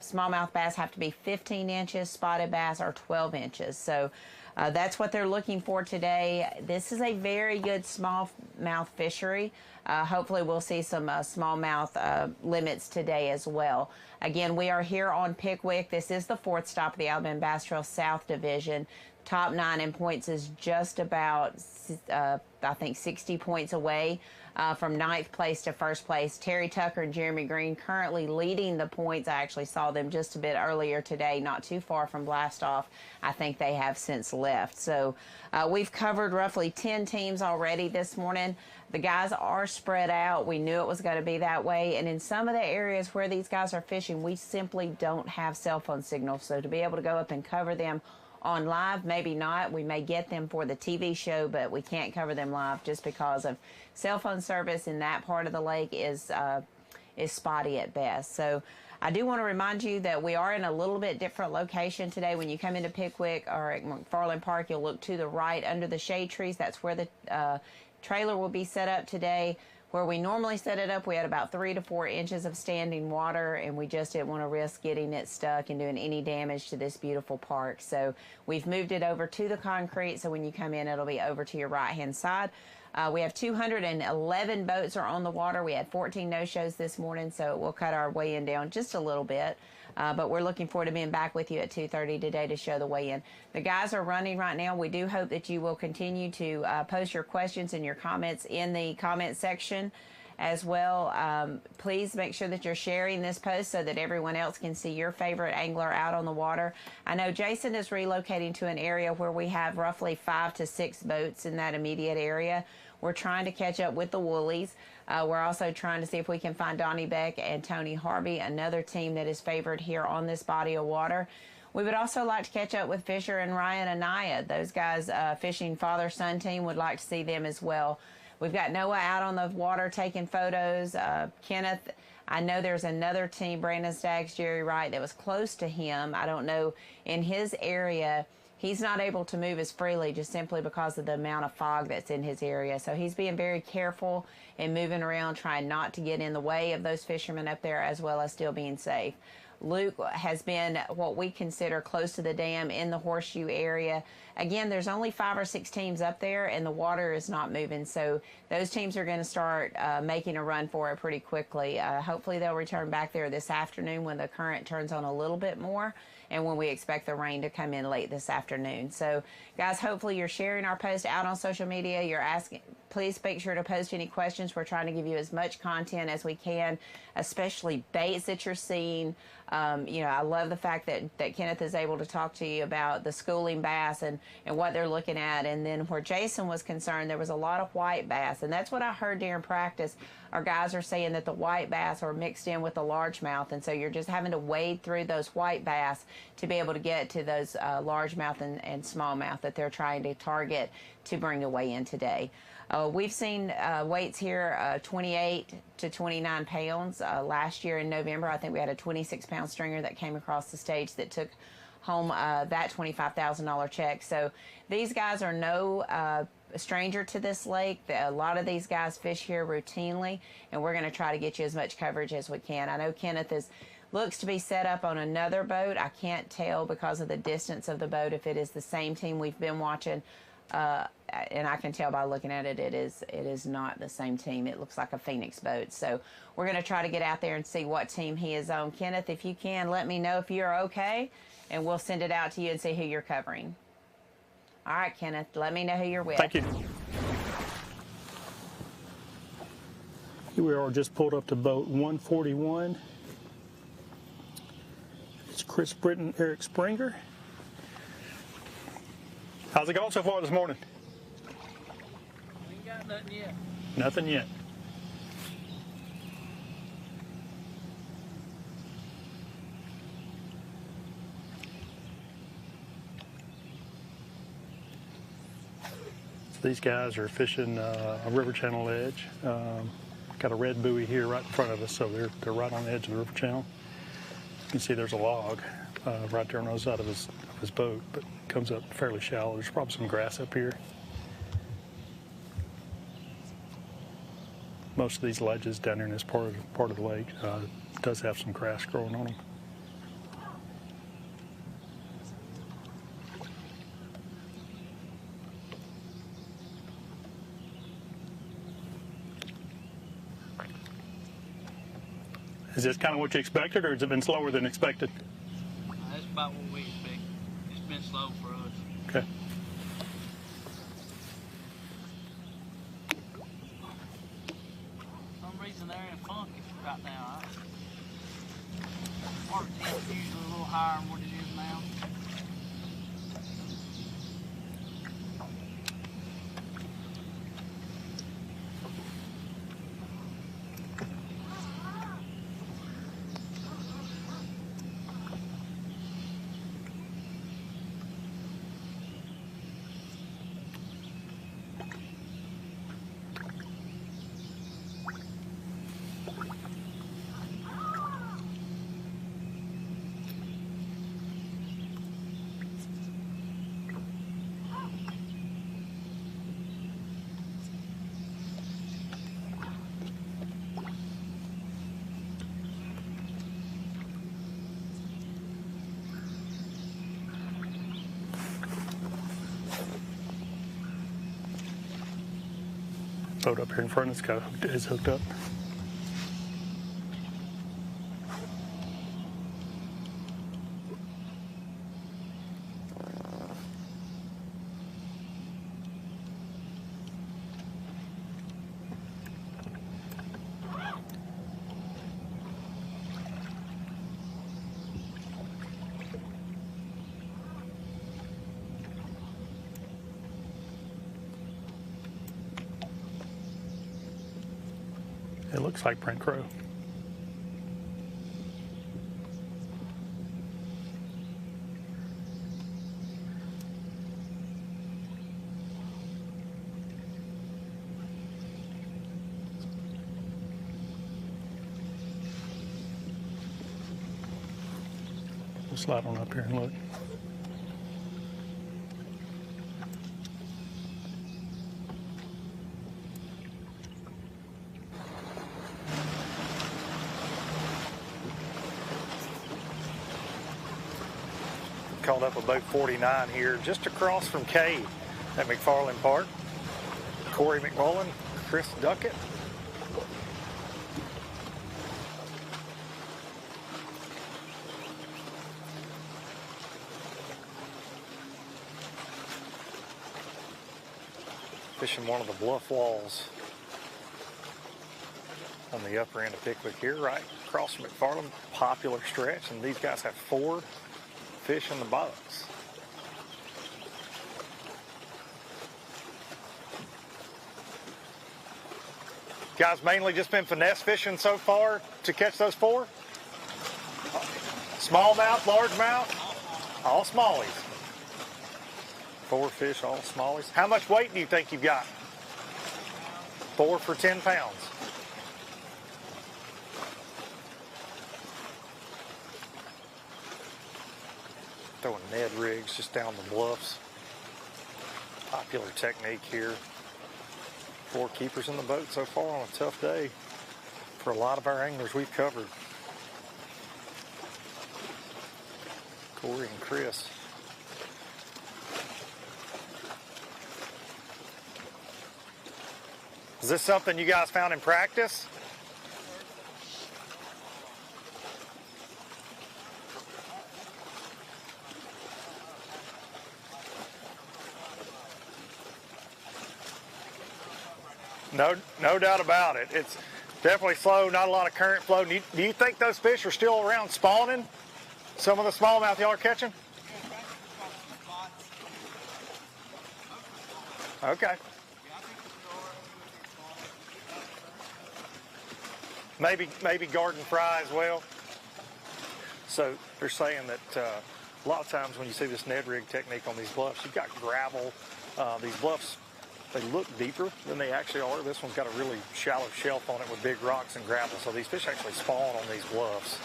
smallmouth bass have to be 15 inches. Spotted bass are 12 inches. So that's what they're looking for today. This is a very good smallmouth fishery. Hopefully we'll see some smallmouth limits today as well. Again, we are here on Pickwick. This is the 4th stop of the Alabama Bass Trail South Division. Top 9 in points is just about, I think, 60 points away from 9th place to 1st place. Terry Tucker and Jeremy Green currently leading the points. I actually saw them just a bit earlier today, not too far from Blastoff. I think they have since left. So we've covered roughly 10 teams already this morning. The guys are spread out. We knew it was going to be that way. And in some of the areas where these guys are fishing, we simply don't have cell phone signal. So to be able to go up and cover them on live. Maybe not. We may get them for the TV show, but we can't cover them live just because of cell phone service in that part of the lake is spotty at best. So I do want to remind you that we are in a little bit different location today. When you come into Pickwick or at McFarland Park, you'll look to the right under the shade trees. That's where the trailer will be set up today. Where we normally set it up, we had about 3 to 4 inches of standing water, and we just didn't want to risk getting it stuck and doing any damage to this beautiful park. So we've moved it over to the concrete, so when you come in, it'll be over to your right-hand side. We have 211 boats are on the water. We had 14 no-shows this morning, so we'll cut our weigh-in down just a little bit. But we're looking forward to being back with you at 2:30 today to show the weigh-in. The guys are running right now. We do hope that you will continue to post your questions and your comments in the comment section as well. Please make sure that you're sharing this post so that everyone else can see your favorite angler out on the water. I know Jason is relocating to an area where we have roughly 5 to 6 boats in that immediate area. We're trying to catch up with the Woolies. We're also trying to see if we can find Donnie Beck and Tony Harvey, another team that is favored here on this body of water. We would also like to catch up with Fisher and Ryan Anaya. Those guys, fishing father-son team, would like to see them as well. We've got Noah out on the water taking photos. Kenneth, I know there's another team, Brandon Staggs, Jerry Wright, that was close to him. I don't know, in his area, he's not able to move as freely just simply because of the amount of fog that's in his area. So he's being very careful and moving around, trying not to get in the way of those fishermen up there, as well as still being safe. Luke has been what we consider close to the dam in the Horseshoe area. Again, there's only 5 or 6 teams up there, and the water is not moving. So those teams are going to start making a run for it pretty quickly. Hopefully they'll return back there this afternoon when the current turns on a little bit more, and when we expect the rain to come in late this afternoon. So, guys, hopefully you're sharing our post out on social media. You're asking, please make sure to post any questions. We're trying to give you as much content as we can, especially baits that you're seeing. I love the fact that Kenneth is able to talk to you about the schooling bass and what they're looking at. And then where Jason was concerned, there was a lot of white bass. And that's what I heard during practice. Our guys are saying that the white bass are mixed in with the largemouth. And so you're just having to wade through those white bass to be able to get to those largemouth and smallmouth that they're trying to target to bring the weigh in today. We've seen weights here 28 to 29 pounds. Last year in November, I think we had a 26-pound stringer that came across the stage that took home that $25,000 check. So these guys are no stranger to this lake. A lot of these guys fish here routinely, and we're going to try to get you as much coverage as we can. I know Kenneth looks to be set up on another boat. I can't tell because of the distance of the boat if it is the same team we've been watching. And I can tell by looking at it, it is not the same team. It looks like a Phoenix boat. So we're going to try to get out there and see what team he is on. Kenneth, if you can, let me know if you're okay, and we'll send it out to you and see who you're covering. All right, Kenneth, let me know who you're with. Thank you. Here we are, just pulled up to boat 141. It's Chris Britton, Eric Springer. How's it going so far this morning? Ain't got nothing yet. Nothing yet. These guys are fishing a river channel edge. Got a red buoy here right in front of us, so they're right on the edge of the river channel. You can see there's a log right there on the side of his boat, but it comes up fairly shallow. There's probably some grass up here. Most of these ledges down here in this part of the lake does have some grass growing on them. Is this kind of what you expected, or has it been slower than expected? That's about what we expected. It's been slow for us. Okay. For some reason they're in funky right now. Water temp's usually a little higher than what it is now. Boat up here in front of us is hooked up. It looks like Brent Crow. We'll slide on up here and look. Called up a boat 49 here just across from Cade at McFarland Park. Corey McMullen, Chris Duckett. Fishing one of the bluff walls on the upper end of Pickwick here, right across from McFarland. Popular stretch, and these guys have 4 fish in the box. Guys, mainly just been finesse fishing so far to catch those 4? Smallmouth, largemouth, all smallies. 4 fish, all smallies. How much weight do you think you've got? 4 for 10 pounds. Throwing Ned rigs just down the bluffs. Popular technique here. 4 keepers in the boat so far on a tough day for a lot of our anglers we've covered. Corey and Chris. Is this something you guys found in practice? No doubt about it. It's definitely slow, not a lot of current flow. Do you think those fish are still around spawning? Some of the smallmouth y'all are catching? Okay. Maybe garden fry as well. So they're saying that a lot of times when you see this Ned rig technique on these bluffs, you've got gravel. These bluffs, they look deeper than they actually are. This one's got a really shallow shelf on it with big rocks and gravel. So these fish actually spawn on these bluffs.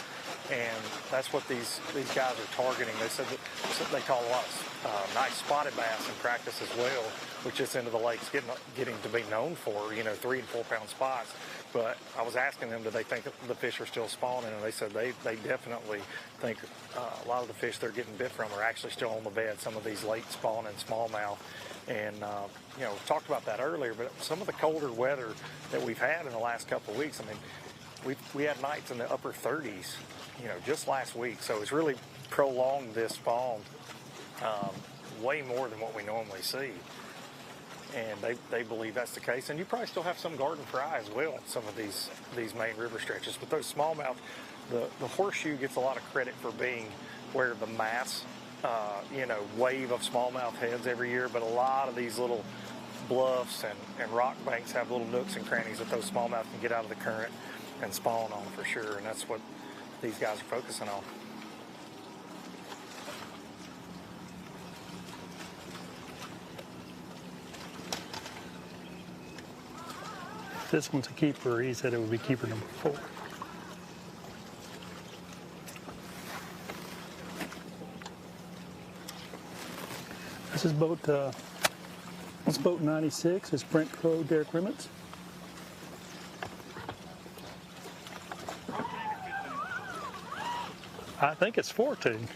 And that's what these guys are targeting. They said that they call a lot of nice spotted bass in practice as well, which is into the lakes getting to be known for, 3 and 4 pound spots. But I was asking them, do they think the fish are still spawning? And they said they definitely think a lot of the fish they're getting bit from are actually still on the bed, some of these late spawning smallmouth. And, we talked about that earlier, but some of the colder weather that we've had in the last couple of weeks, I mean, we had nights in the upper 30s, just last week. So it's really prolonged this spawn way more than what we normally see. And they believe that's the case. And you probably still have some garden fry as well in some of these main river stretches. But those smallmouth, the horseshoe gets a lot of credit for being where the mass, wave of smallmouth heads every year. But a lot of these little bluffs and rock banks have little nooks and crannies that those smallmouth can get out of the current and spawn on for sure. And that's what these guys are focusing on. This one's a keeper. He said it would be keeper number 4. This is boat. It's boat 96. It's Brent Crow, Derek Rimmets. I think it's 14.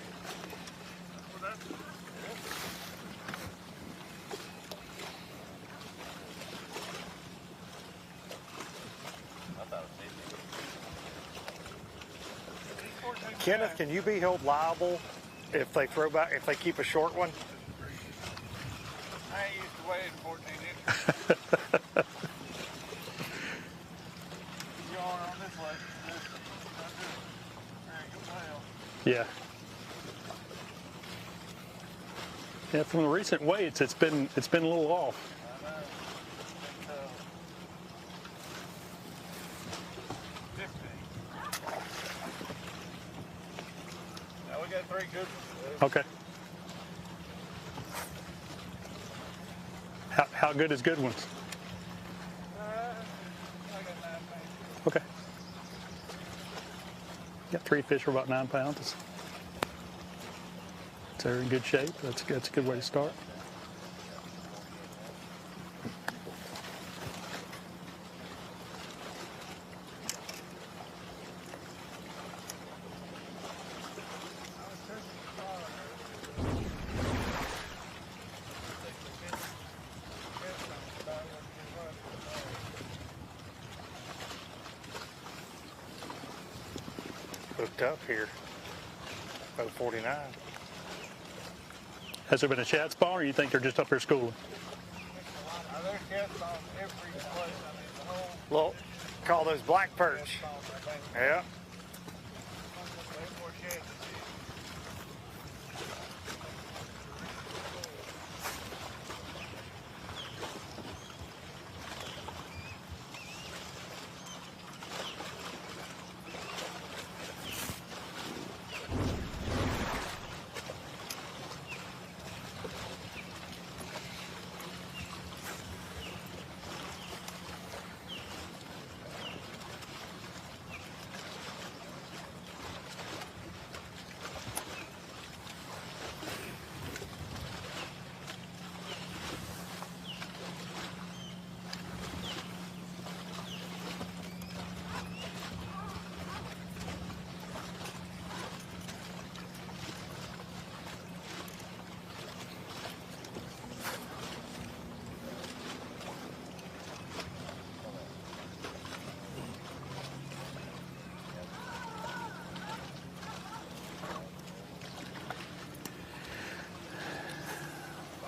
Kenneth, can you be held liable if they throw back, if they keep a short one? I ain't used to weighing 14 inches. You're on this way. Yeah. Yeah, from the recent weights, it's been a little off. Now we got 3 good ones. Okay. How good is good ones? I got 9 pounds. Okay. Got 3 fish for about 9 pounds. They're in good shape. That's a good way to start. Hooked up here. 049. Has there been a shad spawn, or you think they're just up here schooling? There's cats on every place. I mean, the whole. Well, call those black perch. Yeah.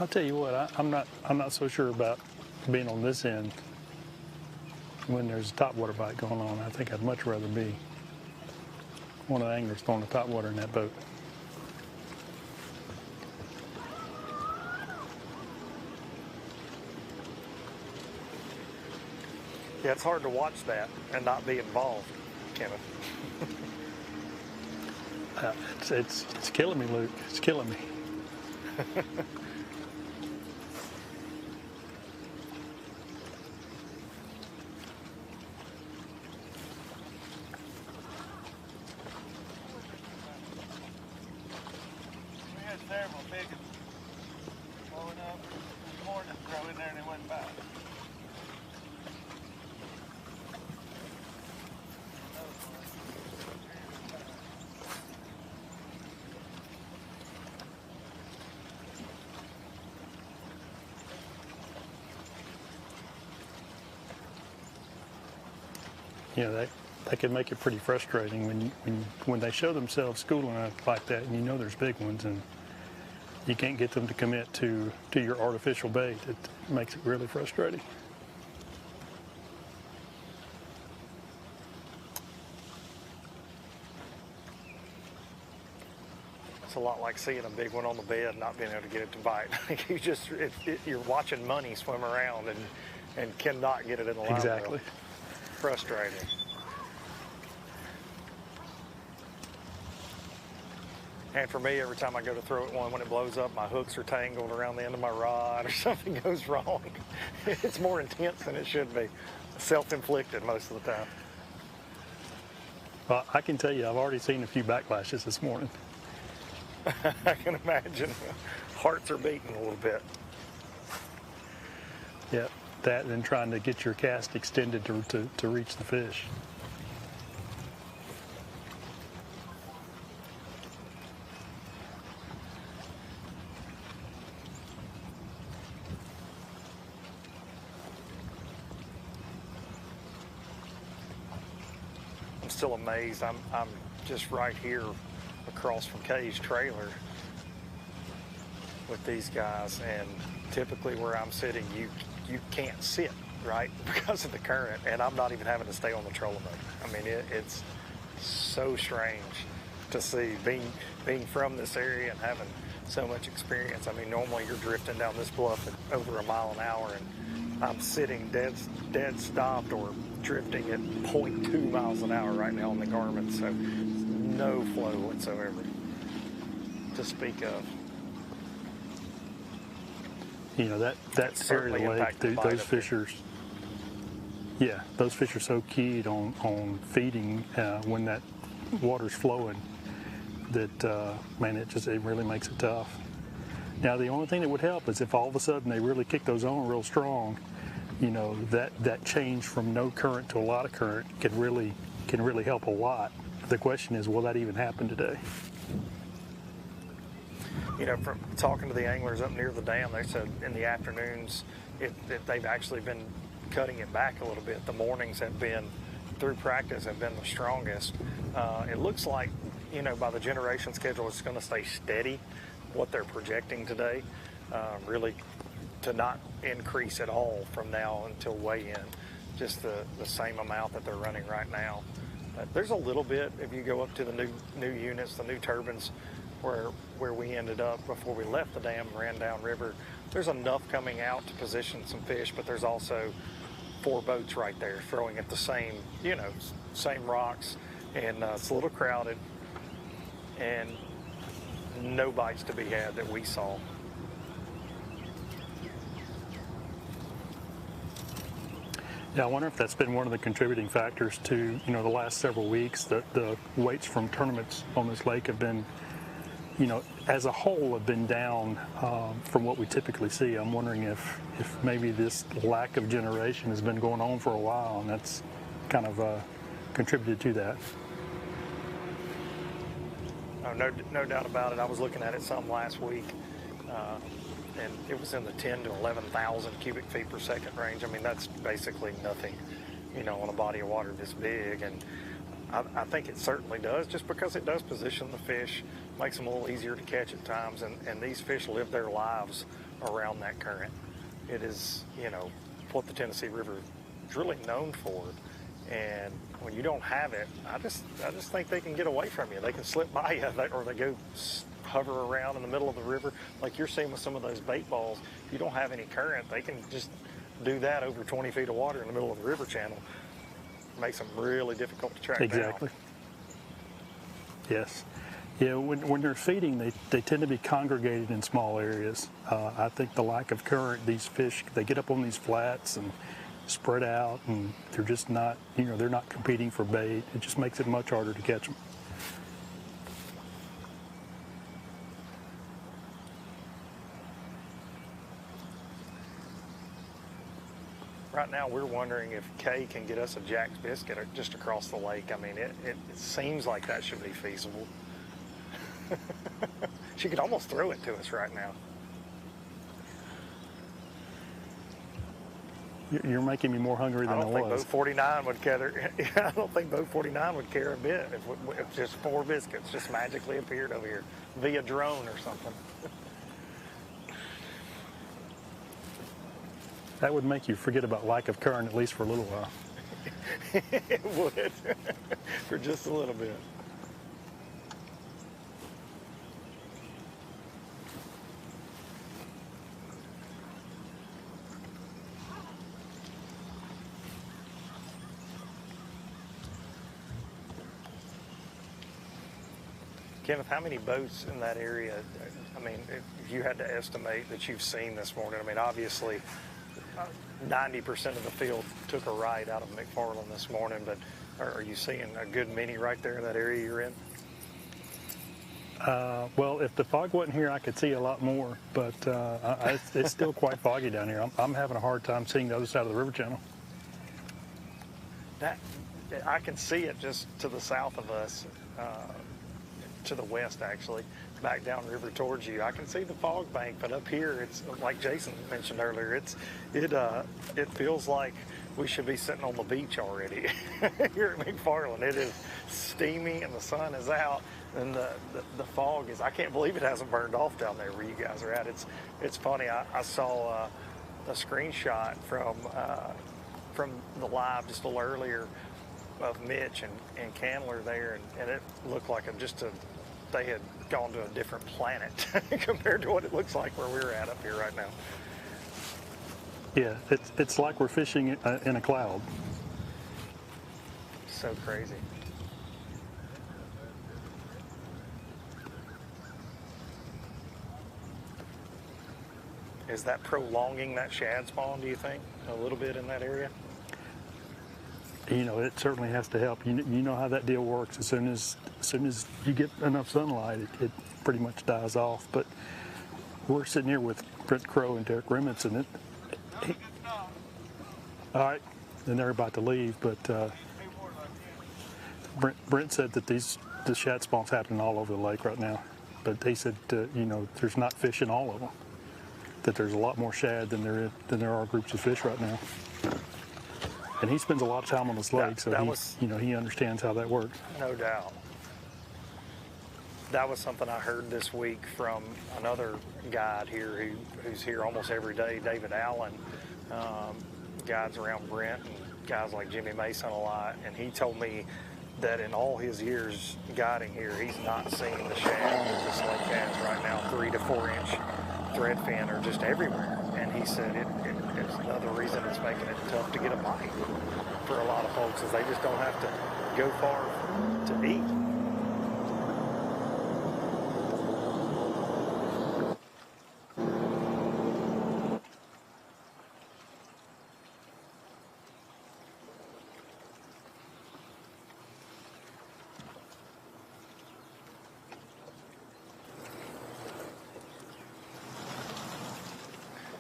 I'll tell you what, I'm not so sure about being on this end when there's a topwater bite going on. I think I'd much rather be one of the anglers throwing the topwater in that boat. Yeah, it's hard to watch that and not be involved, Kenneth. It's killing me, Luke. It's killing me. We had several big ones blowing up this morning, throw in there and they wouldn't bite. You know, that can make it pretty frustrating when they show themselves schooling like that, and you know there's big ones, and you can't get them to commit to your artificial bait. It makes it really frustrating. It's a lot like seeing a big one on the bed and not being able to get it to bite. You're watching money swim around and cannot get it in the line. Exactly. Frustrating. And for me, every time I go to throw at one, when it blows up, my hooks are tangled around the end of my rod or something goes wrong. It's more intense than it should be. Self-inflicted most of the time. Well, I can tell you, I've already seen a few backlashes this morning. I can imagine. Hearts are beating a little bit. Yep, that and trying to get your cast extended to reach the fish. still amazed. I'm just right here across from Kay's trailer with these guys, and typically where I'm sitting, you can't sit, right, because of the current, and I'm not even having to stay on the trolling motor. I mean, it's so strange to see, being from this area and having so much experience. I mean, normally you're drifting down this bluff at over 1 mile an hour, and I'm sitting dead stopped or drifting at 0.2 miles an hour right now on the Garmin, so no flow whatsoever to speak of. You know, that area of the lake, those fishers, yeah, those fish are so keyed on feeding when that water's flowing that, man, it really makes it tough. Now, the only thing that would help is if all of a sudden they really kick those on real strong, you know, that change from no current to a lot of current can really help a lot. The question is, will that even happen today? You know, from talking to the anglers up near the dam, they said in the afternoons they've actually been cutting it back a little bit. The mornings have been, through practice, have been the strongest. It looks like, you know, by the generation schedule, it's going to stay steady, what they're projecting today, really to not increase at all from now until weigh-in, just the same amount that they're running right now. There's a little bit, if you go up to the new units, the new turbines, where we ended up before we left the dam and ran downriver, there's enough coming out to position some fish, but there's also 4 boats right there throwing at the same, you know, same rocks, and it's a little crowded, and no bites to be had that we saw. Yeah, I wonder if that's been one of the contributing factors to, you know, the last several weeks, that the weights from tournaments on this lake have been, you know, as a whole have been down from what we typically see. I'm wondering if maybe this lack of generation has been going on for a while, and that's kind of contributed to that. Oh, no doubt about it. I was looking at it some last week, and it was in the 10 to 11,000 cubic feet per second range. I mean, that's basically nothing, you know, on a body of water this big, and I think it certainly does, just because it does position the fish, makes them a little easier to catch at times, and these fish live their lives around that current. It is, you know, what the Tennessee River is really known for, and when you don't have it, I just think they can get away from you. They can slip by you, or they go hover around in the middle of the river, like you're seeing with some of those bait balls. If you don't have any current, they can just do that over 20 feet of water in the middle of the river channel. Makes them really difficult to track down. Exactly. Yes. Yeah, when they're feeding, they tend to be congregated in small areas. I think the lack of current, these fish, they get up on these flats and spread out, and they're just not, you know, they're not competing for bait. It just makes it much harder to catch them. Right now, we're wondering if Kay can get us a Jack's biscuit just across the lake. I mean, it seems like that should be feasible. She could almost throw it to us right now. You're making me more hungry than I was. I don't think Boat 49 would care. I don't think Boat 49 would care a bit if just 4 biscuits just magically appeared over here via drone or something. That would make you forget about lack of current, at least for a little while. It would, for just a little bit. Kenneth, how many boats in that area, I mean, if you had to estimate that you've seen this morning, I mean, obviously 90% of the field took a right out of McFarland this morning, but are you seeing a good many right there in that area you're in? Well, if the fog wasn't here, I could see a lot more, but it's still quite foggy down here. I'm having a hard time seeing the other side of the river channel. I can see it just to the south of us, to the west actually, back downriver towards you. I can see the fog bank, but up here, it's like Jason mentioned earlier. It feels like we should be sitting on the beach already here at McFarland. It is steamy and the sun is out, and the fog is, I can't believe it hasn't burned off down there where you guys are at. It's funny, I saw a screenshot from the live just a little earlier of Mitch and Candler there, and it looked like they had gone to a different planet compared to what it looks like where we're at up here right now. Yeah, it's like we're fishing in a cloud. So crazy. Is that prolonging that shad spawn, do you think, a little bit in that area? You know, it certainly has to help. You know how that deal works. As soon as you get enough sunlight, it pretty much dies off. But we're sitting here with Brent Crow and Derek Rimmons, and all right, and they're about to leave. But Brent said that the shad spawns happening all over the lake right now. But he said, you know, there's not fish in all of them. That there's a lot more shad than there are groups of fish right now. And he spends a lot of time on this lake, so he understands how that works. No doubt. That was something I heard this week from another guide here who's here almost every day, David Allen, guides around Brent and guys like Jimmy Mason a lot, and he told me that in all his years guiding here, he's not seen the shad that this lake has right now. 3 to 4 inch threadfin are just everywhere, and he said it's another reason it's making it tough to get a bite for a lot of folks, is they just don't have to go far to eat.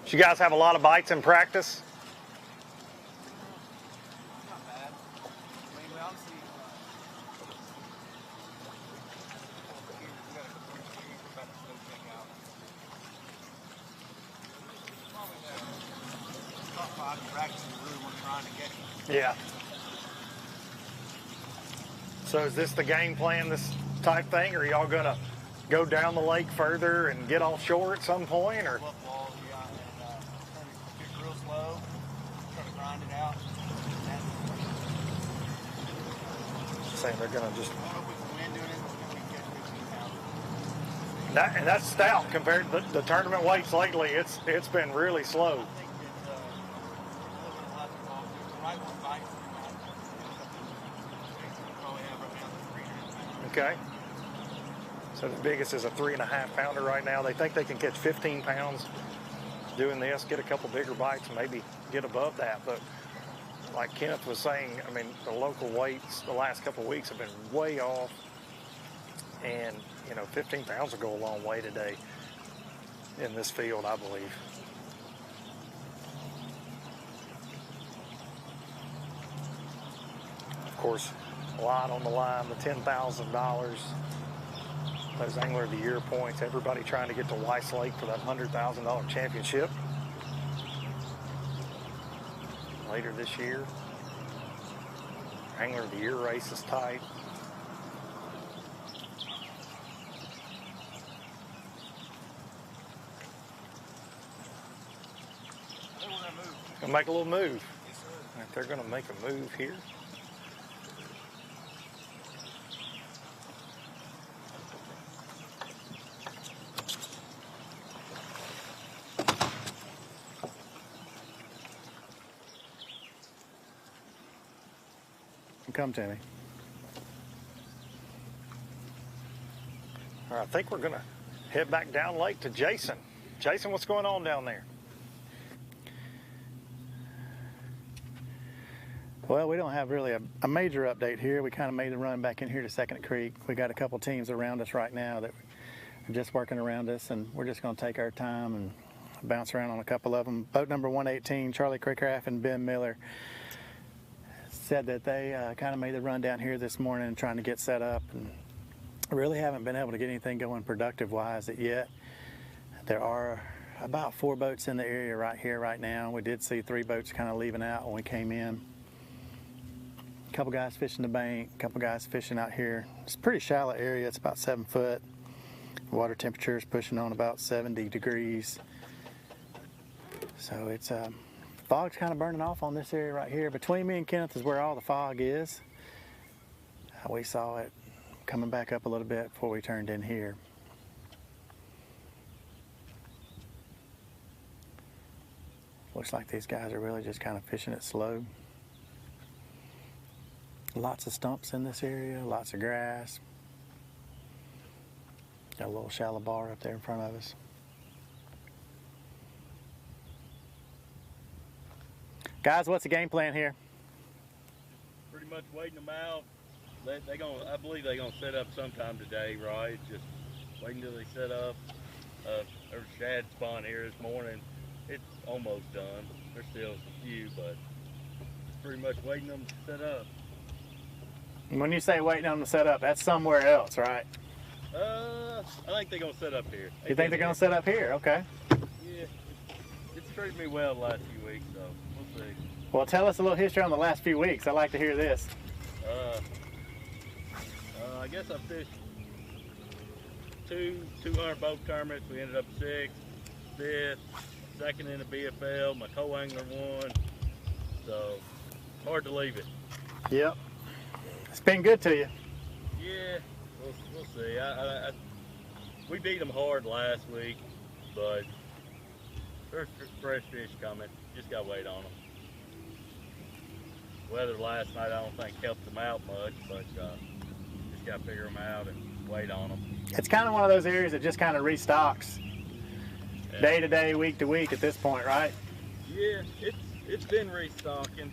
Did you guys have a lot of bites in practice? Not bad. I mean, we obviously probably the top 5 practices really we're trying to get him. Yeah. So is this the game plan, this type thing, or are y'all gonna go down the lake further and get offshore at some point, or? Real slow, try to grind it out. Saying they're gonna just. With the wind doing it, we can catch 15 pounds. And that's stout compared to the tournament weights lately. It's been really slow. I think that the right one bites. Probably have right now 3.5 pounds. Okay. So the biggest is a 3.5 pounder right now. They think they can catch 15 pounds. Doing this, get a couple bigger bites, and maybe get above that. But like Kenneth was saying, I mean, the local weights the last couple of weeks have been way off. And, 15 pounds will go a long way today in this field, I believe. Of course, a lot on the line, the $10,000. Those Angler of the Year points, everybody trying to get to Weiss Lake for that $100,000 championship later this year. Angler of the Year race is tight. Gonna make a little move. Yes, sir. If they're gonna make a move here. Come to me. All right, I think we're gonna head back down lake to Jason. Jason, what's going on down there? Well, we don't have really a major update here. We kind of made the run back in here to Second Creek. We got a couple teams around us right now that are just working around us, and we're just going to take our time and bounce around on a couple of them. Boat number 118, Charlie Crickcraft and Ben Miller, said that they kind of made the run down here this morning trying to get set up, and really haven't been able to get anything going productive-wise yet. There are about 4 boats in the area right here right now. We did see 3 boats kind of leaving out when we came in. A couple guys fishing the bank, a couple guys fishing out here. It's a pretty shallow area. It's about 7 foot. Water temperature is pushing on about 70 degrees. So it's fog's kind of burning off on this area right here. Between me and Kenneth is where all the fog is. We saw it coming back up a little bit before we turned in here. Looks like these guys are really just kind of fishing it slow. Lots of stumps in this area, lots of grass. Got a little shallow bar up there in front of us. Guys, what's the game plan here? Pretty much waiting them out. I believe they're gonna set up sometime today, right? Just waiting until they set up. There's shad spawn here this morning. It's almost done. There's still a few, but pretty much waiting them to set up. When you say waiting on them to set up, that's somewhere else, right? I think they're gonna set up here. You think they're gonna set up here? Okay. Yeah, it's treated me well the last few weeks, so we'll see. Well, tell us a little history on the last few weeks. I'd like to hear this. I guess I fished 200 boat tournaments. We ended up 6th, 5th, 2nd in the BFL. My co-angler won, so hard to leave it. Yep. It's been good to you. Yeah, we'll see. We beat them hard last week, but there's fresh fish coming. Just got to wait on them. Weather last night I don't think helped them out much, but just got to figure them out and wait on them. It's kind of one of those areas that just kind of restocks day to day, week to week at this point, right? Yeah, it's been restocking.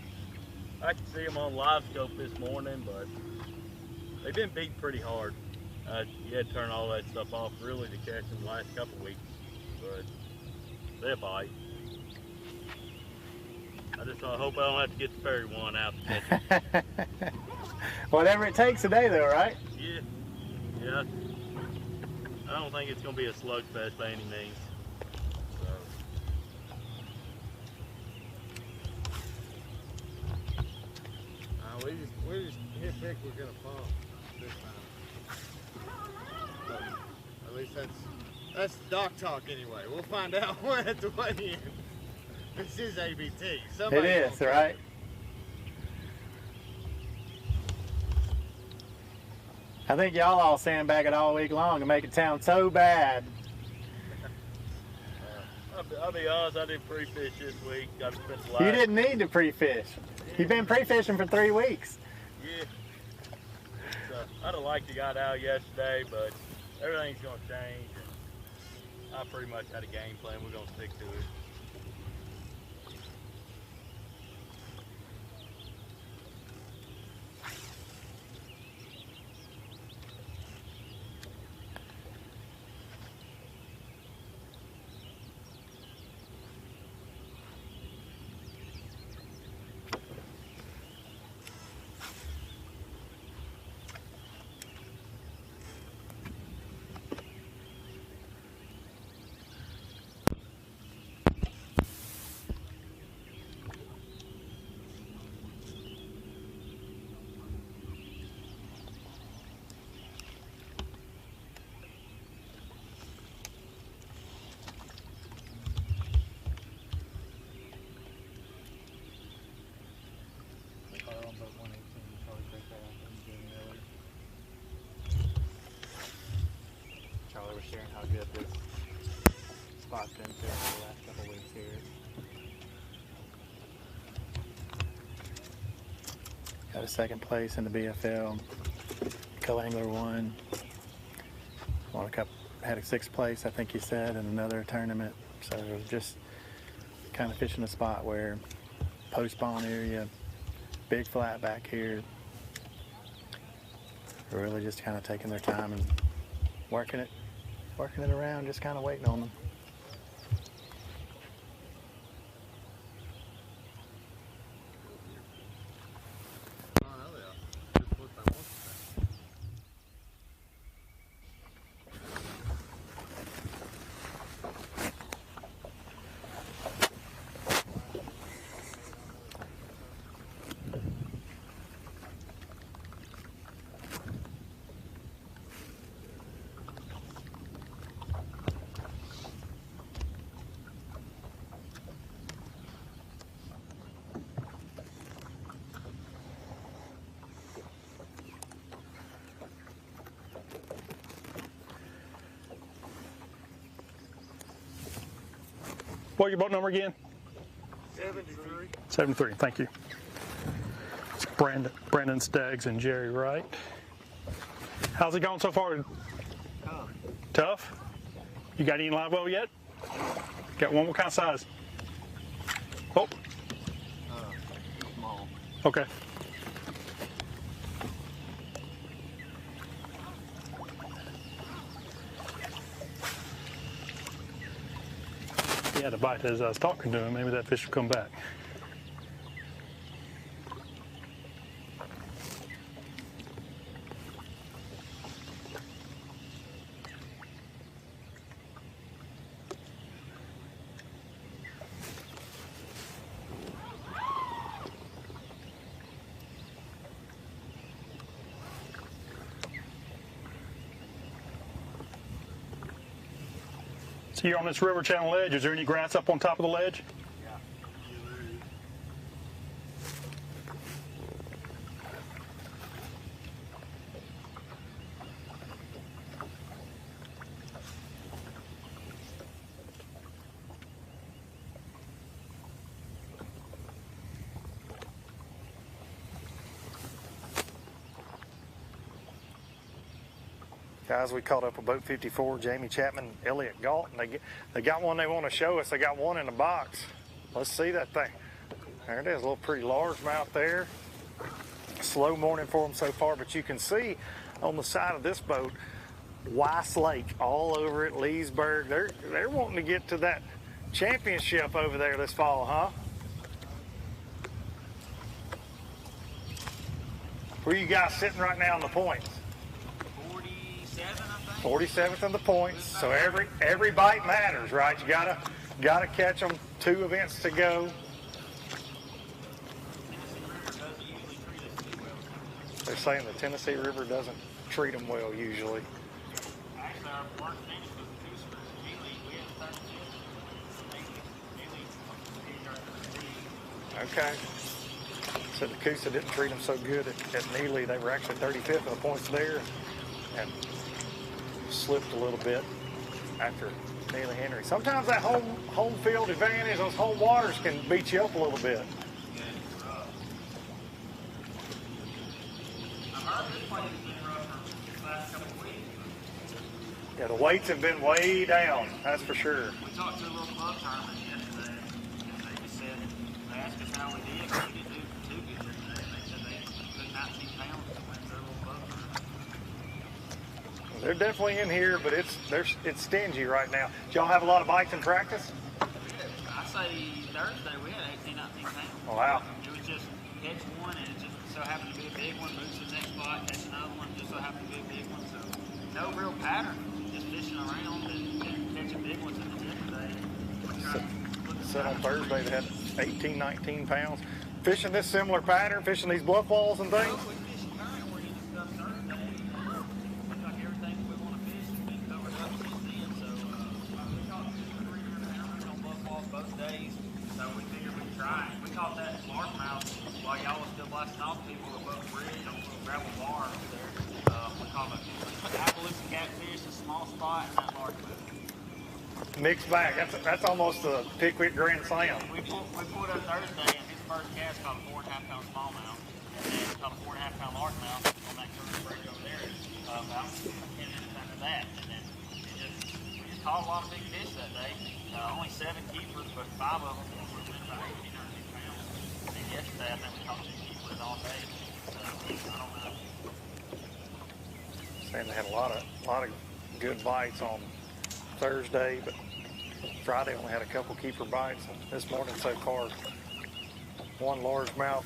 I can see them on live scope this morning, but they've been beat pretty hard. You had to turn all that stuff off really to catch them the last couple weeks, but they'll bite. I hope I don't have to get the ferry one out to catch them. Whatever it takes today, though, right? Yeah. I don't think it's going to be a slugfest by any means. We just hit Pickwick in a pump this time. At least that's dock talk anyway. We'll find out at the weigh-in. This is ABT. It is, right? I think y'all all sandbag it all week long and make it sound so bad. I'll be honest, I did pre-fish this week. You didn't need to pre-fish. You've been pre-fishing for 3 weeks. Yeah. I'd have liked to got out yesterday, but everything's going to change. And I pretty much had a game plan. We're going to stick to it. Charlie was sharing how good this spot's been for the last couple weeks here. Got a 2nd place in the BFL. Co-angler won. Had a 6th place, I think he said, in another tournament. So it was just kind of fishing a spot where post-spawn area, big flat back here. They're really just kind of taking their time and working it around, just kind of waiting on them. What your boat number again? 73. 73, thank you. It's Brandon Staggs and Jerry Wright. How's it going so far? Tough? You got any live well yet? Got one? What kind of size? Oh. Small. Okay. He had a bite as I was talking to him. Maybe that fish will come back. So you're on this river channel ledge. Is there any grass up on top of the ledge? Guys, we caught up with boat 54, Jamie Chapman, Elliott Galt, and they got one they want to show us. They got one in the box. Let's see that thing. There it is, a little pretty largemouth there. Slow morning for them so far, but you can see on the side of this boat, Weiss Lake all over it, Leesburg. They're wanting to get to that championship over there this fall, huh? Where are you guys sitting right now on the points? 47th in the points, so every bite matters, right? You gotta catch them. 2 events to go. They're saying the Tennessee River doesn't treat them well usually. Okay. So the Coosa didn't treat them so good at Neely. They were actually 35th in the points there, and slipped a little bit after Neely Henry. Sometimes that home field advantage, those home waters can beat you up a little bit. Yeah, the weights have been way down, that's for sure. We talked to a little club tournament yesterday, and they just said, they asked us how we did, we didn't do too good yesterday. They said they took 19 pounds to win their little club tournament. They're definitely in here, but it's stingy right now. Do y'all have a lot of bites in practice? I say Thursday we had 18, 19 pounds. Oh, wow. It was just catch one, and it just so happened to be a big one, move to the next spot, catch another one, just so happened to be a big one. So no real pattern, just fishing around and catching big ones in the yesterday. Set on Thursday, they had 18, 19 pounds. Fishing this similar pattern, fishing these bluff walls and things? We caught that largemouth while y'all was still blasting off people above the bridge on a little gravel bar over there. We caught an Appalachian catfish, a small spot, and that largemouth. Mixed bag. That's almost a Pickwick Grand Slam. We pulled up Thursday, and his first cast caught a 4.5 pound smallmouth, and then caught a 4.5 pound largemouth on that current bridge over there. About 10 minutes after that, and then we just caught a lot of big fish that day. Only 7 keepers, but 5 of them were about 18 or 19 pounds. And yesterday, I think we caught 2 keepers all day. So I don't know. Saying they had a lot of good bites on Thursday, but Friday only had a couple keeper bites. And this morning so far, 1 largemouth,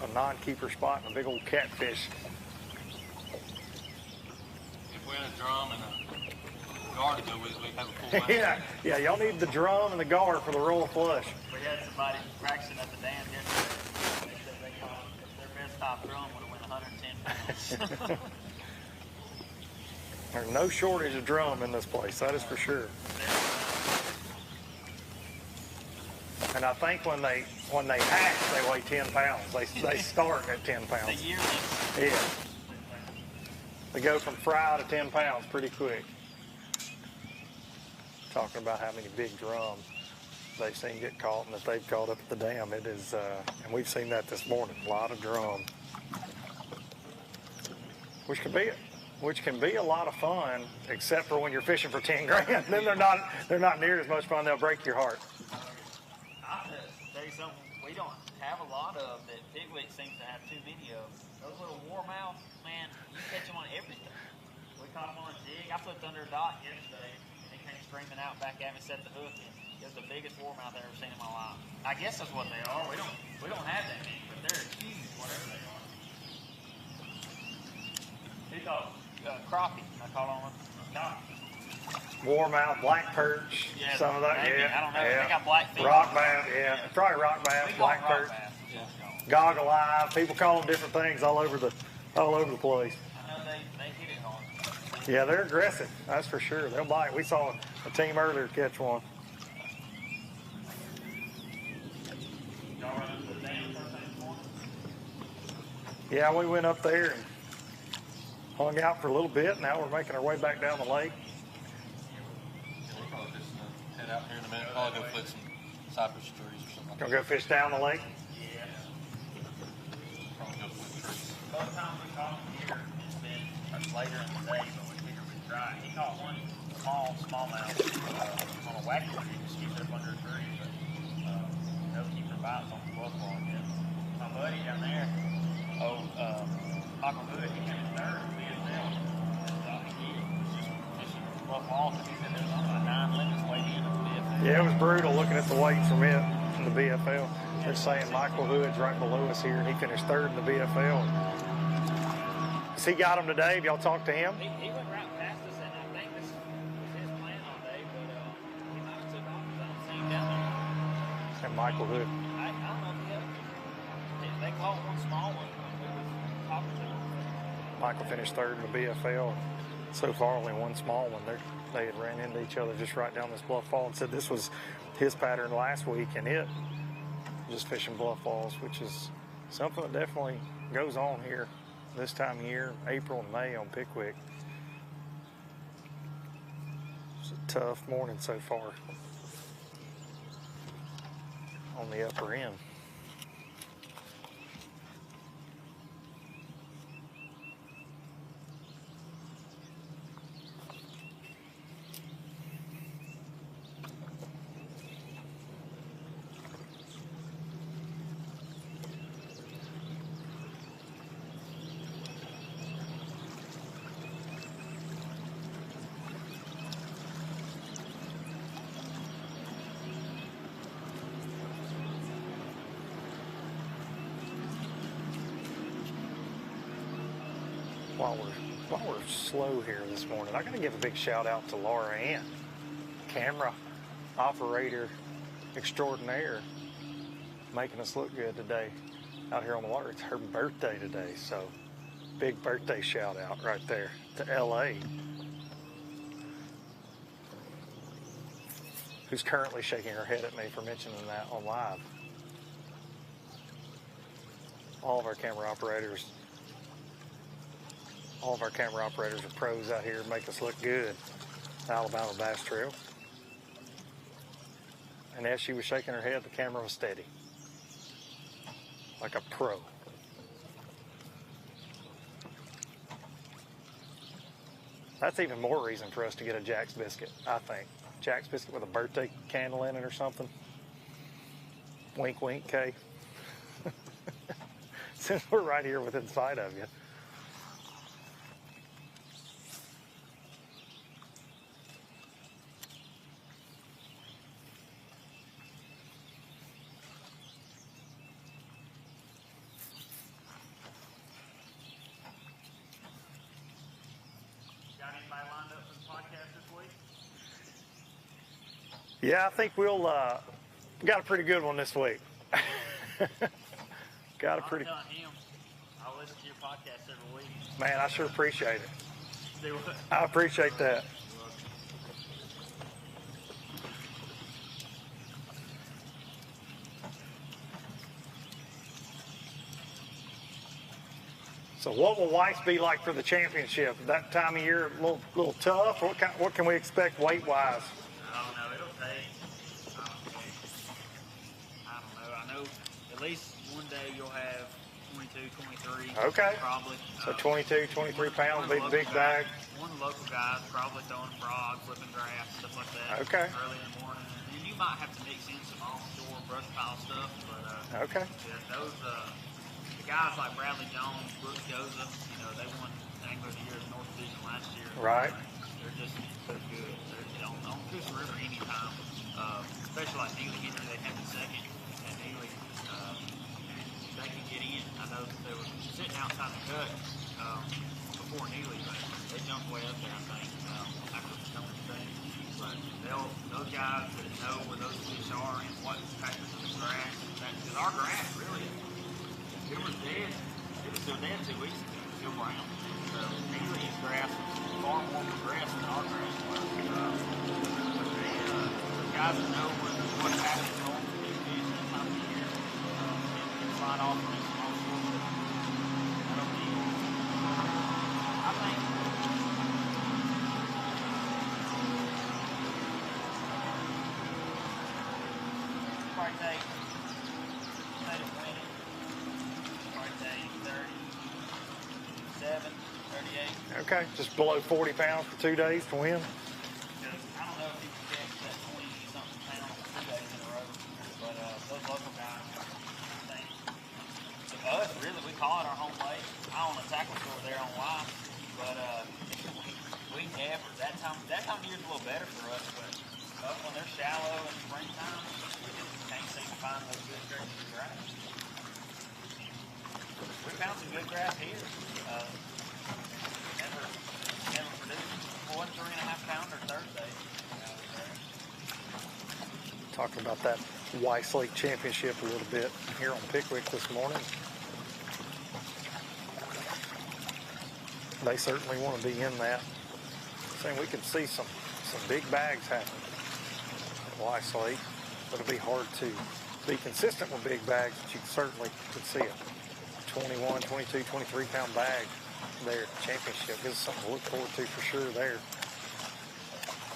a non-keeper spot, and a big old catfish. If we had a drum and a gar to go with it, we'd have a full Yeah, y'all need the drum and the gar for the roll of flush. We had somebody practicing at the dam yesterday. They said they caught their best top drum would have won 110 pounds. There's no shortage of drum in this place, that is for sure. And I think when they hatch, they weigh 10 pounds. They start at 10 pounds. The yearlings. Yeah. They go from fry to 10 pounds pretty quick. Talking about how many big drums. they've seen get caught and that they've caught up at the dam. It is, and we've seen that this morning. A lot of drum, which can be a lot of fun, except for when you're fishing for 10 grand. Then they're not near as much fun. They'll break your heart. I'll tell you something we don't have a lot of that Pickwick seems to have too many of. Those little warmouth, man, you catch them on everything. We caught them on a jig. I flipped under a dock yesterday, and he came screaming out back at me, set the hook in. It was the biggest warmouth I've ever seen in my life. I guess that's what they are. We don't have that many, but they're huge, whatever they are. He caught crappie. I caught on a dock. Warmouth, black perch, Yeah, some of that, maybe. yeah. I don't know. Yeah. They got black feet. Rock bass, yeah. Probably rock bass, black perch, goggle eye. People call them different things all over the place. I know they hit it hard. Yeah, they're aggressive. That's for sure. They'll bite. We saw a team earlier catch one. Y'all run up to the dam first thing this morning? Yeah, we went up there and hung out for a little bit. Now we're making our way back down the lake. We'll probably just head out here in a minute. Probably go flip some cypress trees or something like Gonna that. go fish down the lake? Yeah. Probably go flip trees. Both times we caught him here, it's been later in the day, but we figured we'd try it. He caught one smallmouth on a wacky tree, just keep it up under a tree, but no keeper bites on the bluff ball yet. My buddy down there, Michael Hood, he came in third and being down. He was just fishing bluff balls, and he said there was only 9 limits way in the BFL. Yeah, it was brutal looking at the weights from it in the BFL. They're saying Michael Hood's right below us here, and he finished third in the BFL. Has he got him today? Have y'all talked to him? He went right past us, and I think this was his plan all day, but he might have took off because I don't see him down there. And Michael Hood. I don't know if they caught one small one when we was talking to him. Michael finished third in the BFL. So far, only one small one. They had ran into each other just right down this bluff fall and said this was his pattern last week, and it just fishing bluff falls, which is something that definitely goes on here this time of year, April and May on Pickwick. It's a tough morning so far on the upper end. While we're slow here this morning, I got to give a big shout out to Laura Ann, camera operator extraordinaire, making us look good today out here on the water. It's her birthday today, so big birthday shout out right there to LA, who's currently shaking her head at me for mentioning that on live. All of our camera operators are pros out here to make us look good. Alabama Bass Trail. And as she was shaking her head, the camera was steady. Like a pro. That's even more reason for us to get a Jack's Biscuit, I think. Jack's Biscuit with a birthday candle in it or something. Wink, wink, Kay. Since we're right here within sight of you. Yeah, I think we'll got a pretty good one this week. Got a pretty. I'm telling him, I'll listen to your podcast every week. Man, I sure appreciate it. Do what? I appreciate that. So what will Weiss be like for the championship? That time of year, a little tough? What can we expect weight-wise? I don't know. It'll take know at least one day you'll have 22, 23. Okay. Probably. So 22, 23 pounds, big bag. One of the local guys probably throwing frogs, flipping grass, stuff like that. Okay. Early in the morning. And then you might have to mix in some offshore brush pile stuff, but okay. Yeah, those the guys like Bradley Jones, Brooks Joseph, you know, they won Angler of the Year in the North Division last year. Right. They're just so good. They're on Coosa River anytime, especially like Neely Henry, they have the second, and Neely, they can get in. I know they were sitting outside the cut before Neely, but they jumped way up there, I think, after coming to second. But those guys that know where those fish are and what patches of the grass, because our grass really, it was dead. It was still dead 2 weeks ago. It was still brown. So Neely's grass was far more progressed than our grass was. The guys that know what patches are on for these fish this time of year can slide off and do some offshore stuff. That'll be, I think, probably take 37, 38. Okay, just below 40 pounds for 2 days to win. I don't know if you can catch that 20-something pounds 2 days in a row, but those local guys, I think, to us, really, we call it our home lake. I own a tackle store there on Y, but we never, that time of year is a little better for us, but when they're shallow in springtime, we just can't seem to find those good stretches of grass. We found some good grass here. Never produced 1 3.5 pounder Thursday. Talking about that Weiss Lake Championship a little bit here on Pickwick this morning. They certainly want to be in that. Saying we can see some big bags happening at Weiss Lake, but it'll be hard to be consistent with big bags, but you certainly could see it. 21, 22, 23 pound bag there at the championship. This is something to look forward to for sure there.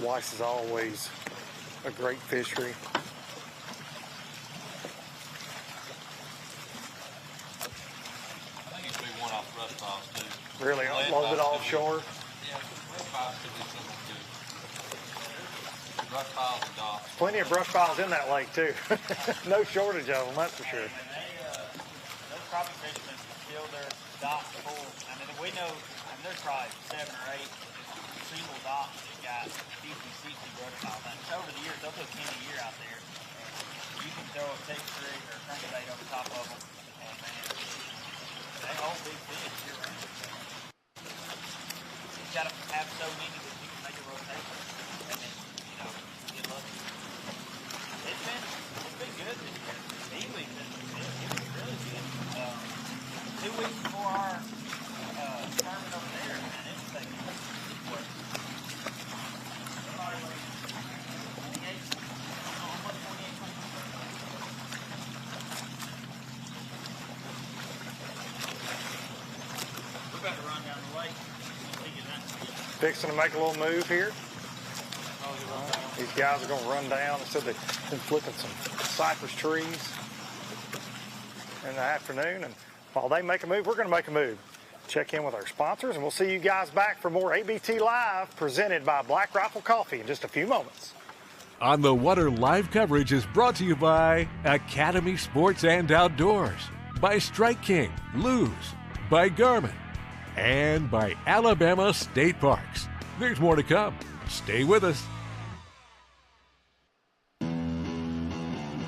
Weiss is always a great fishery. I think it could be one off brush piles too. Really, a little bit offshore. Yeah, brush piles could be something good. Brush piles and docks. Plenty of brush piles in that lake too. No shortage of them, that's for sure. Those crappie fishermen fill their docks full. I mean, we know, there's probably 7 or 8 single docks that got 50, 60 brush piles. And over the years, they'll put 10 a year out there. And you can throw a Texas rig or a crankbait over top of them. And man, they hold big fish year round. You've got to have so many that you can make a rotation. And then, get lucky. It's been good this year. Neely's been good. It was really good. 2 weeks before our tournament over there, man, it was taking what? Somebody like 28, almost 28, 20. We're about to run down the lake. Fixing to make a little move here. These guys are going to run down. They said they've been flipping some cypress trees in the afternoon. And while they make a move, we're going to make a move. Check in with our sponsors, and we'll see you guys back for more ABT Live presented by Black Rifle Coffee in just a few moments. On the Water Live coverage is brought to you by Academy Sports and Outdoors, by Strike King, Lose, by Garmin, and by Alabama State Parks. There's more to come. Stay with us.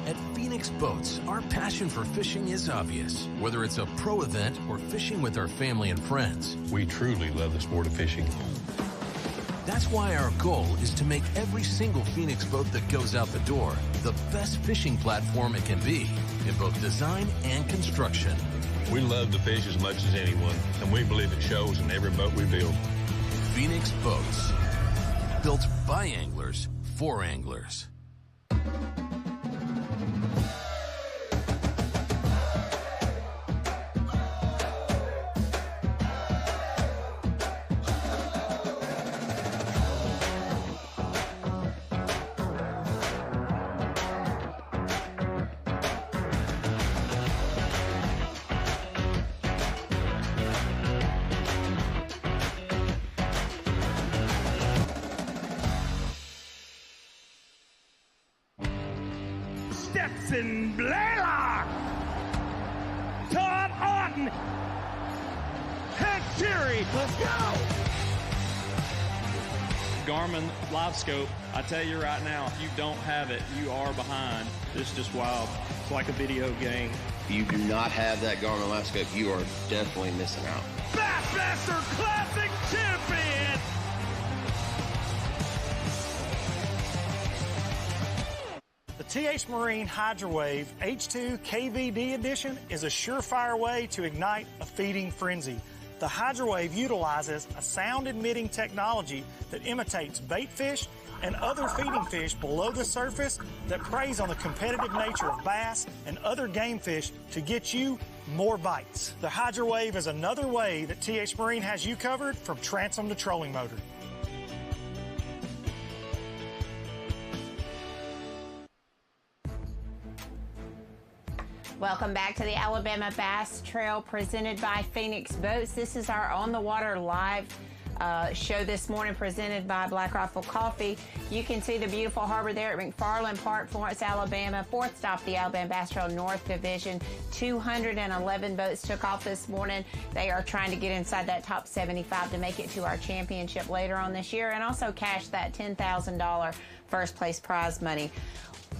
At Phoenix Boats, our passion for fishing is obvious. Whether it's a pro event or fishing with our family and friends, we truly love the sport of fishing. That's why our goal is to make every single Phoenix boat that goes out the door the best fishing platform it can be in both design and construction. We love to fish as much as anyone, and we believe it shows in every boat we build. Phoenix Boats, built by anglers for anglers. Stetson Blaylock, Todd Auten, Hank Terry. Let's go! Garmin Live Scope, I tell you right now, if you don't have it, you are behind. This is just wild. It's like a video game. If you do not have that Garmin Live Scope, you are definitely missing out. Bassmaster Classic champion! The TH Marine HydroWave H2 KVD edition is a surefire way to ignite a feeding frenzy. The HydroWave utilizes a sound-emitting technology that imitates bait fish and other feeding fish below the surface that preys on the competitive nature of bass and other game fish to get you more bites. The HydroWave is another way that TH Marine has you covered from transom to trolling motor. Welcome back to the Alabama Bass Trail presented by Phoenix Boats. This is our On the Water live show this morning presented by Black Rifle Coffee. You can see the beautiful harbor there at McFarland Park, Florence, Alabama. Fourth stop, the Alabama Bass Trail North Division. 211 boats took off this morning. They are trying to get inside that top 75 to make it to our championship later on this year and also cash that $10,000 first place prize money.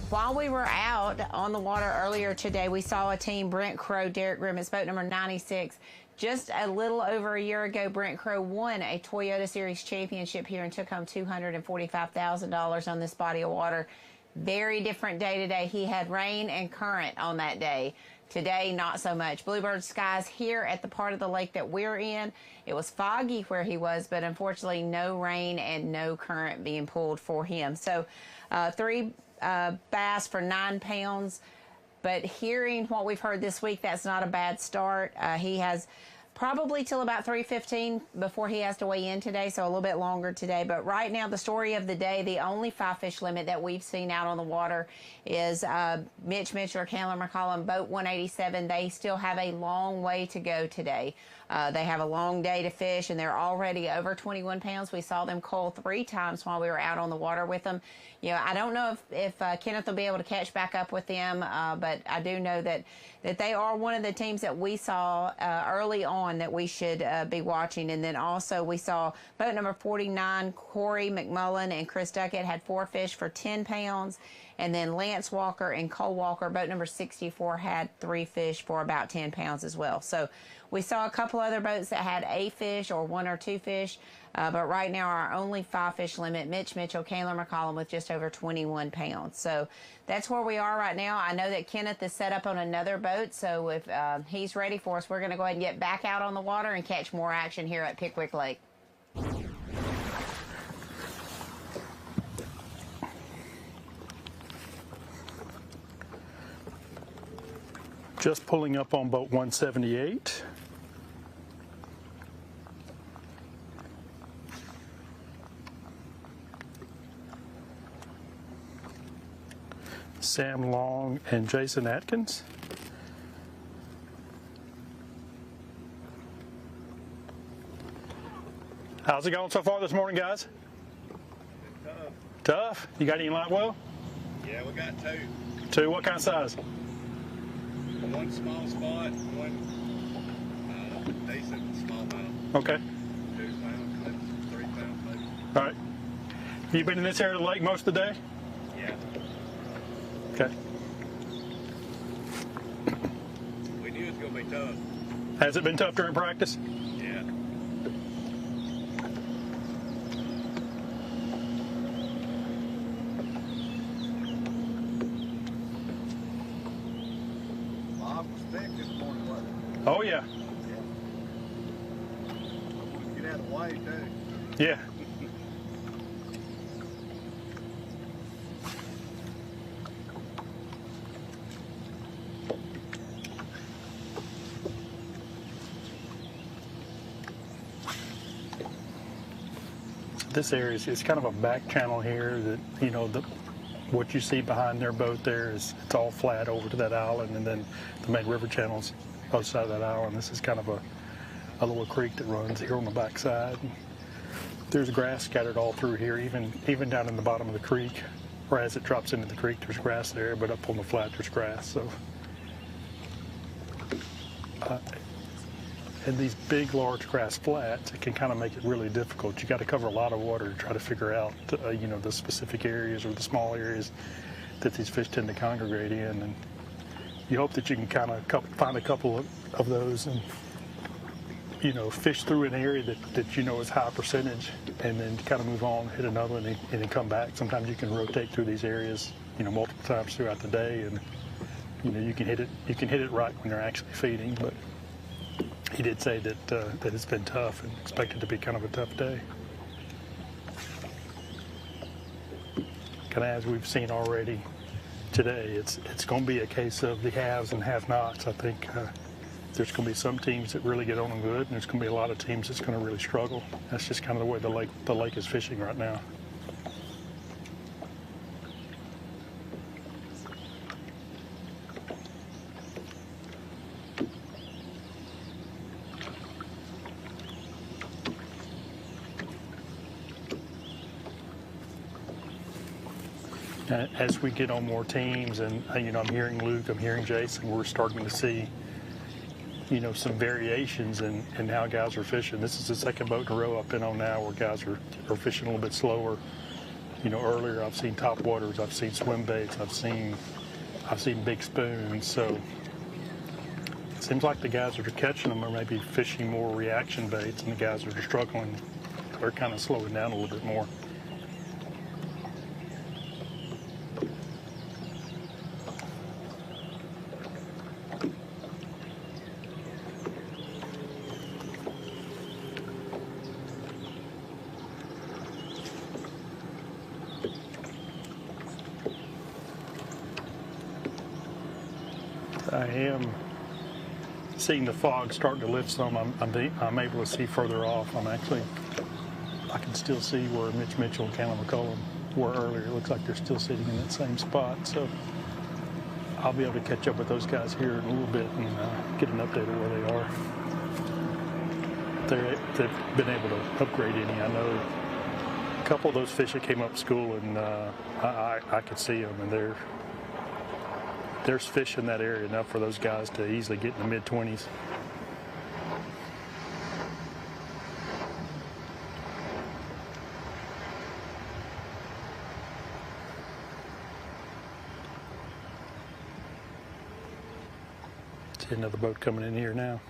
While we were out on the water earlier today, we saw a team, Brent Crow, Derek Grimmett's boat number 96. Just a little over a year ago, Brent Crow won a Toyota Series championship here and took home $245,000 on this body of water. Very different day today. He had rain and current on that day. Today, not so much. Bluebird skies here at the part of the lake that we're in. It was foggy where he was, but unfortunately no rain and no current being pulled for him. So 3 bass for 9 pounds. But hearing what we've heard this week, that's not a bad start. He has probably till about 3:15 before he has to weigh in today, so a little bit longer today. But right now, the story of the day, the only 5-fish limit that we've seen out on the water is Mitch Mitchell or Chandler McCollum, boat 187. They still have a long way to go today. They have a long day to fish, and they're already over 21 pounds. We saw them cull 3 times while we were out on the water with them. You know, I don't know if Kenneth will be able to catch back up with them, but I do know that they are one of the teams that we saw early on that we should be watching. And then also we saw boat number 49, Corey McMullen and Chris Duckett had 4 fish for 10 pounds. And then Lance Walker and Cole Walker, boat number 64, had 3 fish for about 10 pounds as well. So we saw a couple other boats that had 8 fish or 1 or 2 fish. But right now, our only 5-fish limit, Mitch Mitchell, Chandler McCollum with just over 21 pounds. So that's where we are right now. I know that Kenneth is set up on another boat. So if he's ready for us, we're going to go ahead and get back out on the water and catch more action here at Pickwick Lake. Just pulling up on boat 178. Sam Long and Jason Atkins. How's it going so far this morning, guys? Tough. Tough? You got any light well? Yeah, we got 2. 2, what kind of size? 1 small spot, 1 decent small mouth. Okay. 2 pounds, 3 pounds maybe. All right. You been in this area of the lake most of the day? Yeah. Okay. We knew it was going to be tough. Has it been tough during practice? Yeah. Bob was thick this morning, wasn't it? Oh, yeah. Get out of the way, too. Yeah. This area is kind of a back channel here that, you know, what you see behind their boat there is it's all flat over to that island, and then the main river channel's other side of that island. This is kind of a little creek that runs here on the backside. There's grass scattered all through here, even down in the bottom of the creek. or as it drops into the creek, there's grass there, but up on the flat, there's grass. So, and these big, large grass flats, it can kind of make it really difficult. You got to cover a lot of water to try to figure out, you know, the specific areas or the small areas that these fish tend to congregate in. And you hope that you can kind of find a couple of those and, you know, fish through an area that you know is high percentage, and then kind of move on, hit another one, and then come back. Sometimes you can rotate through these areas, you know, multiple times throughout the day, and you know you can hit it right when they're actually feeding. But he did say that that it's been tough and expected to be kind of a tough day. Kind of as we've seen already today, it's going to be a case of the haves and have-nots. I think there's going to be some teams that really get on them good, and there's going to be a lot of teams that's going to really struggle. That's just kind of the way the lake is fishing right now. As we get on more teams, and you know, I'm hearing Luke, I'm hearing Jason, we're starting to see, you know, some variations in how guys are fishing. This is the second boat in a row I've been on now where guys are fishing a little bit slower. You know, earlier I've seen top waters, I've seen swim baits, I've seen big spoons. So it seems like the guys that are catching them are maybe fishing more reaction baits, and the guys that are struggling, they're kind of slowing down a little bit more. I am seeing the fog starting to lift some. I'm able to see further off. I can still see where Mitch Mitchell and Callan McCullum were earlier. It looks like they're still sitting in that same spot. So I'll be able to catch up with those guys here in a little bit and get an update of where they are. They've been able to upgrade any. I know a couple of those fish that came up to school, and I could see them, and there's fish in that area enough for those guys to easily get in the mid-20s. See another boat coming in here now.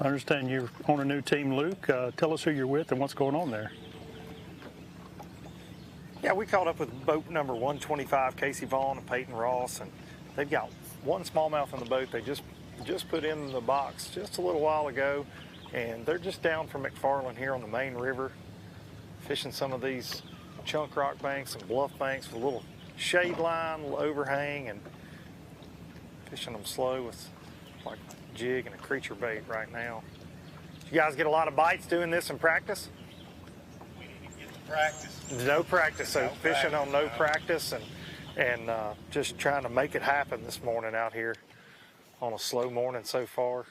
I understand you're on a new team, Luke. Tell us who you're with and what's going on there. Yeah, we caught up with boat number 125, Casey Vaughn and Peyton Ross, and they've got one smallmouth in the boat they just put in the box just a little while ago, and they're just down from McFarland here on the main river, fishing some of these chunk rock banks and bluff banks with a little shade line, a little overhang, and fishing them slow with like a jig and a creature bait right now. Did you guys get a lot of bites doing this in practice? We didn't get to practice. No practice, so No fishing practice, on no no. practice, and just trying to make it happen this morning out here on a slow morning so far.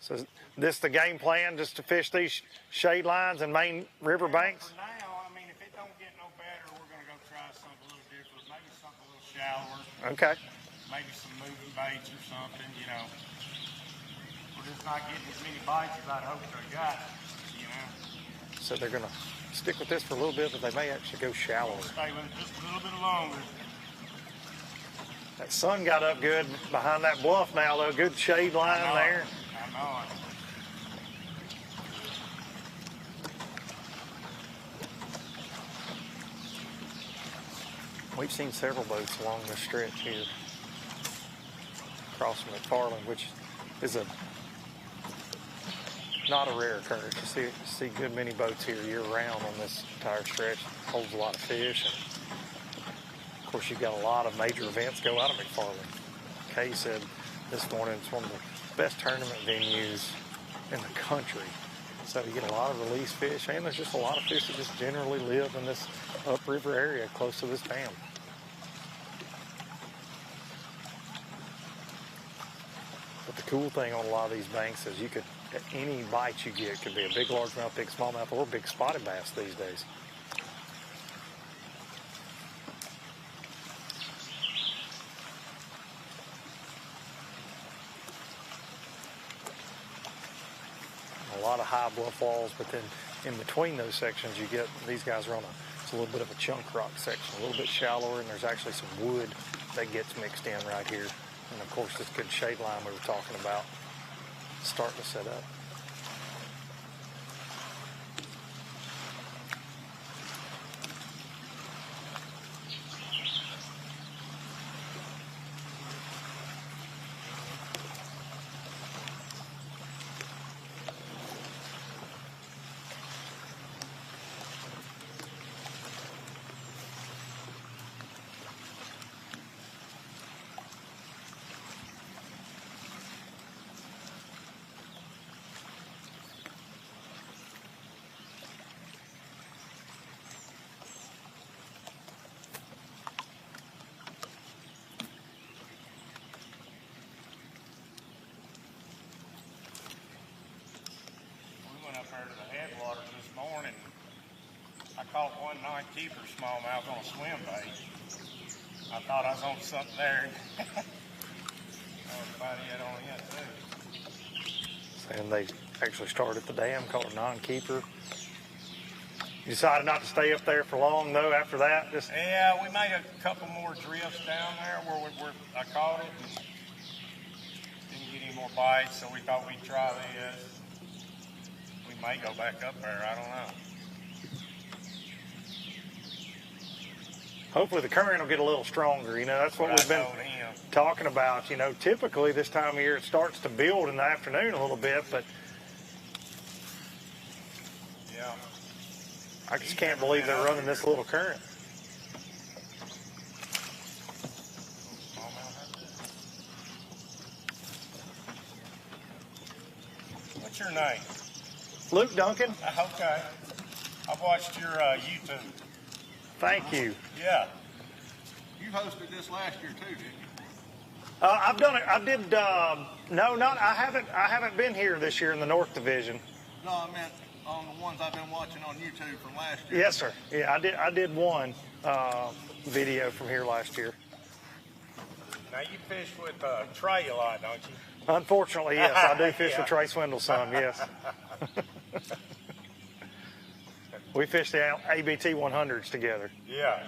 So is this the game plan, just to fish these shade lines and main river banks? For now, I mean, if it don't get no better, we're going to go try something a little different. Maybe something a little shallower. Okay. Maybe some moving baits or something, you know. We're just not getting as many bites as I'd hoped I got, you know. So they're going to stick with this for a little bit, but they may actually go shallower. Stay with it just a little bit longer. That sun got up good behind that bluff now, though. Good shade line there. I know it. We've seen several boats along this stretch here, crossing McFarland, which is not a rare occurrence. You see good many boats here year-round on this entire stretch. Holds a lot of fish. And of course, you've got a lot of major events go out of McFarland. Kay said this morning it's one of the best tournament venues in the country. So you get a lot of release fish, and there's just a lot of fish that just generally live in this upriver area close to this dam. But the cool thing on a lot of these banks is you could, any bite you get could be a big largemouth, big smallmouth, or big spotted bass these days. A lot of high bluff walls, but then in between those sections you get, these guys are on it's a little bit of a chunk rock section, a little bit shallower, and there's actually some wood that gets mixed in right here. And of course this good shade line we were talking about starting to set up. To the headwaters this morning. I caught one 9-keeper smallmouth on a swim bait. I thought I was on something there. Everybody had on it too. And they actually started at the dam, caught a non-keeper. You decided not to stay up there for long though after that? Yeah, we made a couple more drifts down there where I caught it and didn't get any more bites, so we thought we'd try this. Might go back up there, I don't know. Hopefully the current will get a little stronger. You know, that's what we've been talking about. You know, typically this time of year it starts to build in the afternoon a little bit, but yeah, I just can't believe they're running this little current. What's your name? Luke Duncan. Okay. I've watched your YouTube. Thank you. Yeah. You hosted this last year too, didn't you? I've done it. I did. No, not. I haven't been here this year in the North Division. No, I meant on the ones I've been watching on YouTube from last year. Yes, sir. Yeah, I did one video from here last year. Now you fish with Trey a lot, don't you? Unfortunately, yes, I do fish with Trey Swindle some. Yes. We fished the ABT 100s together. Yeah.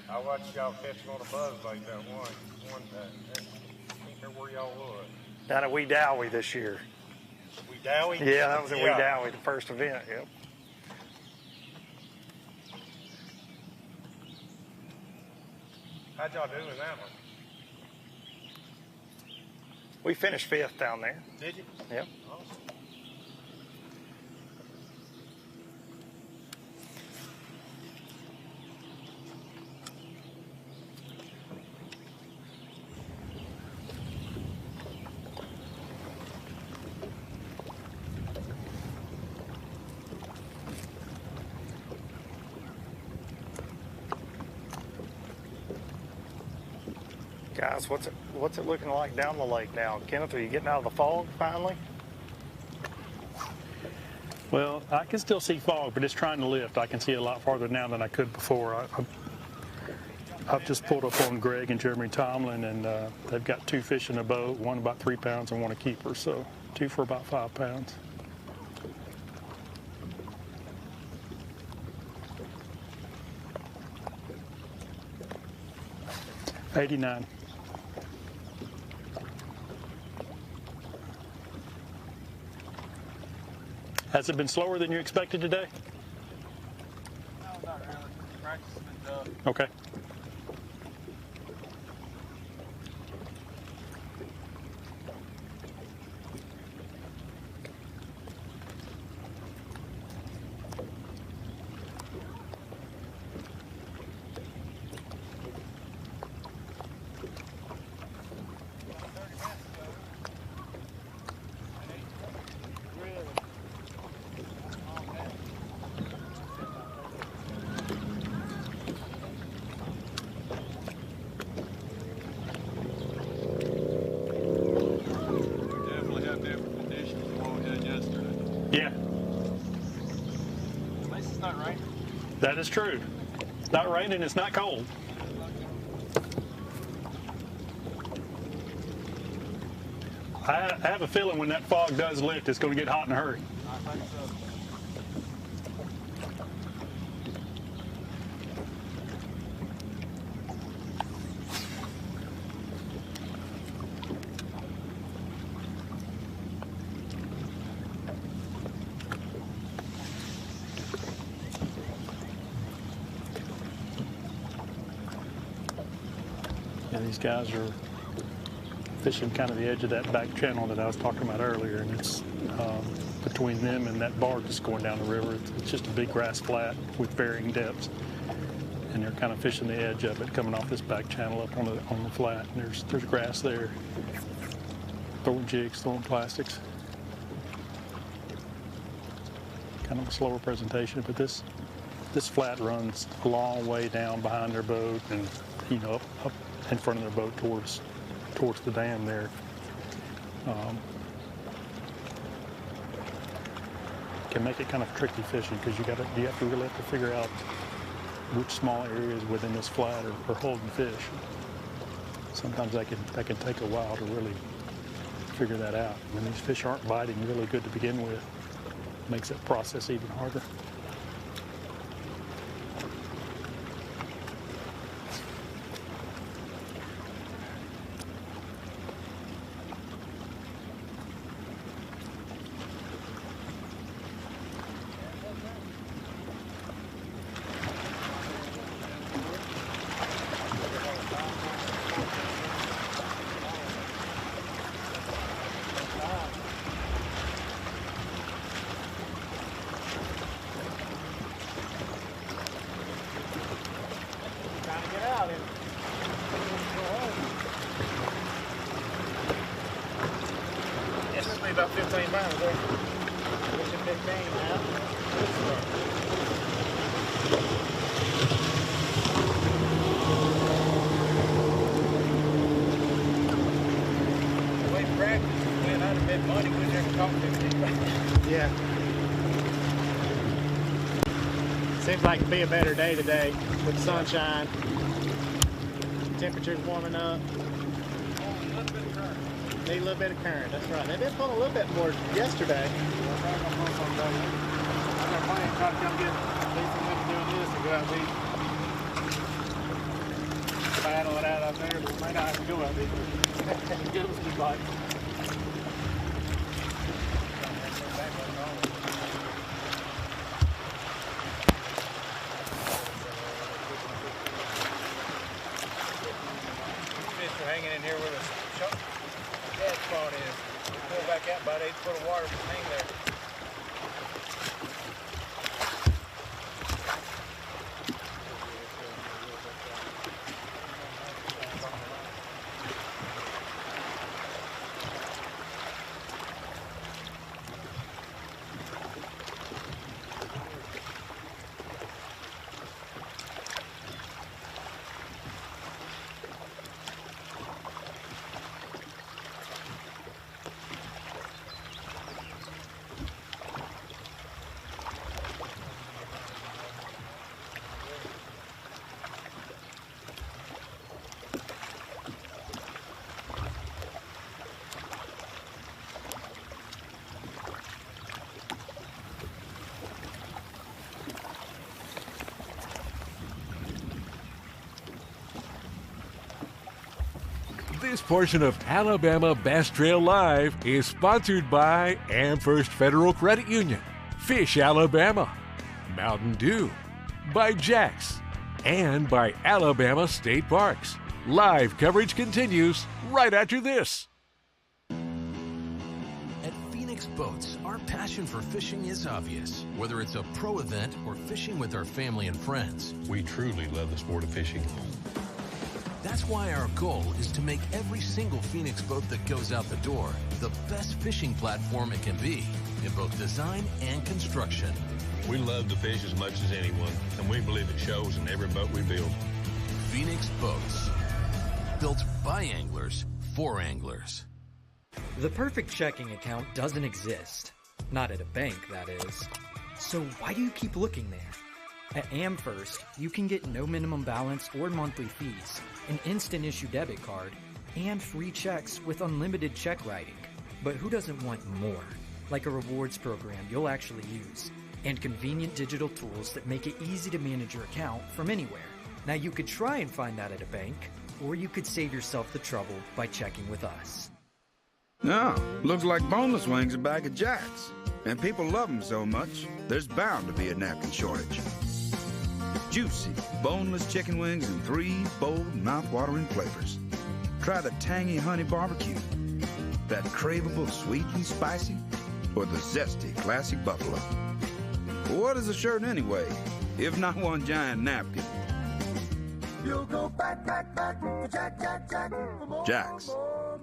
I watched y'all catching on a buzz like that one day. I think that's where y'all was. Down at Wee Dowie this year. Wee Dowie? Yeah, that was at Wee Dowie, the first event, yep. How'd y'all do in that one? We finished 5th down there. Did you? Yep. Awesome. Guys, what's it looking like down the lake now? Kenneth, are you getting out of the fog finally? Well, I can still see fog, but it's trying to lift. I can see a lot farther now than I could before. I've just pulled up on Greg and Jeremy Tomlin, and they've got 2 fish in a boat, one about 3 pounds and one a keeper, so 2 for about 5 pounds. $89. Has it been slower than you expected today? No, not really. Practice has been tough. Okay. Definitely have different conditions than what we had yesterday. Yeah, At least it's not raining. that is true. It's not raining, it's not cold. I have a feeling when that fog does lift, it's going to get hot in a hurry. I think so. Yeah, these guys are fishing kind of the edge of that back channel that I was talking about earlier, and it's between them and that bar that's going down the river. It's just a big grass flat with varying depths, and they're kind of fishing the edge of it, coming off this back channel up on the flat. And there's grass there, throwing jigs, throwing plastics. Kind of a slower presentation, but this flat runs a long way down behind their boat, and up in front of their boat towards the dam there. Can make it kind of tricky fishing because you have to really have to figure out which small areas within this flat are holding fish. Sometimes that can take a while to really figure that out. When these fish aren't biting really good to begin with, it makes that process even harder. About 15 miles there. Pushing 15 now. The way practice went, I'd have been money. We never caught 15. Yeah. Seems like it'd be a better day today with sunshine. Temperature's warming up. Need a little bit of current, that's right. They've been pulling a little bit more yesterday. I'm planning to try to come get decent enough doing this and go out deep. Battle it out up there, but we may not have to go out deep. Give us a good bite. Fish are hanging in here with us. That spot is. We pull back out about 8 foot of water, just hang there. This portion of Alabama Bass Trail Live is sponsored by Amherst Federal Credit Union, Fish Alabama, Mountain Dew, by Jax, and by Alabama State Parks. Live coverage continues right after this. At Phoenix Boats, our passion for fishing is obvious. Whether it's a pro event or fishing with our family and friends, We truly love the sport of fishing. that's why our goal is to make every single Phoenix boat that goes out the door the best fishing platform it can be in both design and construction. We love to fish as much as anyone, and we believe it shows in every boat we build. Phoenix Boats, built by anglers for anglers. The perfect checking account doesn't exist. Not at a bank, that is. So why do you keep looking there? At AmFirst, you can get no minimum balance or monthly fees, an instant issue debit card, and free checks with unlimited check writing. But who doesn't want more? Like a rewards program you'll actually use, and convenient digital tools that make it easy to manage your account from anywhere. Now you could try and find that at a bank, or you could save yourself the trouble by checking with us. No, looks like boneless wings are back at Jack's. And people love them so much, there's bound to be a napkin shortage. Juicy, boneless chicken wings in 3 bold, mouth-watering flavors. Try the tangy honey barbecue, that craveable sweet and spicy, or the zesty classic buffalo. What is a shirt anyway, if not one giant napkin? You'll go back to Jack. Jack's,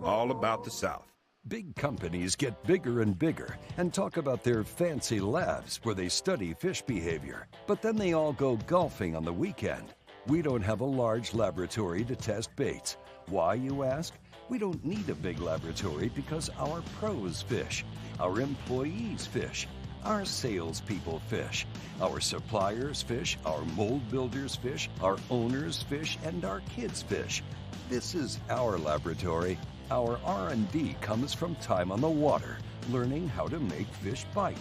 all about the South. Big companies get bigger and bigger and talk about their fancy labs where they study fish behavior. But then they all go golfing on the weekend. We don't have a large laboratory to test baits. Why, you ask? We don't need a big laboratory because our pros fish, our employees fish, our salespeople fish, our suppliers fish, our mold builders fish, our owners fish, and our kids fish. This is our laboratory. Our R&D comes from time on the water, learning how to make fish bite.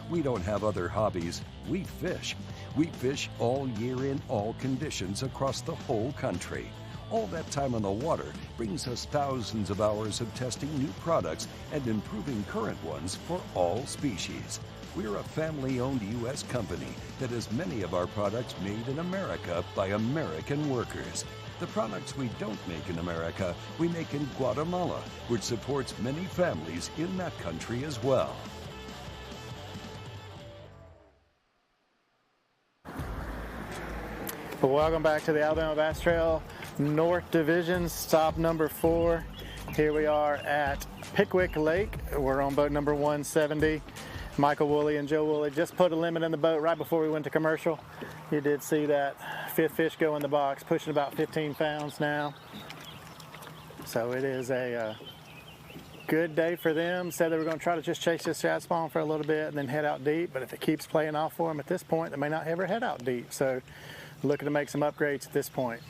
We don't have other hobbies. We fish. We fish all year in all conditions across the whole country. All that time on the water brings us thousands of hours of testing new products and improving current ones for all species. We're a family-owned U.S. company that has many of our products made in America by American workers. The products we don't make in America, we make in Guatemala, which supports many families in that country as well. Welcome back to the Alabama Bass Trail North Division, stop number 4. Here we are at Pickwick Lake. We're on boat number 170. Michael Woolley and Joe Woolley just put a limit in the boat right before we went to commercial. You did see that 5th fish go in the box, pushing about 15 pounds now. So it is a good day for them. Said they were going to try to just chase this shad spawn for a little bit and then head out deep, but if it keeps playing off for them at this point, they may not ever head out deep. So looking to make some upgrades at this point.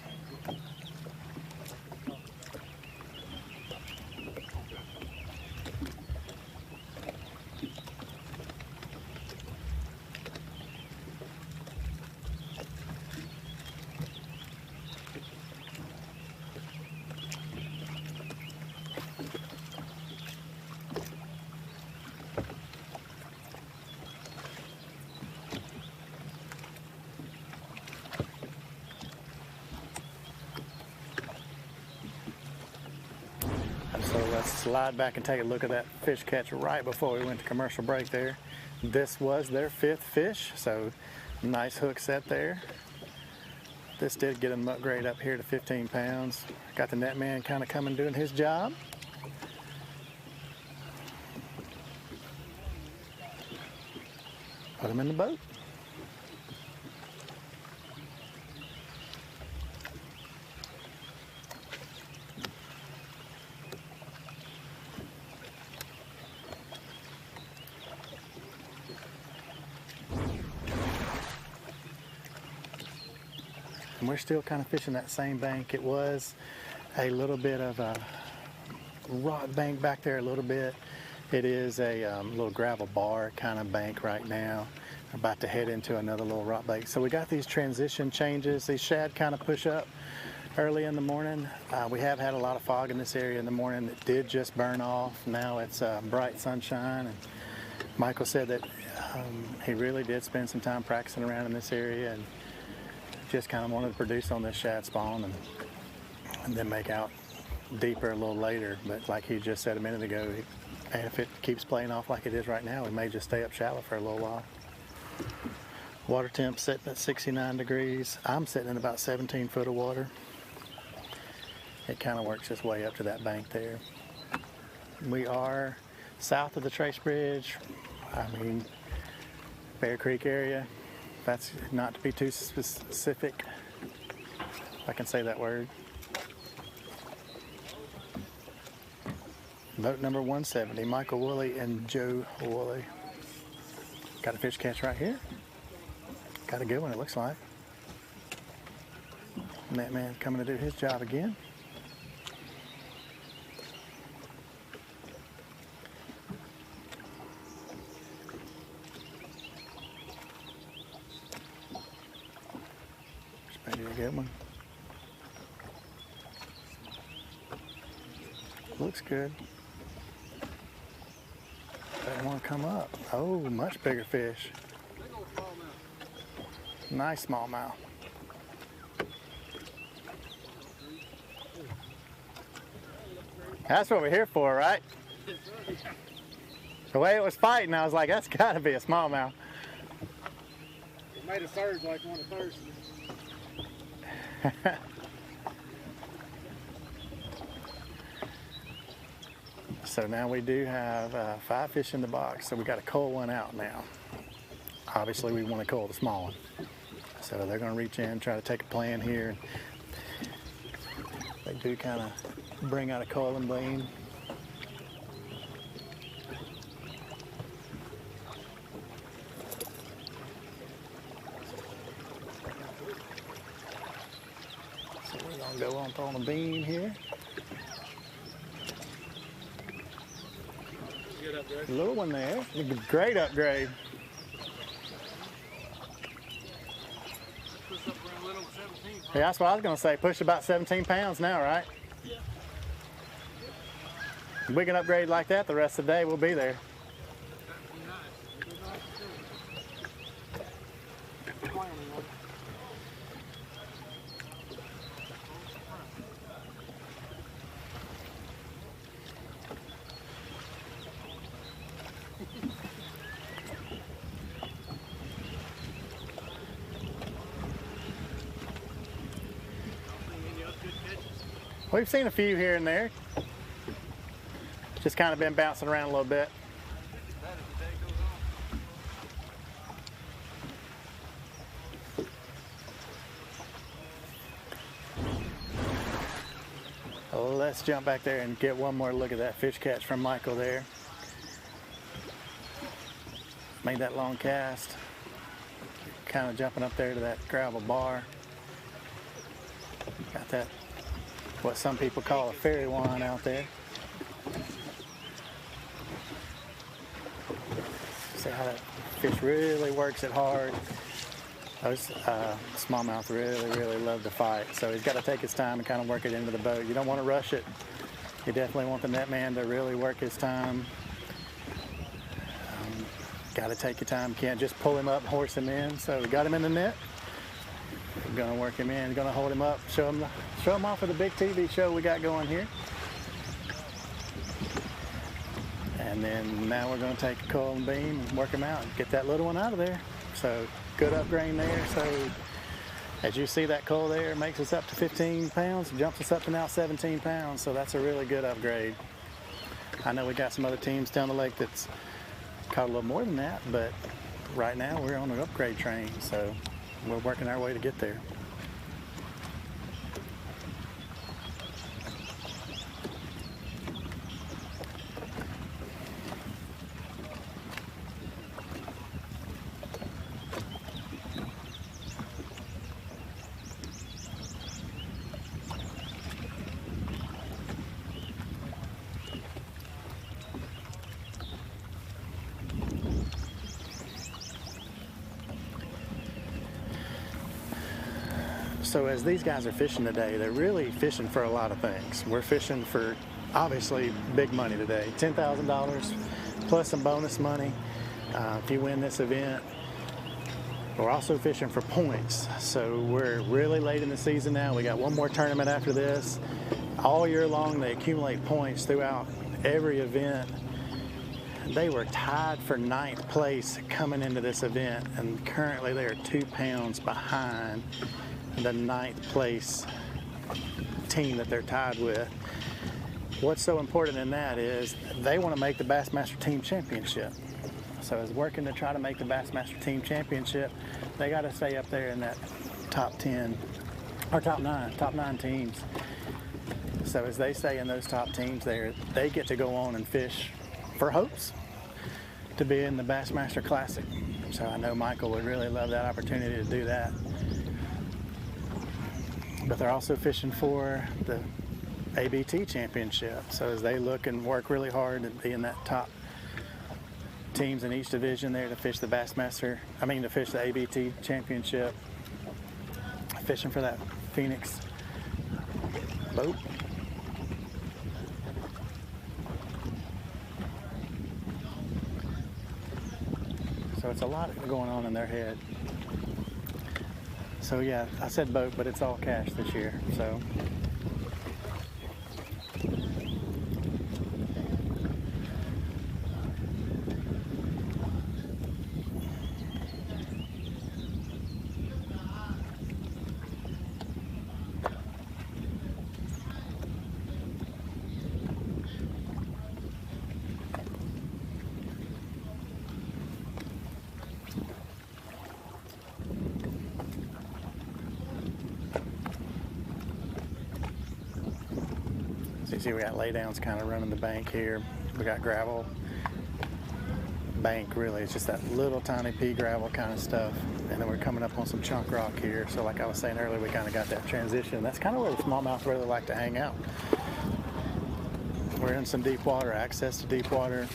So let's slide back and take a look at that fish catch right before we went to commercial break there. This was their 5th fish, so nice hook set there. This did get them upgrade up here to 15 pounds. Got the net man kind of coming doing his job. Put him in the boat. And we're still kind of fishing that same bank. It was a little bit of a rock bank back there a little bit. It is a little gravel bar kind of bank right now. We're about to head into another little rock bank. So we got these transition changes. These shad kind of push up early in the morning. We have had a lot of fog in this area in the morning. It did just burn off. Now it's bright sunshine and Michael said that he really did spend some time practicing around in this area and just kind of wanted to produce on this shad spawn and then make out deeper a little later. But like he just said a minute ago, if it keeps playing off like it is right now, we may just stay up shallow for a little while. Water temp sitting at 69 degrees. I'm sitting in about 17 foot of water. It kind of works its way up to that bank there. We are south of the Trace Bridge. I mean, Bear Creek area. That's not to be too specific, if I can say that word. Boat number 170, Michael Woolley and Joe Woolley. Got a fish catch right here. Got a good one, it looks like. And that man coming to do his job again. Ready to get one. Looks good. Doesn't want to come up. Oh, much bigger fish. Nice smallmouth. That's what we're here for, right? The way it was fighting, I was like, that's got to be a smallmouth. It made a surge like one of Thursday. So now we do have 5 fish in the box, so we got to cull one out now. Obviously we want to cull the small one. So they're going to reach in, try to take a plan here. They do kind of bring out a culling beam. So we're going to go on throwing a beam here. Good upgrade. Little one there. Great upgrade. Yeah, that's what I was going to say. Push about 17 pounds now, right? Yeah. If we can upgrade like that the rest of the day, we'll be there. We've seen a few here and there. Just kind of been bouncing around a little bit. Well, let's jump back there and get one more look at that fish catch from Michael there. Made that long cast. Kind of jumping up there to that gravel bar. Got that, what some people call a fairy wand out there. See how that fish really works it hard. Those smallmouth really love to fight. So he's got to take his time and kind of work it into the boat. You don't want to rush it. You definitely want the net man to really work his time. Got to take your time. Can't just pull him up and horse him in. So we got him in the net. We're going to work him in. Going to hold him up. Show him off of the big TV show we got going here. And then now we're going to take a coil and beam and work him out and get that little one out of there. So good upgrade there. So as you see, that coil there makes us up to 15 pounds, jumps us up to now 17 pounds. So that's a really good upgrade. I know we got some other teams down the lake that's caught a little more than that, but right now we're on an upgrade train. So we're working our way to get there. So as these guys are fishing today, they're really fishing for a lot of things. We're fishing for, obviously, big money today. $10,000 plus some bonus money. If you win this event, we're also fishing for points. So we're really late in the season now. We got one more tournament after this. All year long, they accumulate points throughout every event. They were tied for 9th place coming into this event, and currently they are 2 pounds behind the 9th place team that they're tied with. What's so important in that is they want to make the Bassmaster Team Championship. So as working to try to make the Bassmaster Team Championship, they got to stay up there in that top 10, or top 9 teams. So as they stay in those top teams there, they get to go on and fish for hopes to be in the Bassmaster Classic. So I know Michael would really love that opportunity to do that. But they're also fishing for the ABT Championship. So as they look and work really hard to be in that top teams in each division there to fish the to fish the ABT Championship, fishing for that Phoenix boat. So it's a lot going on in their head. So yeah, I said boat, but it's all cash this year. So. So you see we got laydowns kind of running the bank here. We got gravel bank, really. It's just that little tiny pea gravel kind of stuff. And then we're coming up on some chunk rock here. So like I was saying earlier, we kind of got that transition. That's kind of where the smallmouth really like to hang out. We're in some deep water, access to deep water.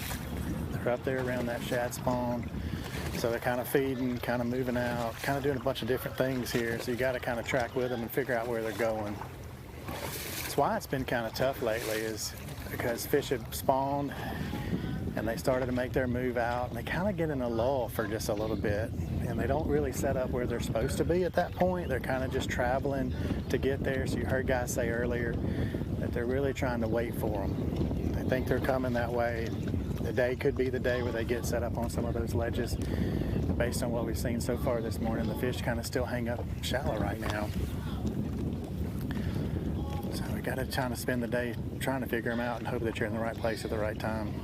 They're up there around that shad spawn. So they're kind of feeding, kind of moving out, kind of doing a bunch of different things here. So you got to kind of track with them and figure out where they're going. That's why it's been kind of tough lately, is because fish have spawned and they started to make their move out, and they kind of get in a lull for just a little bit, and they don't really set up where they're supposed to be at that point. They're kind of just traveling to get there. So you heard guys say earlier that they're really trying to wait for them. They think they're coming that way. The day could be the day where they get set up on some of those ledges. Based on what we've seen so far this morning, the fish kind of still hang up shallow right now. So we got to kind of spend the day trying to figure them out and hope that you're in the right place at the right time.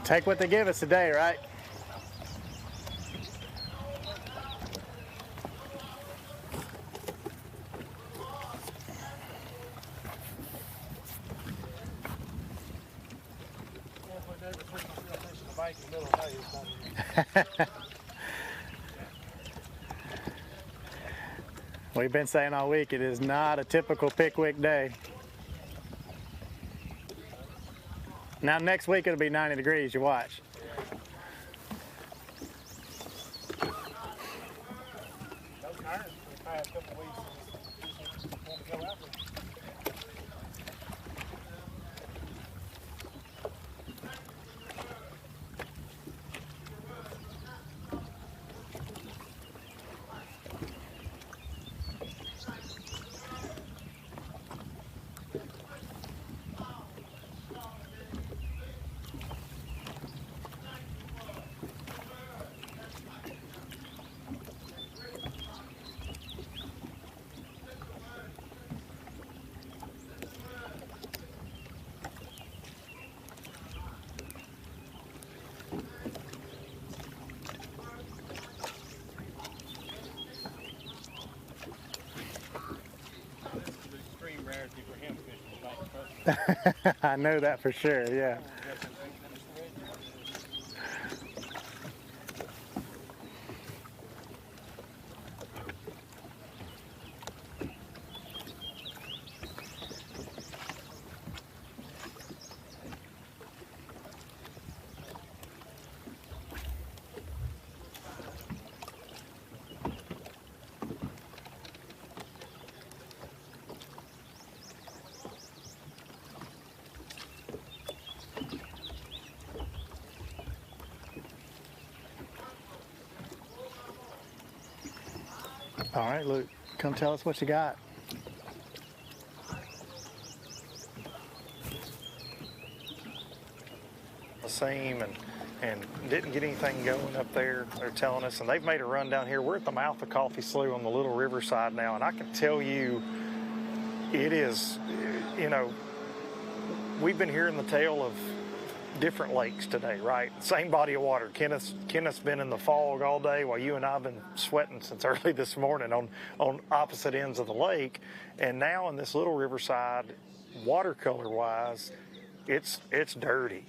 Take what they give us today, right? middle of May. It's not We've been saying all week, it is not a typical Pickwick day. Now next week it'll be 90 degrees, you watch. those irons for the past couple of weeks just want to go out there. I know that for sure, yeah. All right, Luke, come tell us what you got. The seam and didn't get anything going up there, they're telling us, and they've made a run down here. We're at the mouth of Coffee Slough on the Little River side now, and I can tell you it is, you know, we've been hearing the tale of different lakes today, right? Same body of water. Kenneth's been in the fog all day while you and I have been sweating since early this morning on opposite ends of the lake. And now in this Little Riverside, watercolor wise, it's dirty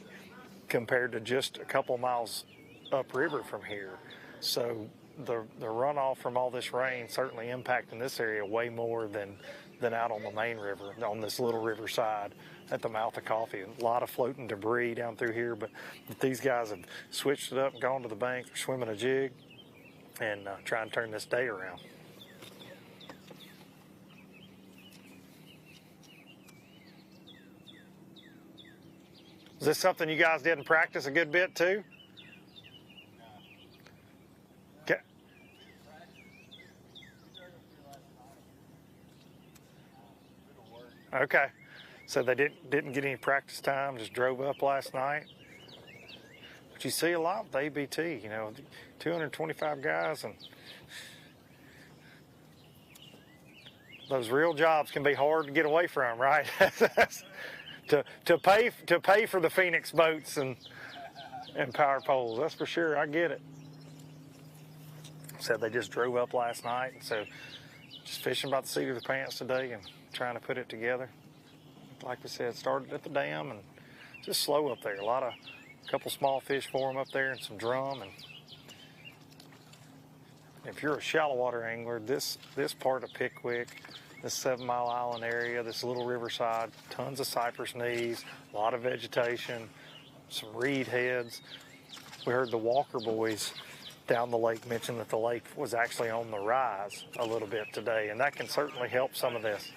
compared to just a couple miles upriver from here. So the runoff from all this rain certainly impacting this area way more than out on the main river, on this Little Riverside at the mouth of Coffee. A lot of floating debris down through here, but these guys have switched it up and gone to the bank. They're swimming a jig and trying to turn this day around. Is this something you guys did in practice a good bit too? Okay. Okay. So they didn't get any practice time, just drove up last night. But you see a lot with ABT, you know, 225 guys, and those real jobs can be hard to get away from, right? to pay for the Phoenix boats and power poles, that's for sure. I get it. Said they just drove up last night, and so just fishing by the seat of the pants today and trying to put it together. Like we said, started at the dam and just slow up there. A couple small fish for them up there and some drum. And if you're a shallow water angler, this part of Pickwick, this 7 Mile Island area, this Little Riverside, tons of cypress knees, a lot of vegetation, some reed heads. We heard the Walker boys down the lake mention that the lake was actually on the rise a little bit today, and that can certainly help some of this.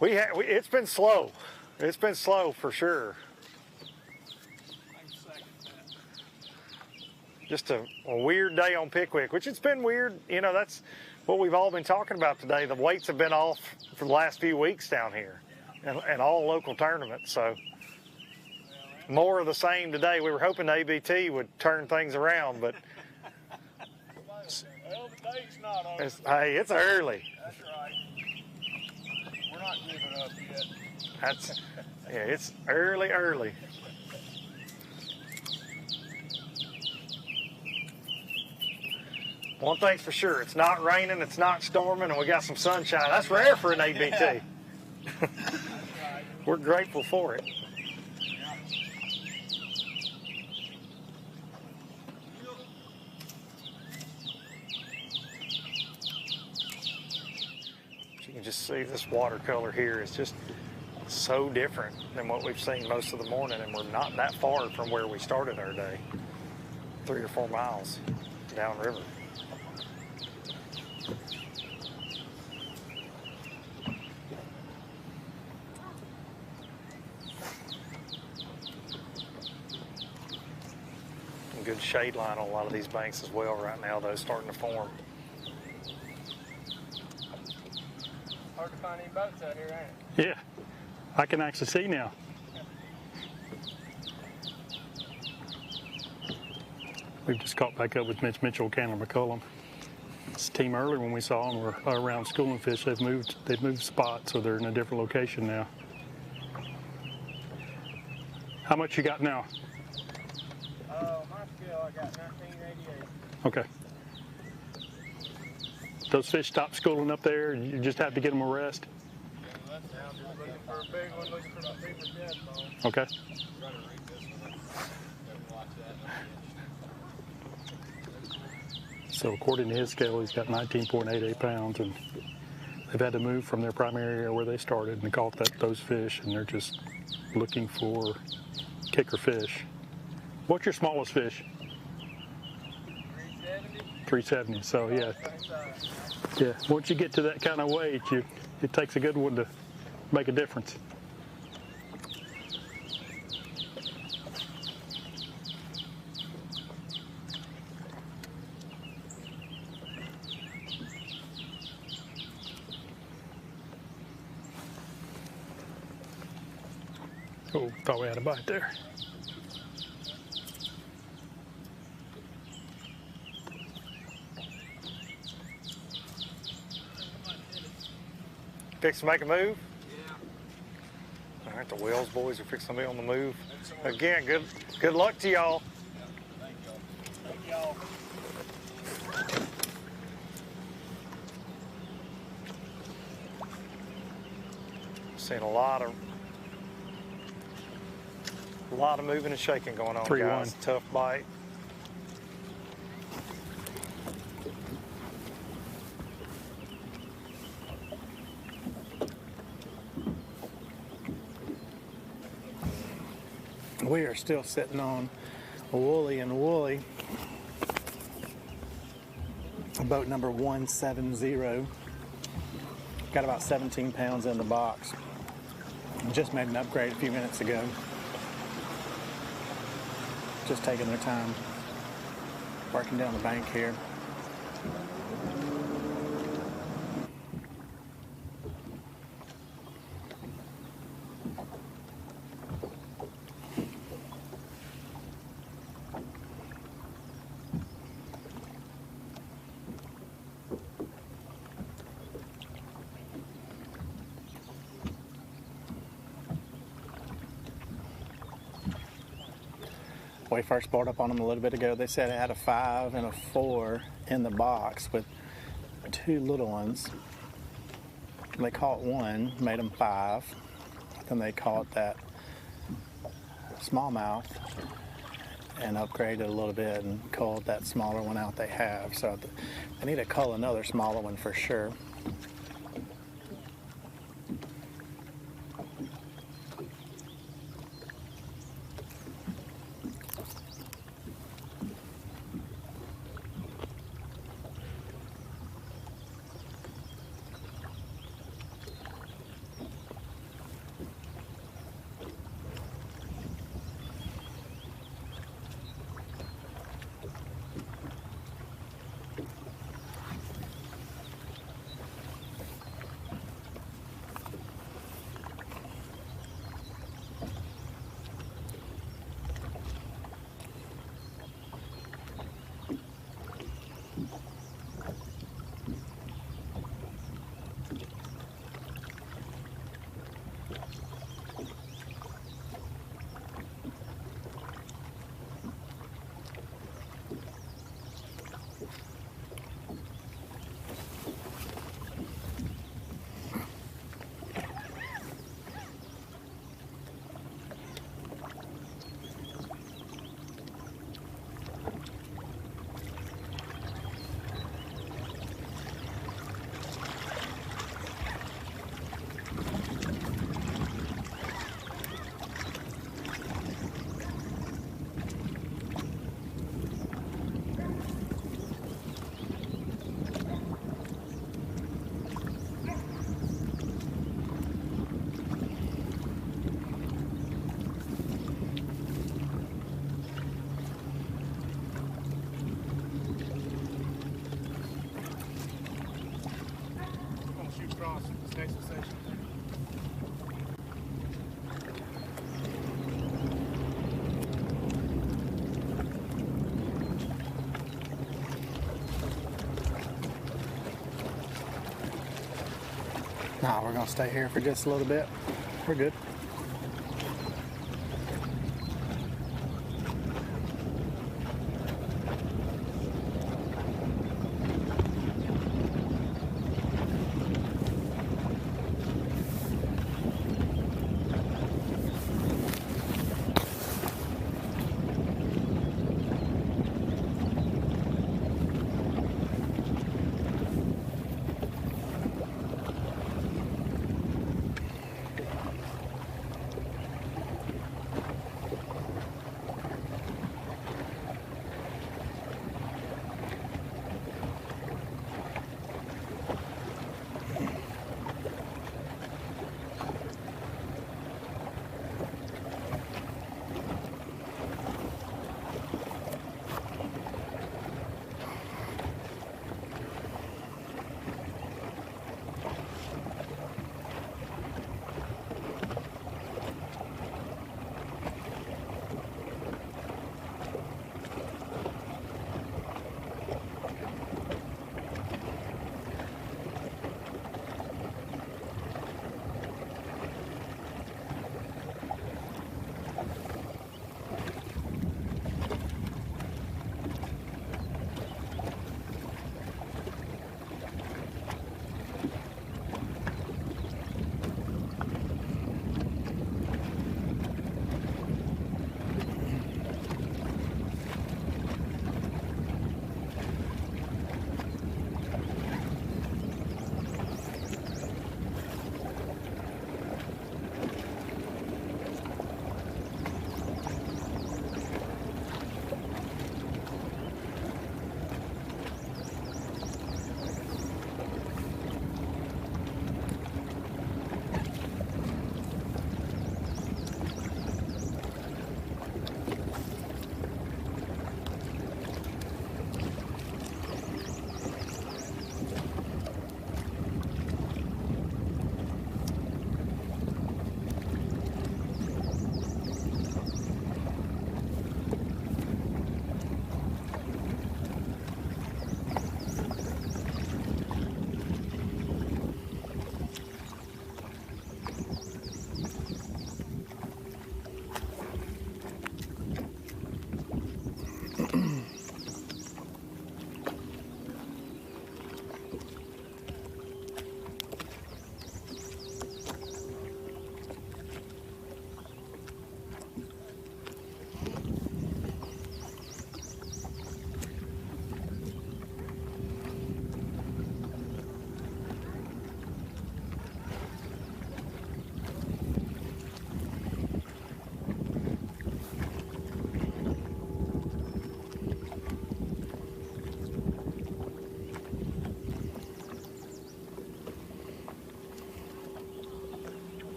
It's been slow. It's been slow for sure. Just a weird day on Pickwick, which it's been weird. You know, that's what we've all been talking about today. The weights have been off for the last few weeks down here and all local tournaments. So more of the same today. We were hoping ABT would turn things around, but Well, the day's not over. Hey, it's early. That's right. We're not giving up yet. Yeah, it's early. One thing's for sure, it's not raining, it's not storming, and we got some sunshine. That's rare for an ABT. We're grateful for it. just see this watercolor here is just so different than what we've seen most of the morning, and we're not that far from where we started our day, 3 or 4 miles downriver. Good shade line on a lot of these banks as well right now, though, starting to form. Hard to find any boats out here, ain't it? Yeah, I can actually see now. We've just caught back up with Mitch Mitchell, Candler McCullum. This team earlier when we saw them were around schooling fish. They've moved spots, so they're in a different location now. How much you got now? My scale, I got 1988. Okay. Those fish stop schooling up there, and you just have to get them a rest? Now I'm just looking for a big one, looking for my favorite dead bone. Okay. So according to his scale, he's got 19.88 pounds, and they've had to move from their primary area where they started and caught those fish, and they're just looking for kicker fish. What's your smallest fish? 370. So yeah, once you get to that kind of weight, it takes a good one to make a difference. Oh, thought we had a bite there. Fix to make a move? Yeah. All right, the Wells boys are fixing to be on the move. Again, good luck to y'all. Thank y'all. Seeing a lot of moving and shaking going on, 3-1. guys. Tough bite. We are still sitting on Woolly and Woolly, boat number 170. Got about 17 pounds in the box. Just made an upgrade a few minutes ago. Just taking their time working down the bank here. We first brought up on them a little bit ago. They said it had a 5 and a 4 in the box with 2 little ones. They caught one, made them 5. Then they caught that smallmouth and upgraded a little bit and culled that smaller one out they have. So they need to cull another smaller one for sure. No, we're gonna stay here for just a little bit. We're good.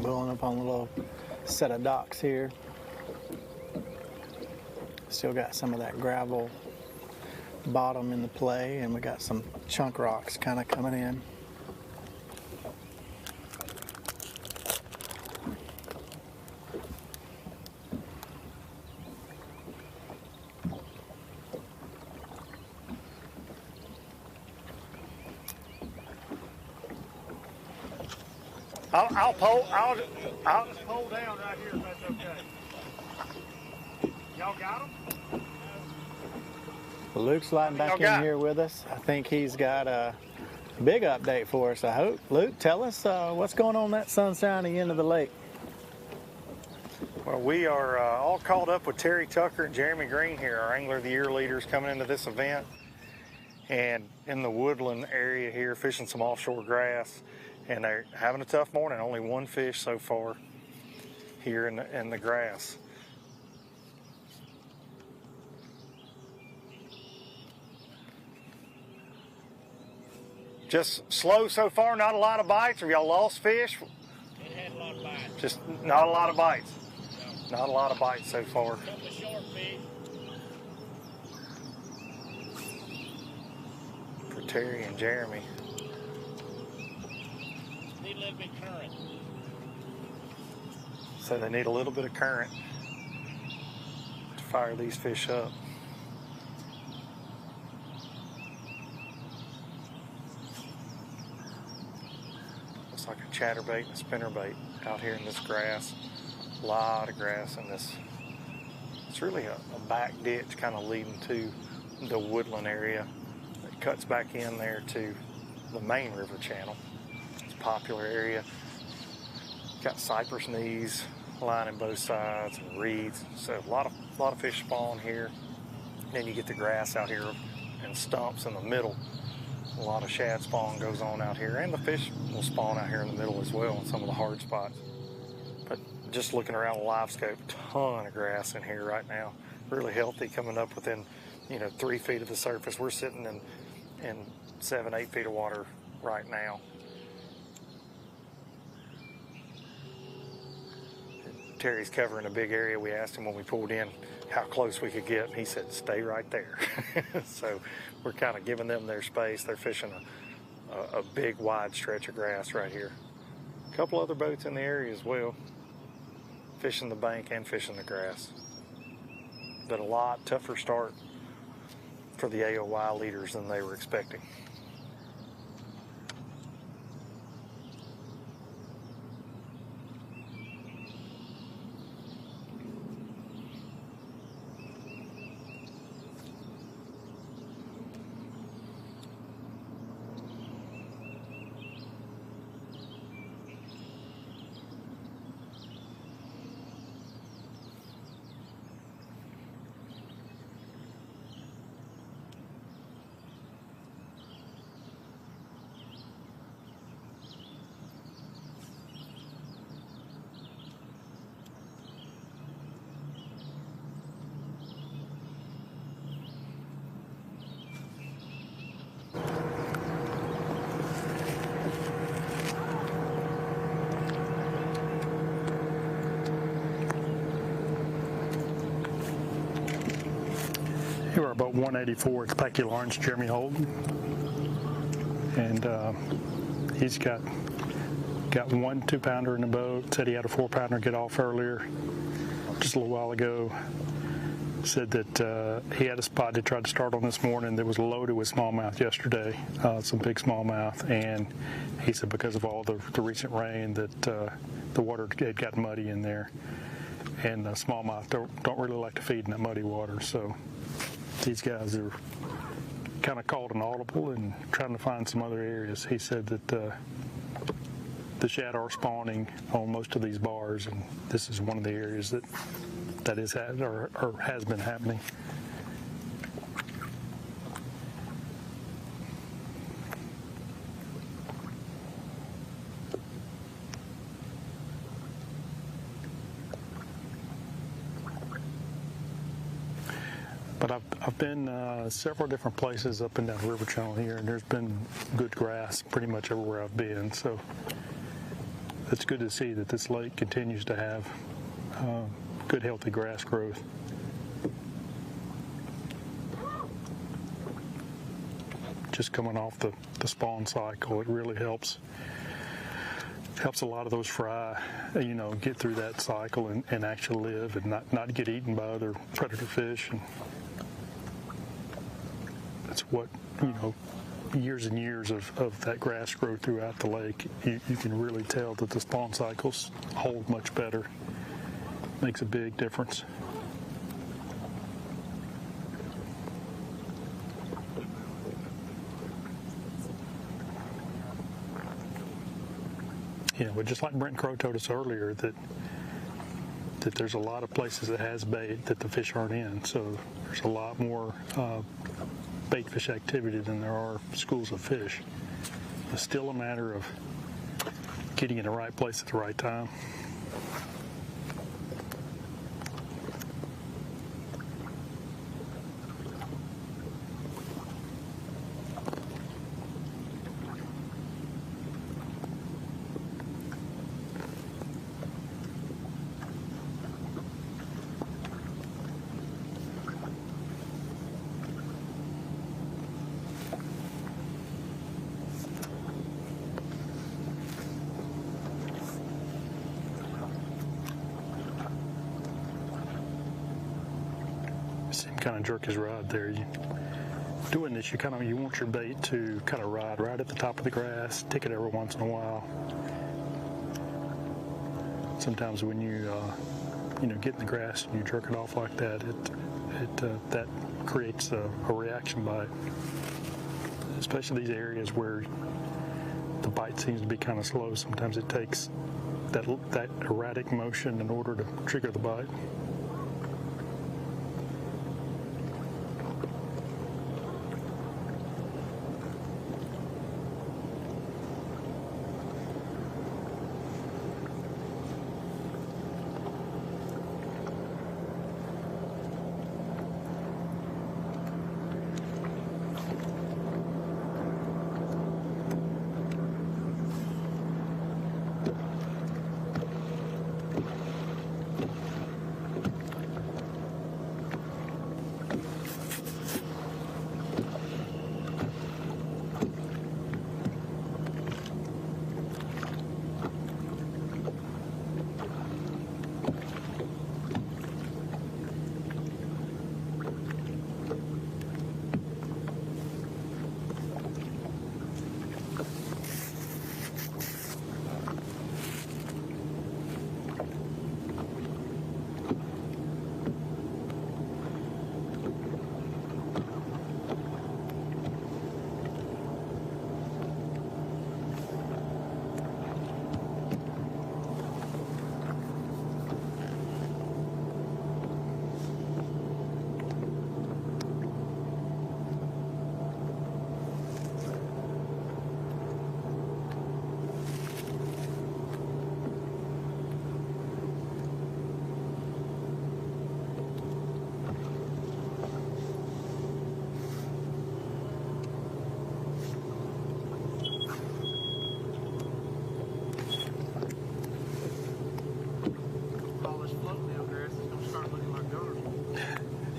Pulling up on a little set of docks here. Still got some of that gravel bottom in the play, and we got some chunk rocks kind of coming in. I'll just pull down right here if that's okay. Y'all got them? Luke's sliding back in here with us. I think he's got a big update for us, I hope. Luke, tell us what's going on that sunshiny end of the lake. Well, we are all caught up with Terry Tucker and Jeremy Green here, our Angler of the Year leaders coming into this event. And in the woodland area here, fishing some offshore grass. And they're having a tough morning. Only one fish so far here in the grass. Just slow so far, not a lot of bites. Have y'all lost fish? It had a lot of bites. Just not a lot of bites. No. Not a lot of bites so far. A couple of short fish. For Terry and Jeremy. Need a little bit of current. So they need a little bit of current to fire these fish up. Looks like a chatterbait and a spinnerbait out here in this grass. A lot of grass in this. It's really a back ditch kind of leading to the woodland area. It cuts back in there to the main river channel. Popular area. Got cypress knees lining both sides and reeds, so a lot of fish spawn here. Then you get the grass out here and stumps in the middle. A lot of shad spawn goes on out here, and the fish will spawn out here in the middle as well in some of the hard spots. But just looking around the live scope, ton of grass in here right now. Really healthy, coming up within 3 feet of the surface. We're sitting in 7-8 feet of water right now. Terry's covering a big area. We asked him when we pulled in how close we could get, and he said, stay right there. So we're kind of giving them their space. They're fishing a big, wide stretch of grass right here. A couple other boats in the area as well, fishing the bank and fishing the grass. But a lot tougher start for the AOY leaders than they were expecting. Here we're about 184 at the Pickwick Lake, Jeremy Holden, and he's got 1 2-pounder in the boat. Said he had a 4-pounder get off earlier, just a little while ago. Said that he had a spot they tried to start on this morning that was loaded with smallmouth yesterday, some big smallmouth, and he said because of all the recent rain that the water had got muddy in there, and smallmouth don't really like to feed in that muddy water, so these guys are kind of called an audible and trying to find some other areas. He said that the shad are spawning on most of these bars, and this is one of the areas that is or has been happening. But I've been several different places up and down the river channel here, and there's been good grass pretty much everywhere I've been. So it's good to see that this lake continues to have good, healthy grass growth. Just coming off the spawn cycle, it really helps a lot of those fry, get through that cycle and actually live and not get eaten by other predator fish. And that's what, years and years of that grass growth throughout the lake, you can really tell that the spawn cycles hold much better. Makes a big difference. But just like Brent Crow told us earlier, that there's a lot of places that has bait that the fish aren't in. So there's a lot more bait fish activity than there are schools of fish. It's still a matter of getting in the right place at the right time. Kind of jerk his rod there. Doing this, you want your bait to kind of ride right at the top of the grass. Tick it every once in a while. Sometimes when you get in the grass and you jerk it off like that, that creates a reaction bite. Especially these areas where the bite seems to be kind of slow. Sometimes it takes that erratic motion in order to trigger the bite.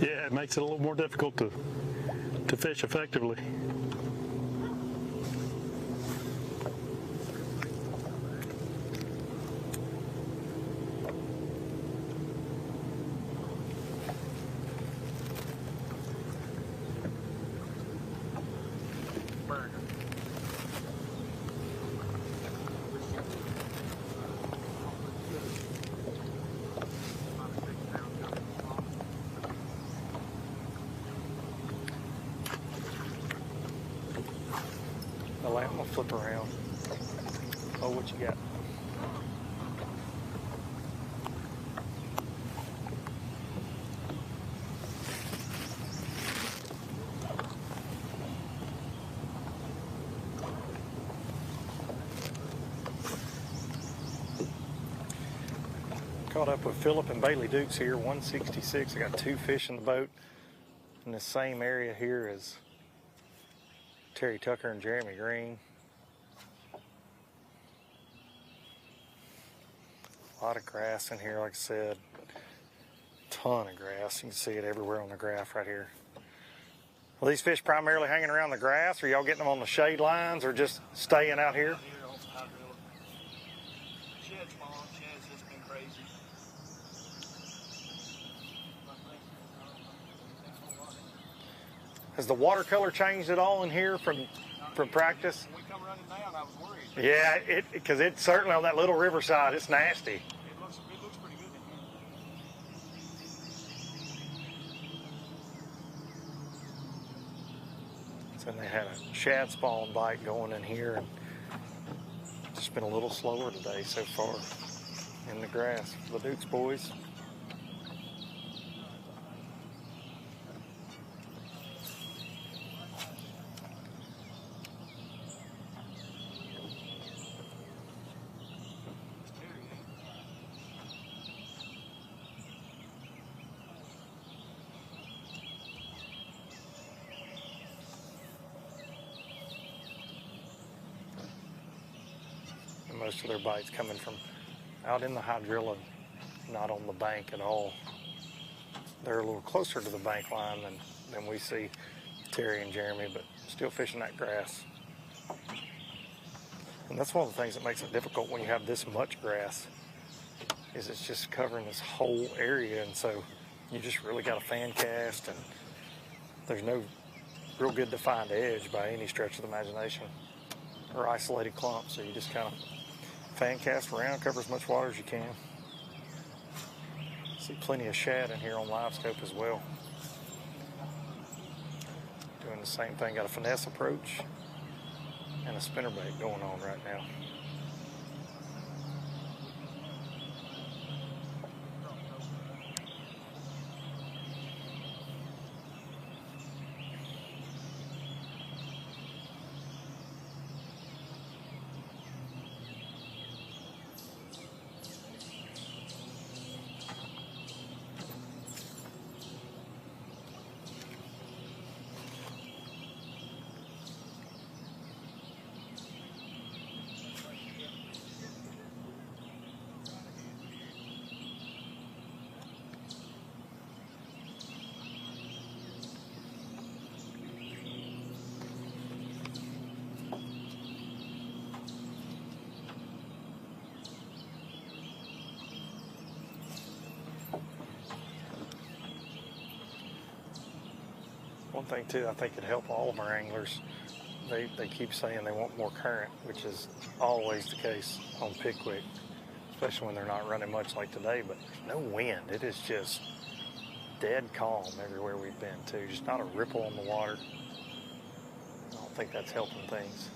Yeah, it makes it a little more difficult to fish effectively. I'm gonna flip around. Oh, what you got? Caught up with Phillip and Bailey Dukes here, 166. I got 2 fish in the boat in the same area here as Terry Tucker and Jeremy Green. A lot of grass in here, like I said. Ton of grass. You can see it everywhere on the graph right here. Are these fish primarily hanging around the grass, or y'all getting them on the shade lines, or just staying out here? Shad spawn, shad's just been crazy. Has the watercolor changed at all in here from practice? When we come running down, I was worried. Yeah, because it's certainly on that little riverside, it's nasty. It looks pretty good in here. So they had a shad spawn bite going in here, and just been a little slower today so far in the grass for the Dukes boys. Most of their bites coming from out in the hydrilla, not on the bank at all. They're a little closer to the bank line than we see Terry and Jeremy, but still fishing that grass. And that's one of the things that makes it difficult when you have this much grass, is it's just covering this whole area, and so you just really got a fan cast, and there's no real good defined edge by any stretch of the imagination or isolated clumps, so you just kind of fan cast around, cover as much water as you can. See plenty of shad in here on live scope as well. Doing the same thing, got a finesse approach and a spinnerbait going on right now. One thing too, I think could help all of our anglers. They keep saying they want more current, which is always the case on Pickwick, especially when they're not running much like today, but there's no wind. It is just dead calm everywhere we've been too. Just not a ripple on the water. I don't think that's helping things.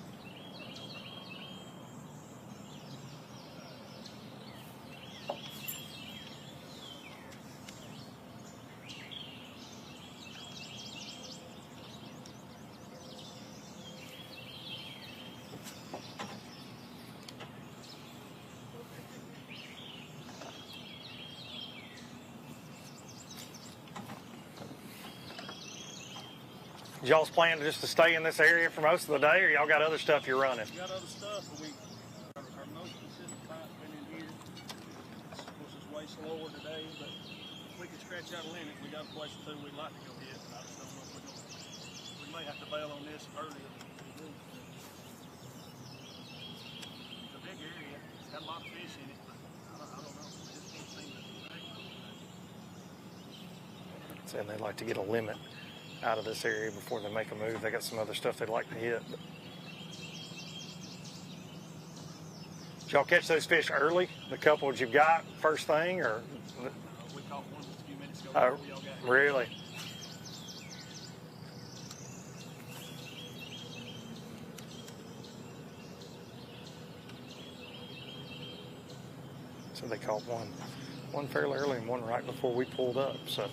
Y'all's plan just to stay in this area for most of the day, or y'all got other stuff you're running? We got other stuff, but our most consistent bite's been in here. Of course, it's way slower today, but if we can scratch out a limit, we got a place or two we'd like to go hit, but I just don't know if we're going to. We may have to bail on this earlier than we do. It's a big area. It's got a lot of fish in it, but I don't know. We just can't seem to connect on it. Saying they'd like to get a limit out of this area before they make a move. They got some other stuff they'd like to hit. Did y'all catch those fish early? The couple that you've got first thing, or? We caught one just a few minutes ago. Oh, really? So they caught one fairly early and one right before we pulled up. So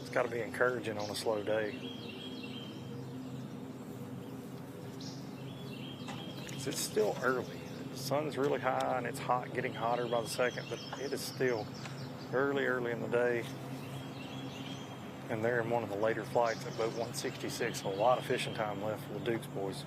it's got to be encouraging on a slow day. It's still early. The sun's really high and it's hot, getting hotter by the second, but it is still early in the day. And they're in one of the later flights at boat 166. So a lot of fishing time left for the Dukes boys.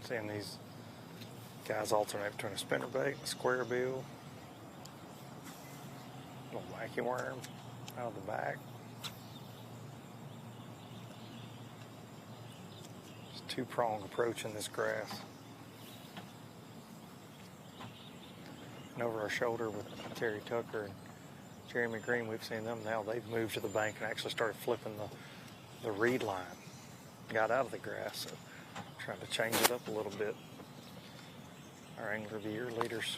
Seeing these guys alternate between a spinnerbait and a square bill. Little wacky worm out of the back. It's a two-pronged approach in this grass. And over our shoulder with Terry Tucker and Jeremy Green, we've seen them now. They've moved to the bank and actually started flipping the reed line. Got out of the grass, so trying to change it up a little bit. Our Angler of the Year leaders.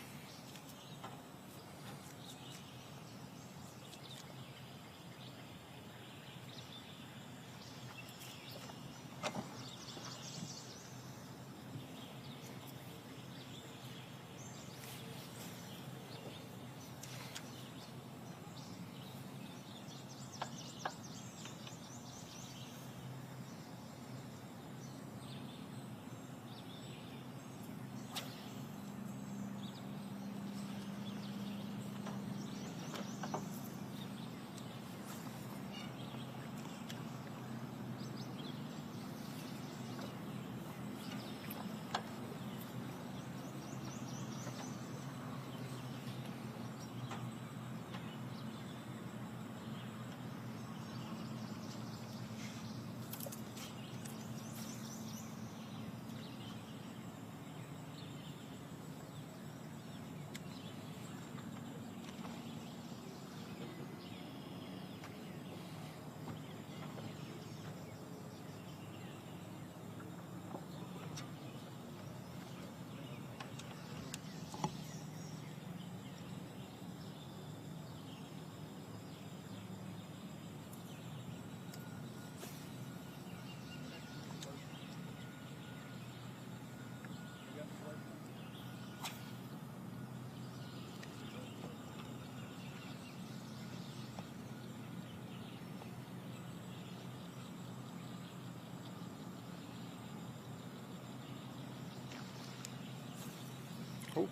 Oh,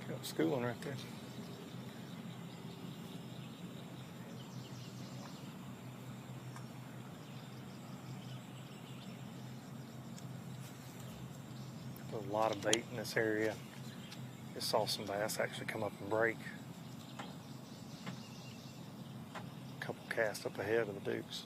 got schooling right there. A lot of bait in this area. Just saw some bass actually come up and break. A couple casts up ahead of the Dukes.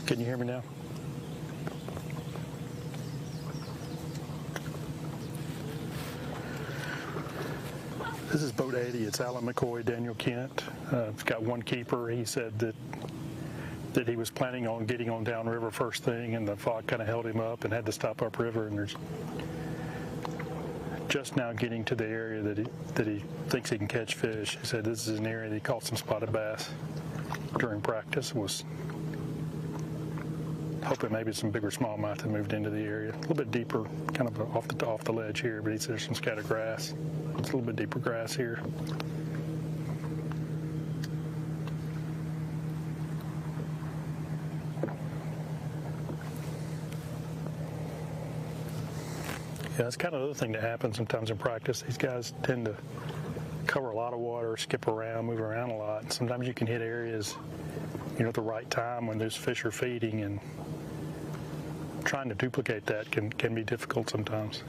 Can you hear me now? This is boat 80. It's Alan McCoy, Daniel Kent. It's got one keeper. He said that he was planning on getting on downriver first thing, and the fog kind of held him up and had to stop upriver. And there's just now getting to the area that he thinks he can catch fish. He said this is an area that he caught some spotted bass during practice. Was hoping maybe some bigger smallmouth that moved into the area. A little bit deeper, kind of off the ledge here, but he said there's some scattered grass. It's a little bit deeper grass here. Yeah, that's kind of the other thing that happens sometimes in practice. These guys tend to cover a lot of water, skip around, move around a lot. And sometimes you can hit areas, at the right time when those fish are feeding, and trying to duplicate that can be difficult sometimes.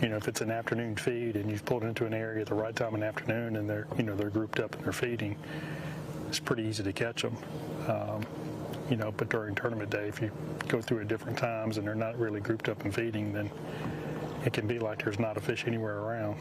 If it's an afternoon feed and you've pulled into an area at the right time in the afternoon and they're grouped up and they're feeding, it's pretty easy to catch them. But during tournament day, if you go through at different times and they're not really grouped up and feeding, then it can be like there's not a fish anywhere around.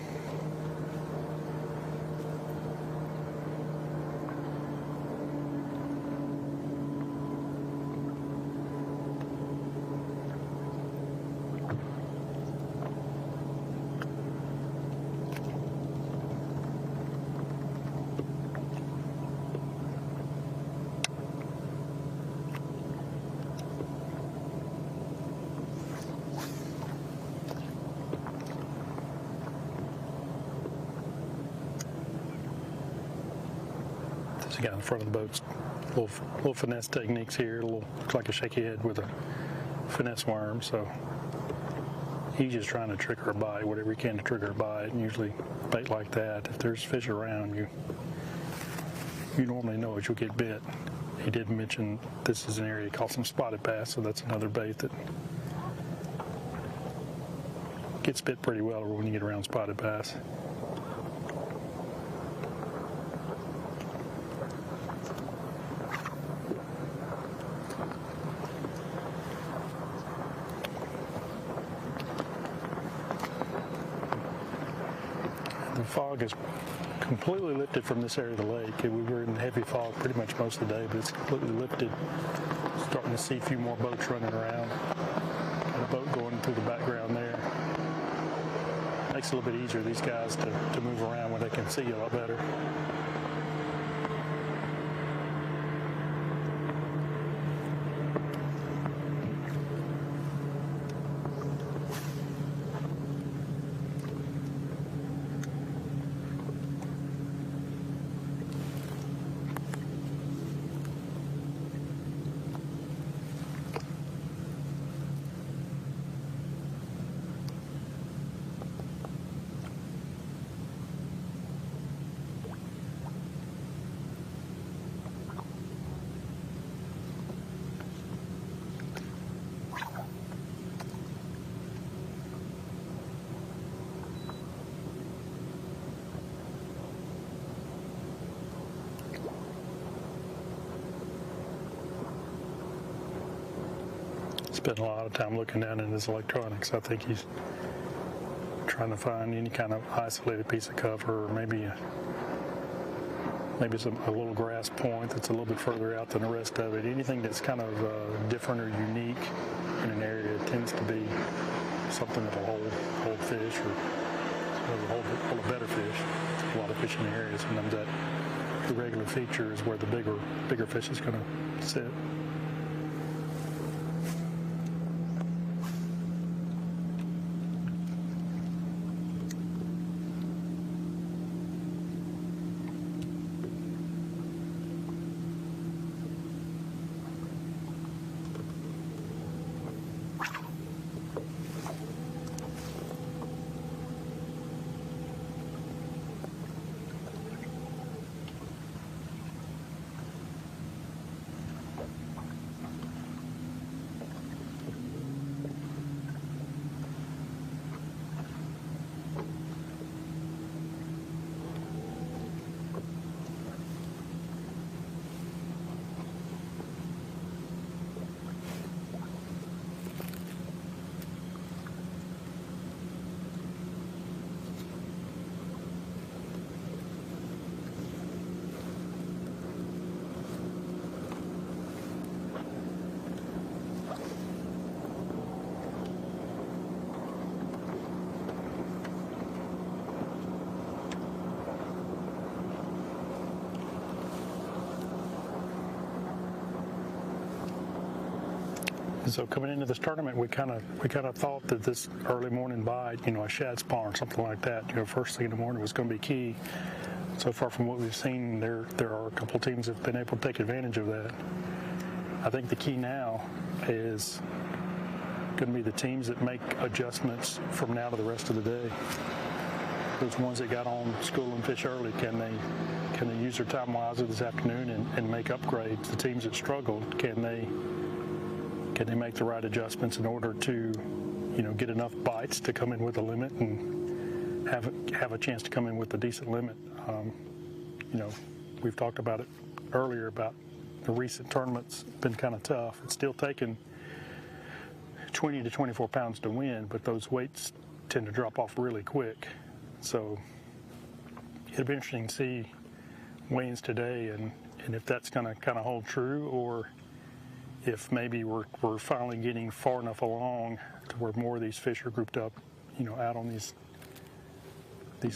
Guy in front of the boats, little finesse techniques here. Looks like a shaky head with a finesse worm. So he's just trying to trigger a bite, whatever he can to trigger a bite. And usually bait like that, if there's fish around, you normally know it, you'll get bit. He did mention this is an area called some spotted bass, so that's another bait that gets bit pretty well when you get around spotted bass. The fog is completely lifted from this area of the lake. We were in heavy fog pretty much most of the day, but it's completely lifted. Starting to see a few more boats running around. And a boat going through the background there. Makes it a little bit easier, these guys, to move around when they can see a lot better. Spent a lot of time looking down in his electronics. I think he's trying to find any kind of isolated piece of cover, or maybe a little grass point that's a little bit further out than the rest of it. Anything that's kind of different or unique in an area tends to be something that will hold fish, or hold a better fish. A lot of fish in the area. Sometimes that irregular feature is where the bigger fish is going to sit. So coming into this tournament, we kind of thought that this early morning bite, a shad spawn or something like that, first thing in the morning was going to be key. So far from what we've seen, there are a couple teams that have been able to take advantage of that. I think the key now is going to be the teams that make adjustments from now to the rest of the day. Those ones that got on school and fish early, can they use their time wisely this afternoon and make upgrades? The teams that struggled, can they make the right adjustments in order to, get enough bites to come in with a limit and have a chance to come in with a decent limit? We've talked about it earlier about the recent tournaments been kind of tough. It's still taking 20 to 24 pounds to win, but those weights tend to drop off really quick. So it'll be interesting to see weigh-ins today and if that's going to kind of hold true, or if maybe we're finally getting far enough along to where more of these fish are grouped up, out on these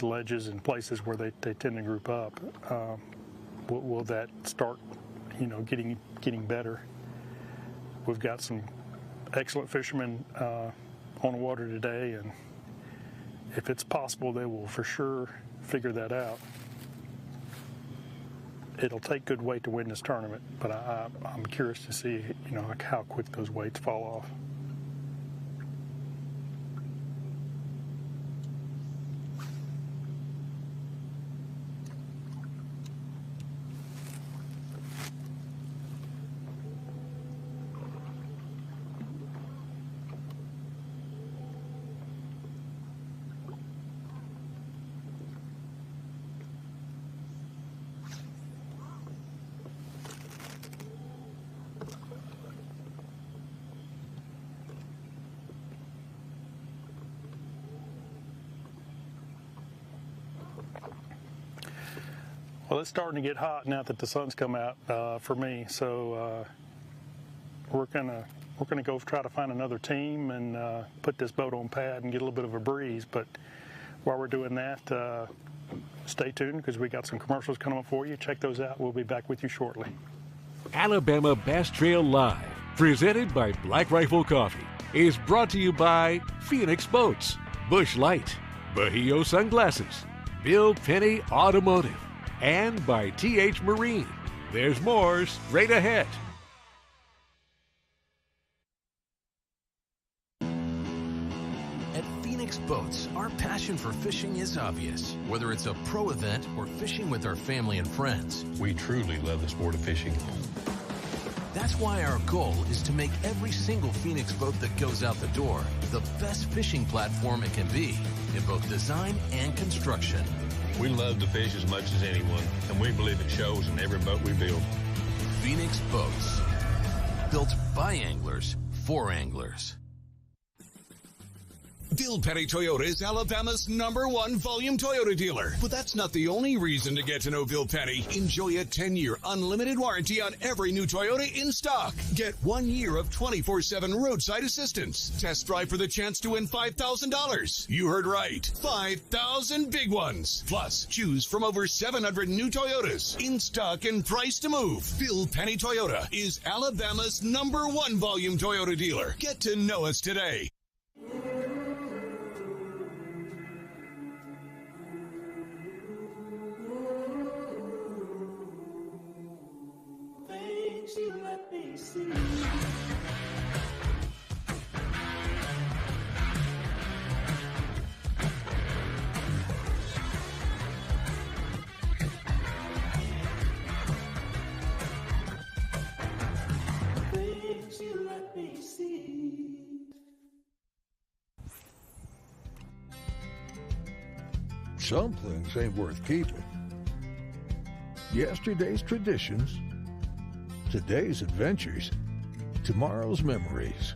ledges and places where they tend to group up. Will that start, getting better? We've got some excellent fishermen on the water today, and if it's possible, they will for sure figure that out. It'll take good weight to win this tournament, but I'm curious to see, how quick those weights fall off. Well, it's starting to get hot now that the sun's come out for me. So we're gonna go try to find another team and put this boat on pad and get a little bit of a breeze. But while we're doing that, stay tuned because we got some commercials coming up for you. Check those out. We'll be back with you shortly. Alabama Bass Trail Live, presented by Black Rifle Coffee, is brought to you by Phoenix Boats, Busch Light, Bahio Sunglasses, Bill Penny Automotive, and by TH Marine. There's more straight ahead. At Phoenix Boats, our passion for fishing is obvious. Whether it's a pro event or fishing with our family and friends, we truly love the sport of fishing. That's why our goal is to make every single Phoenix boat that goes out the door the best fishing platform it can be in both design and construction. We love to fish as much as anyone, and we believe it shows in every boat we build. Phoenix Boats, built by anglers for anglers. Bill Penny Toyota is Alabama's #1 volume Toyota dealer. But that's not the only reason to get to know Bill Penny. Enjoy a 10-year unlimited warranty on every new Toyota in stock. Get 1 year of 24/7 roadside assistance. Test drive for the chance to win $5,000. You heard right. 5,000 big ones. Plus, choose from over 700 new Toyotas in stock and price to move. Bill Penny Toyota is Alabama's #1 volume Toyota dealer. Get to know us today. You let me see. Things you let me see. Some things ain't worth keeping. Yesterday's traditions, today's adventures, tomorrow's memories.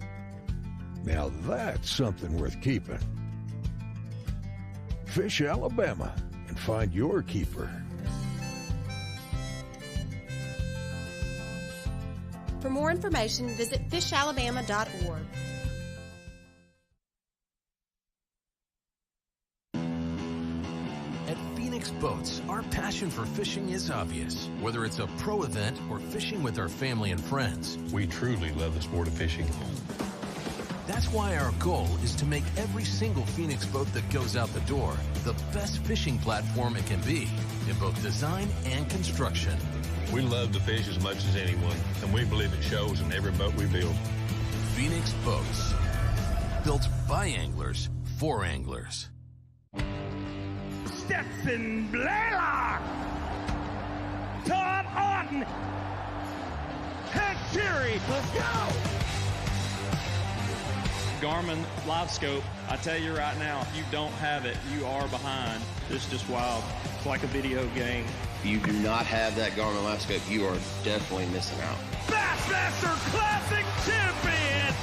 Now that's something worth keeping. Fish Alabama and find your keeper. For more information, visit fishalabama.org. Phoenix Boats, our passion for fishing is obvious. Whether it's a pro event or fishing with our family and friends, We truly love the sport of fishing. that's why our goal is to make every single Phoenix boat that goes out the door the best fishing platform it can be in both design and construction. We love to fish as much as anyone, and we believe it shows in every boat we build. Phoenix Boats, built by anglers for anglers. Stetson Blaylock, Todd Auden, Head Fury, let's go! Garmin Live Scope, I tell you right now, if you don't have it, you are behind. It's just wild. It's like a video game. If you do not have that Garmin Live Scope, you are definitely missing out. Bassmaster Classic Champion!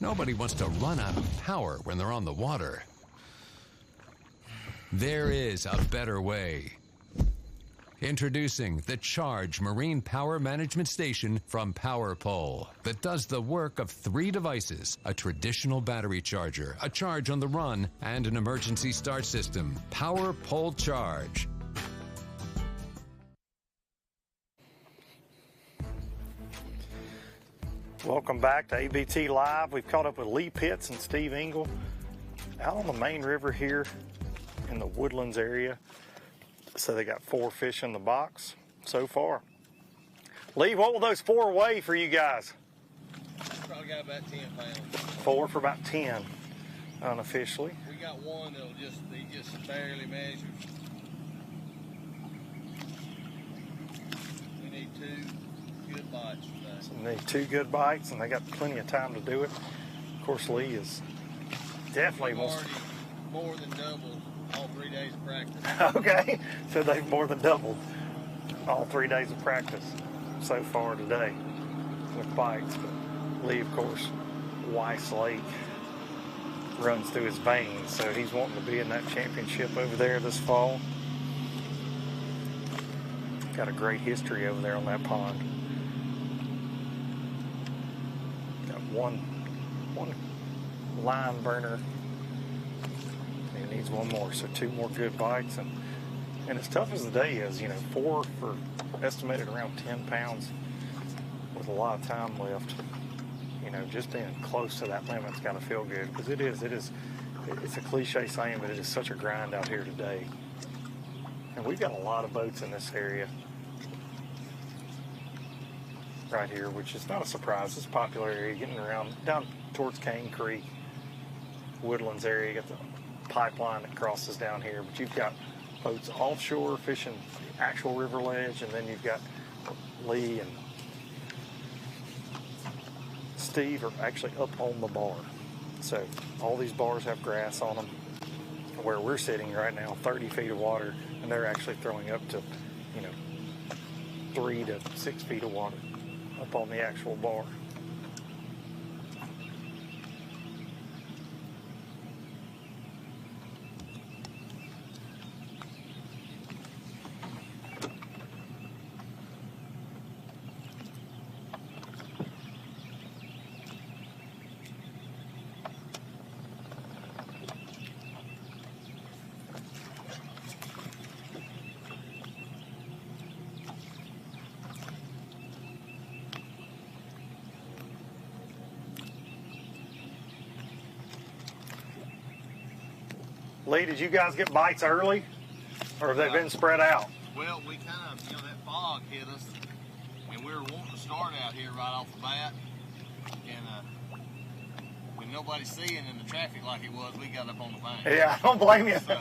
Nobody wants to run out of power when they're on the water. There is a better way. Introducing the Charge Marine Power Management Station from PowerPole that does the work of 3 devices: a traditional battery charger, a charge on the run, and an emergency start system. PowerPole Charge. Welcome back to ABT Live. We've caught up with Lee Pitts and Steve Engel out on the main river here in the Woodlands area. So they got 4 fish in the box so far. Lee, what will those 4 weigh for you guys? Probably got about 10 pounds. 4 for about 10 unofficially. We got one that'll he just barely measures. We need 2 good bites today. So they need 2 good bites, and they got plenty of time to do it. Of course, Lee is definitely We've wants already more than doubled all 3 days of practice. Okay, so they've more than doubled all 3 days of practice so far today with bites. But Lee, of course, Weiss Lake runs through his veins, so he's wanting to be in that championship over there this fall. Got a great history over there on that pond. Got one line burner. He needs 1 more, so 2 more good bites. And as tough as the day is, 4 for estimated around 10 pounds with a lot of time left. Just being close to that limit's got to feel good, because it's a cliche saying, but it is such a grind out here today. And we've got a lot of boats in this area right here, which is not a surprise. It's a popular area, getting around down towards Cane Creek, Woodlands area. You got the pipeline that crosses down here, but you've got boats offshore fishing the actual river ledge, and then you've got Lee and Steve are actually up on the bar. So all these bars have grass on them. Where we're sitting right now, 30 feet of water, and they're actually throwing up to 3 to 6 feet of water up on the actual bar. Lee, did you guys get bites early, or have they been spread out? Well, we kind of, that fog hit us, and we were wanting to start out here right off the bat, and with nobody seeing in the traffic like it was, we got up on the bank. Yeah, I don't blame you. So,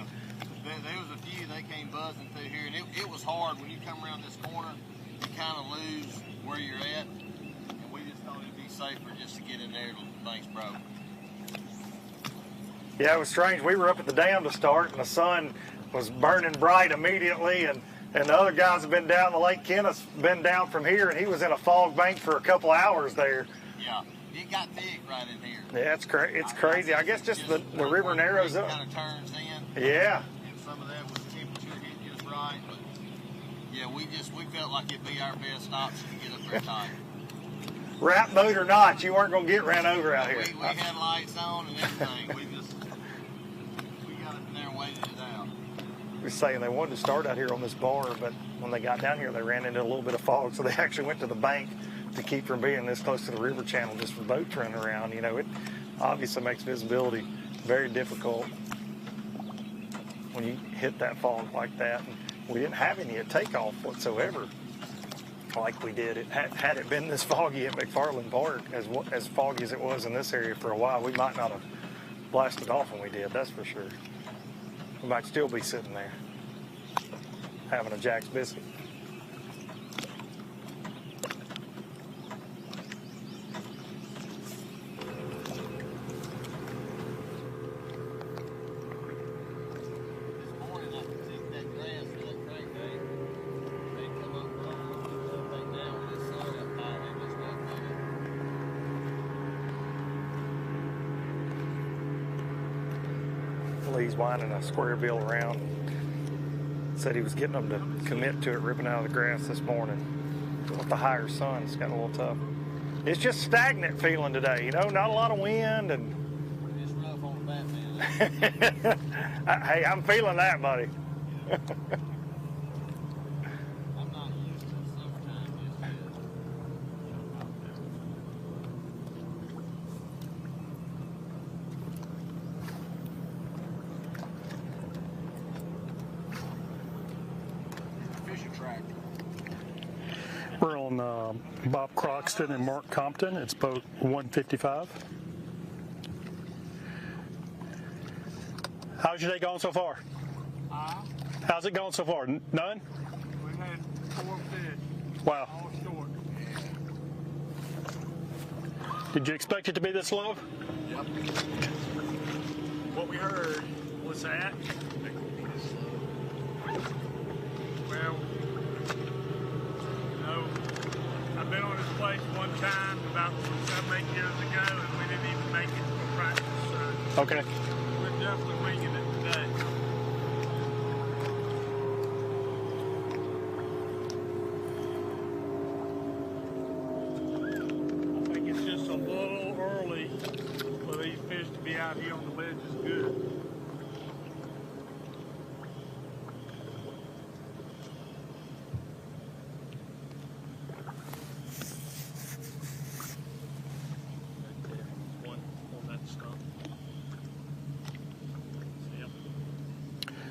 there was a few, they came buzzing through here, and it was hard when you come around this corner. You kind of lose where you're at, and we just thought it'd be safer just to get in there till the things broke. Yeah, it was strange. We were up at the dam to start, and the sun was burning bright immediately, and the other guys have been down the lake. Kenneth's been down from here, and he was in a fog bank for a couple hours there. Yeah, it got thick right in here. Yeah, it's crazy. I guess just the river narrows up. Kind of turns in. Yeah. And some of that was temperature hit just right, but yeah, we felt like it'd be our best option to get up there tight. Wrap boat or not, you weren't going to get ran over out here. We had lights on and everything. We got up in there and waited it out. We're saying they wanted to start out here on this bar, but when they got down here, they ran into a little bit of fog, so they actually went to the bank to keep from being this close to the river channel just for boats running around. You know, it obviously makes visibility very difficult when you hit that fog like that. And we didn't have any at takeoff whatsoever like we did. Had it been this foggy at McFarland Park, as foggy as it was in this area for a while, we might not have blasted off when we did, that's for sure. We might still be sitting there having a Jack's biscuit. Lee's winding a square bill around. Said he was getting them to commit to it, ripping out of the grass this morning. With the higher sun, it's got a little tough. It's just stagnant feeling today, you know, not a lot of wind. And it's rough on the back, man. Hey, I'm feeling that, buddy. I'm not used to summertime just yet. We're on Bob Croxton and Mark Compton. It's boat 155. How's your day going so far? How's it going so far? None? We've had 4 fish. Wow. All short. Did you expect it to be this low? Yep. What we heard was that. Well, you know, I've been on this place one time about 7-8 years ago, and we didn't even make it for practice. So okay. We're definitely winging it today. I think it's just a little early for these fish to be out here on the ledge is good.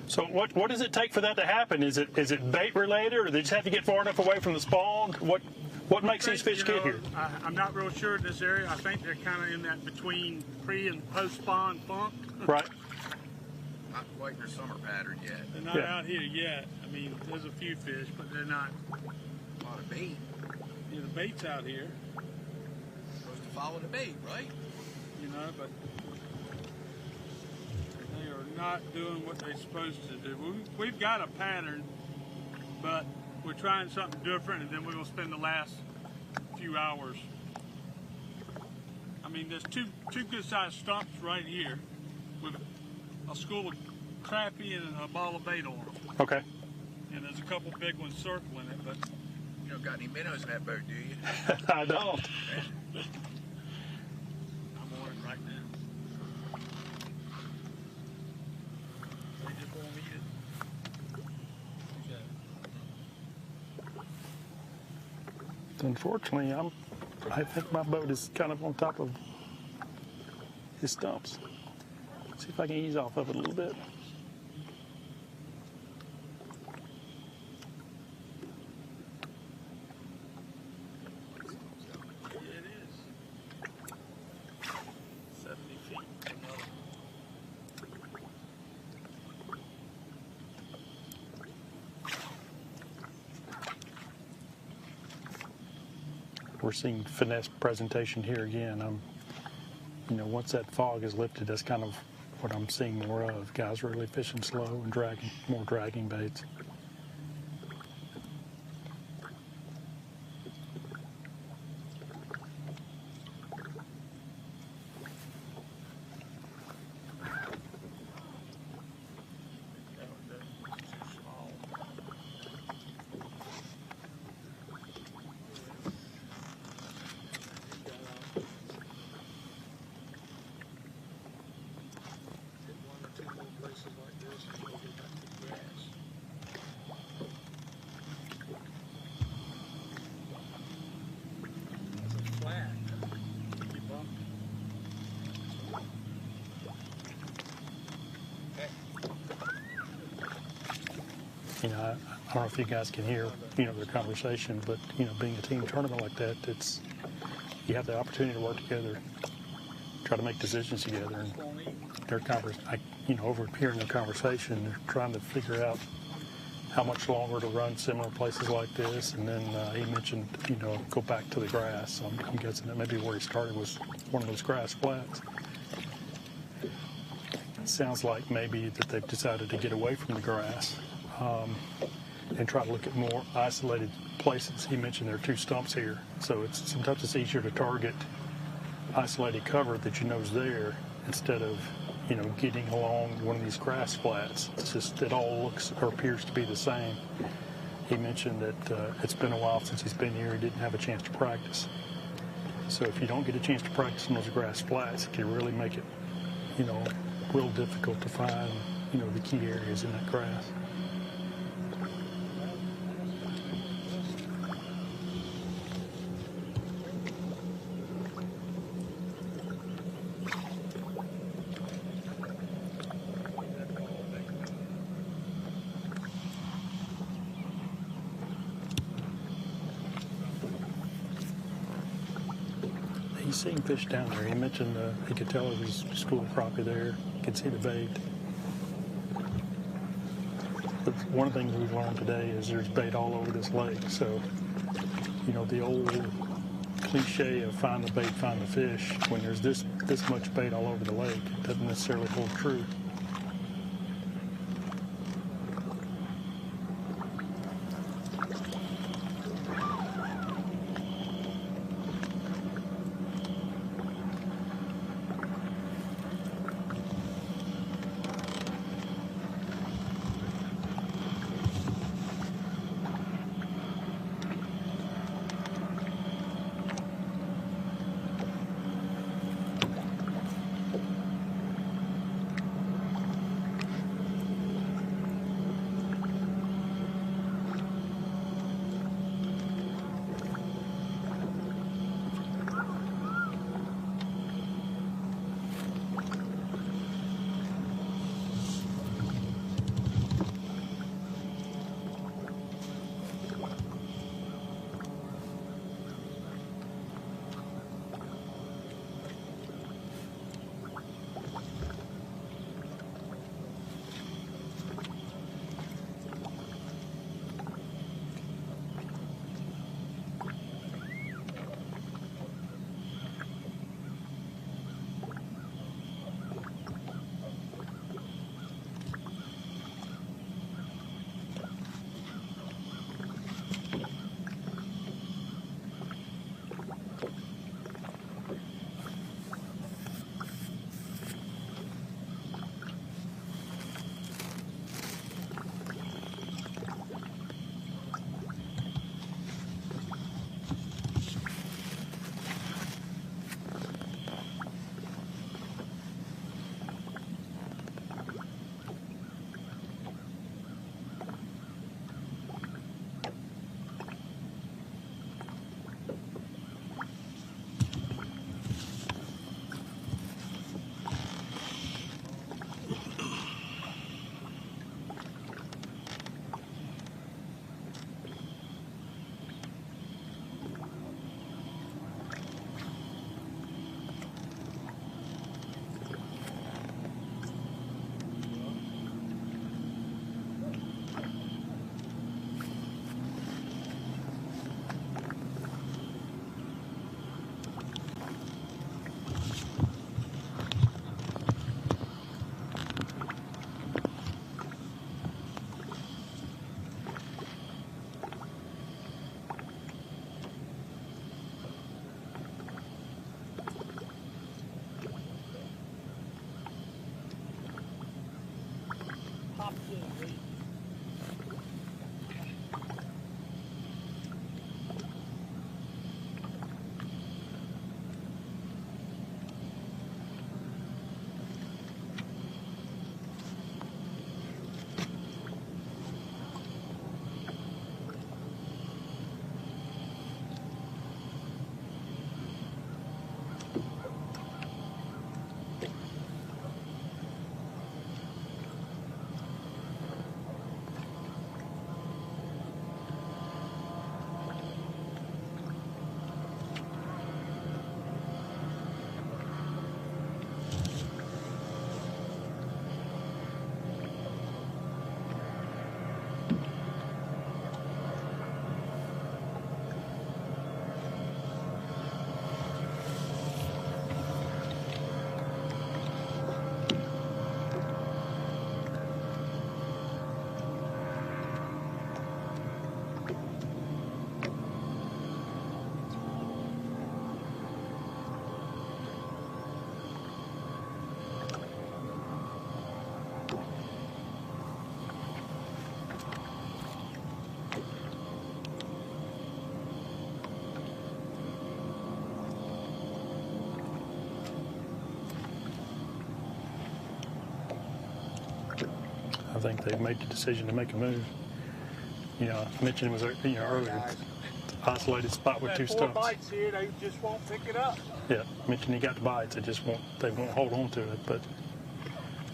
So what does it take for that to happen? Is it bait related, or they just have to get far enough away from the spawn? What makes these fish get here? I'm not real sure in this area. I think they're kind of in that between pre and post spawn funk. Right. Not quite their summer pattern yet. They're not out here yet. I mean, there's a few fish, but they're not. A lot of bait. Yeah, the bait's out here. Supposed to follow the bait, right? You know, but they are not doing what they're supposed to do. We've got a pattern, but we're trying something different, and then we're going to spend the last few hours. I mean, there's two good-sized stumps right here with a school of crappie and a ball of bait on them. Okay. And there's a couple big ones circling it, but you don't got any minnows in that boat, do you? I don't. I'm on it right now. They just won't eat it. Unfortunately, I think my boat is kind of on top of his stumps. See if I can ease off of it a little bit. Yeah, it is. 70 feet. we're seeing finesse presentation here again. You know, once that fog is lifted, that's kind of what I'm seeing more of. Guys really fishing slow and dragging, more dragging baits. You know, I don't know if you guys can hear, you know, their conversation, but, you know, being a team tournament like that, it's, you have the opportunity to work together, try to make decisions together, and their you know, overhearing their conversation, they're trying to figure out how much longer to run similar places like this, and then he mentioned, you know, go back to the grass. So I'm guessing that maybe where he started was one of those grass flats. It sounds like maybe that they've decided to get away from the grass. And try to look at more isolated places. He mentioned there are 2 stumps here, so sometimes it's easier to target isolated cover that you know is there instead of, you know, getting along one of these grass flats. It's just, it all looks or appears to be the same. He mentioned that it's been a while since he's been here. He didn't have a chance to practice. So if you don't get a chance to practice on those grass flats, it can really make it, you know, real difficult to find, you know, the key areas in that grass. He's seeing fish down there. He mentioned he could tell there's a school of crappie there. He could see the bait. But one of the things we've learned today is there's bait all over this lake. So, you know, the old cliche of find the bait, find the fish, when there's this much bait all over the lake, it doesn't necessarily hold true. I think they've made the decision to make a move. You know, I mentioned it was earlier, isolated spot with two Four stumps. bites here, they just won't pick it up. Yeah, I mentioned he got the bites. They won't hold on to it. But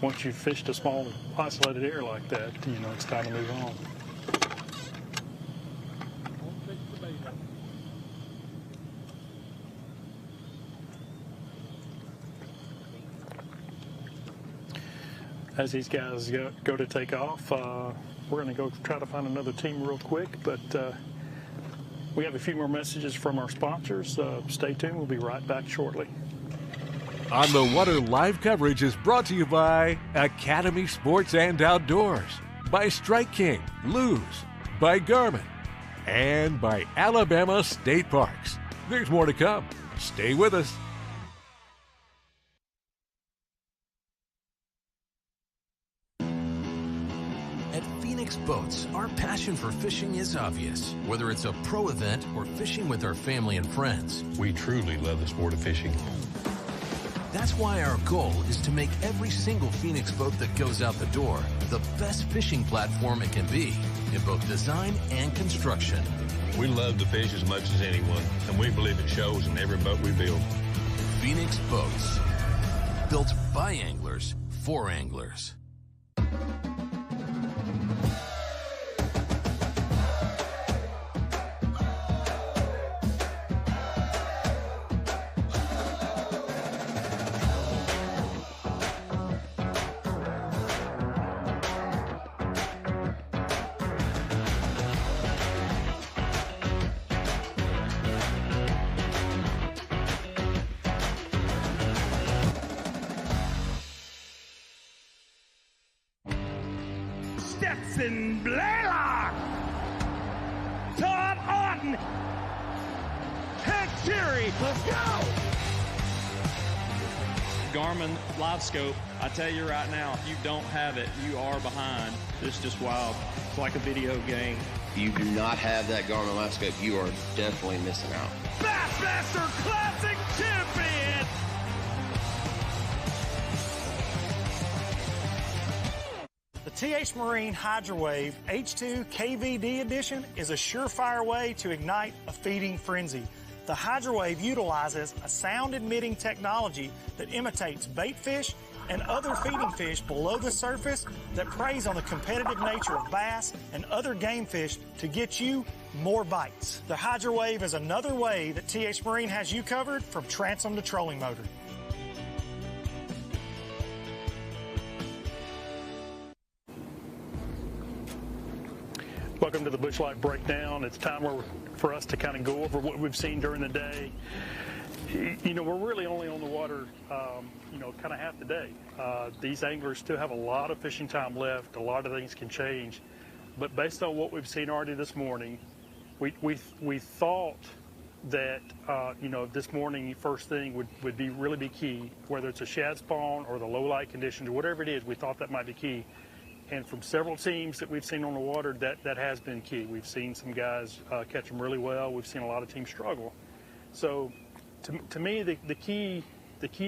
once you've fished a small isolated area like that, you know it's time to move on. As these guys go to take off, we're going to go try to find another team real quick, but we have a few more messages from our sponsors. Stay tuned. We'll be right back shortly. On the Water live coverage is brought to you by Academy Sports and Outdoors, by Strike King, Lose, by Garmin, and by Alabama State Parks. There's more to come. Stay with us. At Phoenix Boats, our passion for fishing is obvious. Whether it's a pro event or fishing with our family and friends, We truly love the sport of fishing. that's why our goal is to make every single Phoenix boat that goes out the door the best fishing platform it can be in both design and construction. We love to fish as much as anyone, and we believe it shows in every boat we build. Phoenix Boats, built by anglers for anglers. Stetson Blaylock, Todd Orton, Head Cherry, let's go! Garmin Live Scope, I tell you right now, if you don't have it, you are behind. It's just wild. It's like a video game. If you do not have that Garmin Live Scope, you are definitely missing out. Bassmaster Classic Champion! The TH Marine HydroWave H2 KVD Edition is a surefire way to ignite a feeding frenzy. The HydroWave utilizes a sound-emitting technology that imitates bait fish and other feeding fish below the surface that preys on the competitive nature of bass and other game fish to get you more bites. The HydroWave is another way that TH Marine has you covered from transom to trolling motor. Welcome to the Bush Light Breakdown. It's time for us to kind of go over what we've seen during the day. You know, we're really only on the water, kind of half the day. These anglers still have a lot of fishing time left. A lot of things can change. But based on what we've seen already this morning, we thought that, this morning first thing would really be key, whether it's a shad spawn or the low light conditions or whatever it is, we thought that might be key. and from several teams that we've seen on the water, that has been key. We've seen some guys catch them really well. We've seen a lot of teams struggle. So to me, the key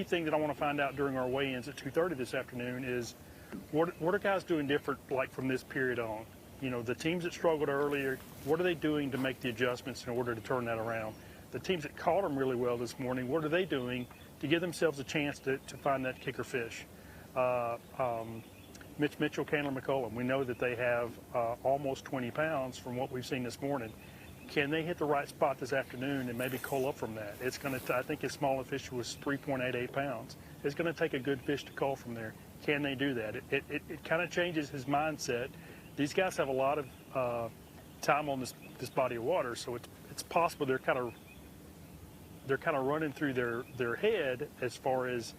thing that I want to find out during our weigh-ins at 2:30 this afternoon is what are guys doing different, like from this period on? You know, the teams that struggled earlier, what are they doing to make the adjustments in order to turn that around? The teams that caught them really well this morning, what are they doing to give themselves a chance to find that kicker fish? Mitch Mitchell, Candler McCollum, we know that they have almost 20 pounds from what we've seen this morning. Can they hit the right spot this afternoon and maybe cull up from that? It's going to, I think his smallest fish was 3.88 pounds. It's going to take a good fish to cull from there. Can they do that? It kind of changes his mindset. These guys have a lot of time on this body of water, so it's possible they're kind of running through their head as far as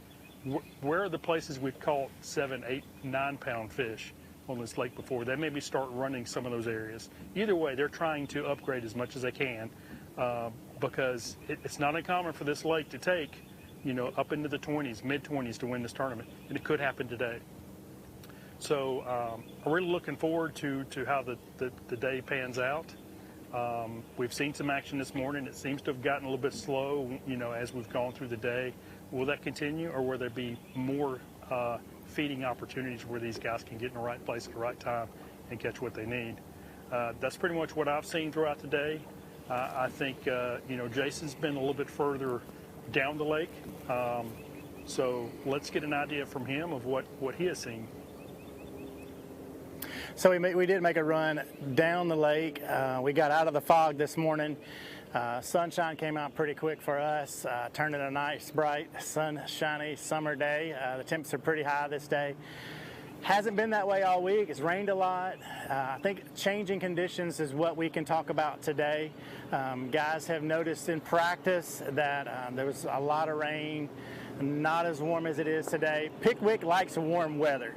where are the places we've caught 7, 8, 9 pound fish on this lake before. They maybe start running some of those areas. Either way, they're trying to upgrade as much as they can because it's not uncommon for this lake to take, you know, up into the 20s, mid-20s to win this tournament, and it could happen today. So I'm really looking forward to how the day pans out. We've seen some action this morning. It seems to have gotten a little bit slow, you know, as we've gone through the day. Will that continue, or will there be more feeding opportunities where these guys can get in the right place at the right time and catch what they need? That's pretty much what I've seen throughout the day. I think, you know, Jason's been a little bit further down the lake. So let's get an idea from him of what he has seen. So we did make a run down the lake. We got out of the fog this morning. Sunshine came out pretty quick for us, turned into a nice, bright, sunshiny summer day. The temps are pretty high this day. Hasn't been that way all week. It's rained a lot. I think changing conditions is what we can talk about today. Guys have noticed in practice that there was a lot of rain, not as warm as it is today. Pickwick likes warm weather.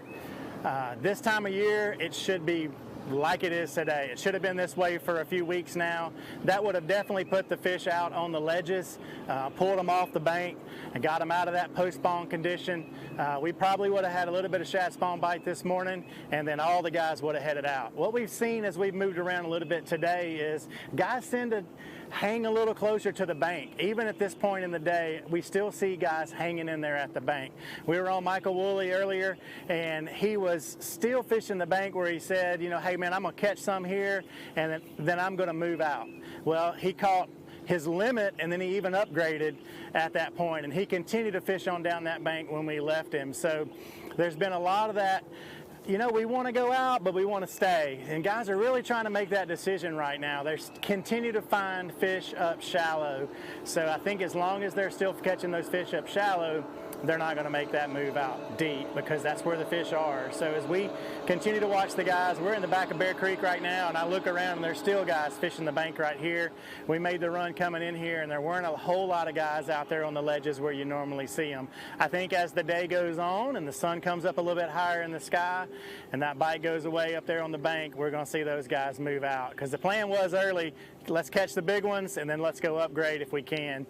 This time of year, it should be like it is today. It should have been this way for a few weeks now. That would have definitely put the fish out on the ledges, pulled them off the bank, and got them out of that post-spawn condition. We probably would have had a little bit of shad spawn bite this morning, and then all the guys would have headed out. What we've seen as we've moved around a little bit today is guys tend to hang a little closer to the bank. Even at this point in the day, we still see guys hanging in there at the bank. We were on Michael Woolley earlier, and he was still fishing the bank where he said, you know, hey man, I'm gonna catch some here, and then I'm gonna move out. Well, he caught his limit, and then he even upgraded at that point, and he continued to fish on down that bank when we left him. So there's been a lot of that. You know, we want to go out, but we want to stay. And guys are really trying to make that decision right now. They continue to find fish up shallow. So I think as long as they're still catching those fish up shallow, they're not going to make that move out deep because that's where the fish are. So as we continue to watch the guys, we're in the back of Bear Creek right now, and I look around and there's still guys fishing the bank right here. We made the run coming in here, and there weren't a whole lot of guys out there on the ledges where you normally see them. I think as the day goes on and the sun comes up a little bit higher in the sky and that bite goes away up there on the bank, we're going to see those guys move out. Because the plan was early, let's catch the big ones and then let's go upgrade if we can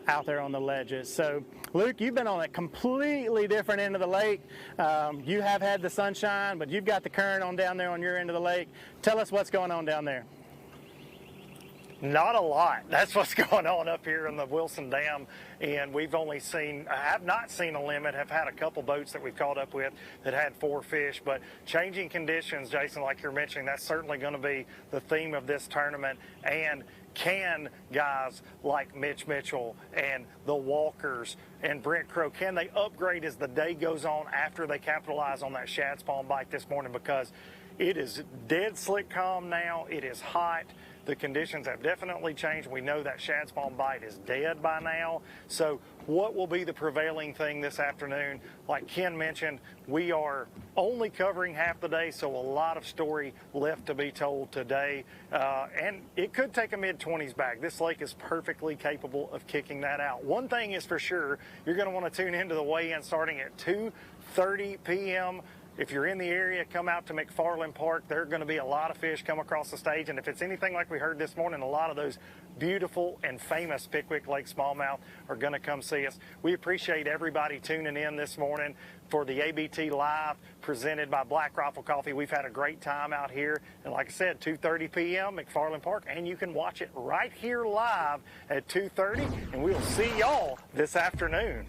out there on the ledges. So Luke, you've been on a completely different end of the lake. You have had the sunshine, but you've got the current on down there on your end of the lake. Tell us what's going on down there. Not a lot. That's what's going on up here in the Wilson Dam, and we've only seen, I have not seen a limit, have had a couple boats that we've caught up with that had 4 fish, but changing conditions, Jason, like you're mentioning, that's certainly going to be the theme of this tournament. And can guys like Mitch Mitchell and the Walkers and Brent Crow, can they upgrade as the day goes on after they capitalize on that shad spawn bite this morning? Because it is dead slick calm now. It is hot. The conditions have definitely changed. We know that shad spawn bite is dead by now. So what will be the prevailing thing this afternoon? Like Ken mentioned, we are only covering half the day, so a lot of story left to be told today. And it could take a mid-20s bag. This lake is perfectly capable of kicking that out. One thing is for sure, you're going to want to tune into the weigh-in starting at 2:30 p.m. if you're in the area, come out to McFarland Park. There are going to be a lot of fish come across the stage, and if it's anything like we heard this morning, a lot of those beautiful and famous Pickwick Lake smallmouth are going to come see us. We appreciate everybody tuning in this morning for the ABT Live presented by Black Rifle Coffee. We've had a great time out here, and like I said, 2:30 p.m. McFarland Park, and you can watch it right here live at 2:30, and we'll see y'all this afternoon.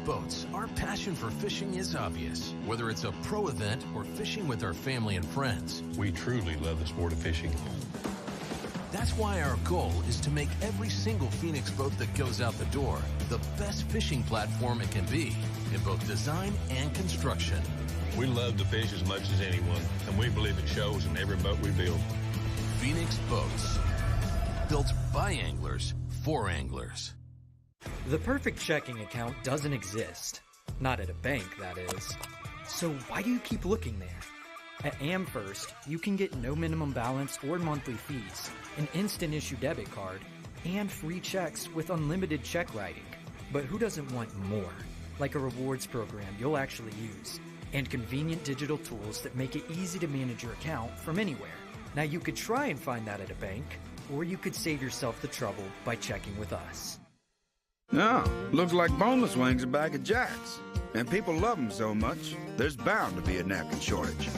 Boats, our passion for fishing is obvious. Whether it's a pro event or fishing with our family and friends, we truly love the sport of fishing. That's why our goal is to make every single Phoenix boat that goes out the door the best fishing platform it can be in both design and construction. We love to fish as much as anyone, and we believe it shows in every boat we build. Phoenix Boats, built by anglers for anglers. The perfect checking account doesn't exist. Not at a bank, that is. So why do you keep looking there? At AmFirst, you can get no minimum balance or monthly fees, an instant issue debit card, and free checks with unlimited check writing. But who doesn't want more? Like a rewards program you'll actually use, and convenient digital tools that make it easy to manage your account from anywhere. Now you could try and find that at a bank, or you could save yourself the trouble by checking with us. Oh, looks like boneless wings are back at Jack's. And people love them so much, there's bound to be a napkin shortage.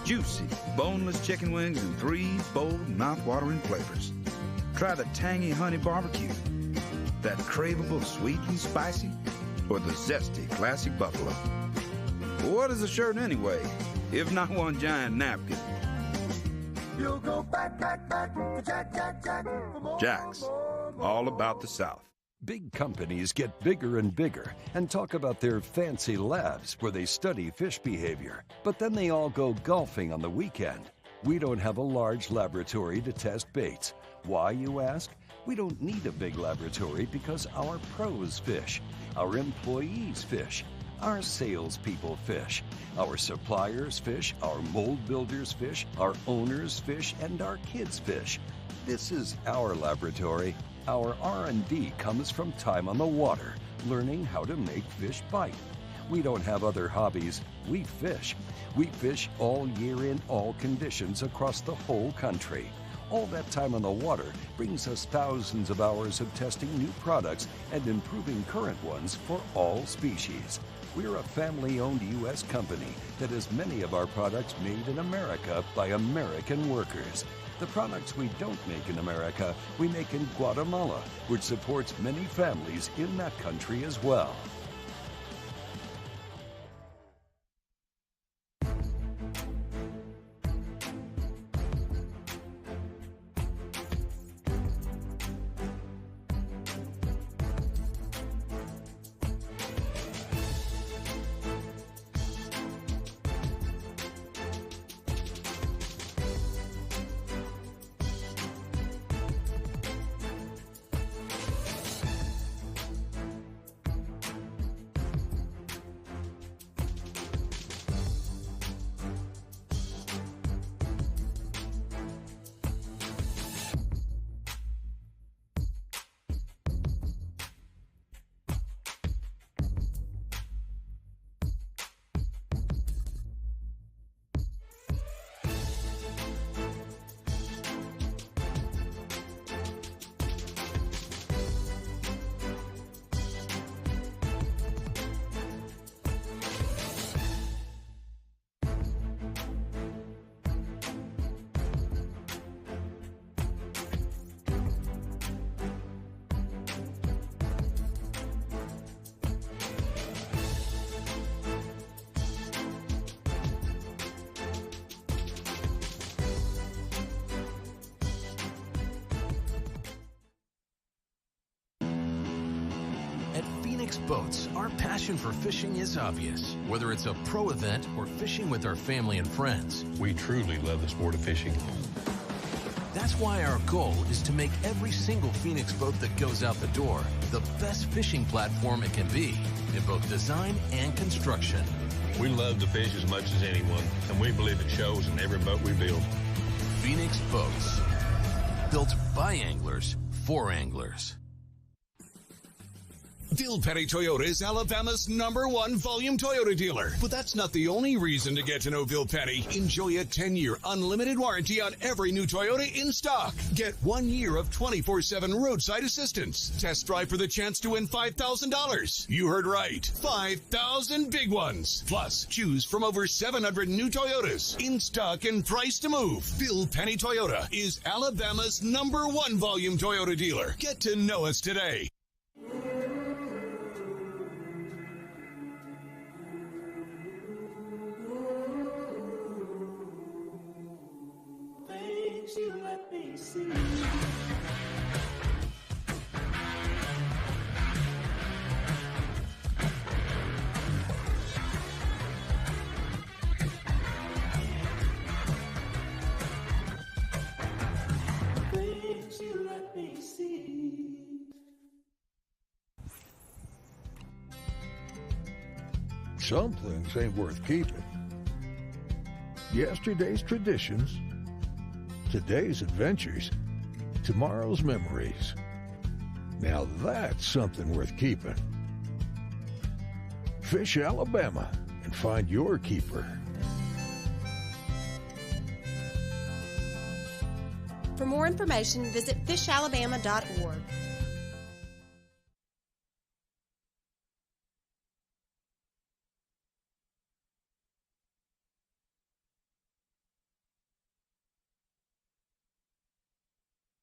Juicy, boneless chicken wings in 3 bold, mouth-watering flavors. Try the tangy honey barbecue, that craveable sweet and spicy, or the zesty classic buffalo. What is a shirt anyway, if not one giant napkin? You'll go back to Jack. Jack's, all about the South. Big companies get bigger and bigger and talk about their fancy labs where they study fish behavior, but then they all go golfing on the weekend. We don't have a large laboratory to test baits. Why, you ask? We don't need a big laboratory because our pros fish, our employees fish, our salespeople fish, our suppliers fish, our mold builders fish, our owners fish, and our kids fish. This is our laboratory. Our R&D comes from time on the water, learning how to make fish bite. We don't have other hobbies. We fish. We fish all year in all conditions across the whole country. All that time on the water brings us thousands of hours of testing new products and improving current ones for all species. We're a family-owned U.S. company that has many of our products made in America by American workers. The products we don't make in America, we make in Guatemala, which supports many families in that country as well. Phoenix Boats, our passion for fishing is obvious. Whether it's a pro event or fishing with our family and friends, We truly love the sport of fishing. that's why our goal is to make every single Phoenix boat that goes out the door the best fishing platform it can be in both design and construction. We love to fish as much as anyone, and we believe it shows in every boat we build. Phoenix Boats, built by anglers for anglers. Villepetty Toyota is Alabama's #1 volume Toyota dealer. But that's not the only reason to get to know Villepetty. Enjoy a 10-year unlimited warranty on every new Toyota in stock. Get 1 year of 24/7 roadside assistance. Test drive for the chance to win $5,000. You heard right. 5,000 big ones. Plus, choose from over 700 new Toyotas in stock and price to move. Villepetty Toyota is Alabama's #1 volume Toyota dealer. Get to know us today. You let me see. Things you let me see. Some things ain't worth keeping. Yesterday's traditions, today's adventures, tomorrow's memories. Now that's something worth keeping. Fish Alabama and find your keeper. For more information, visit fishalabama.org.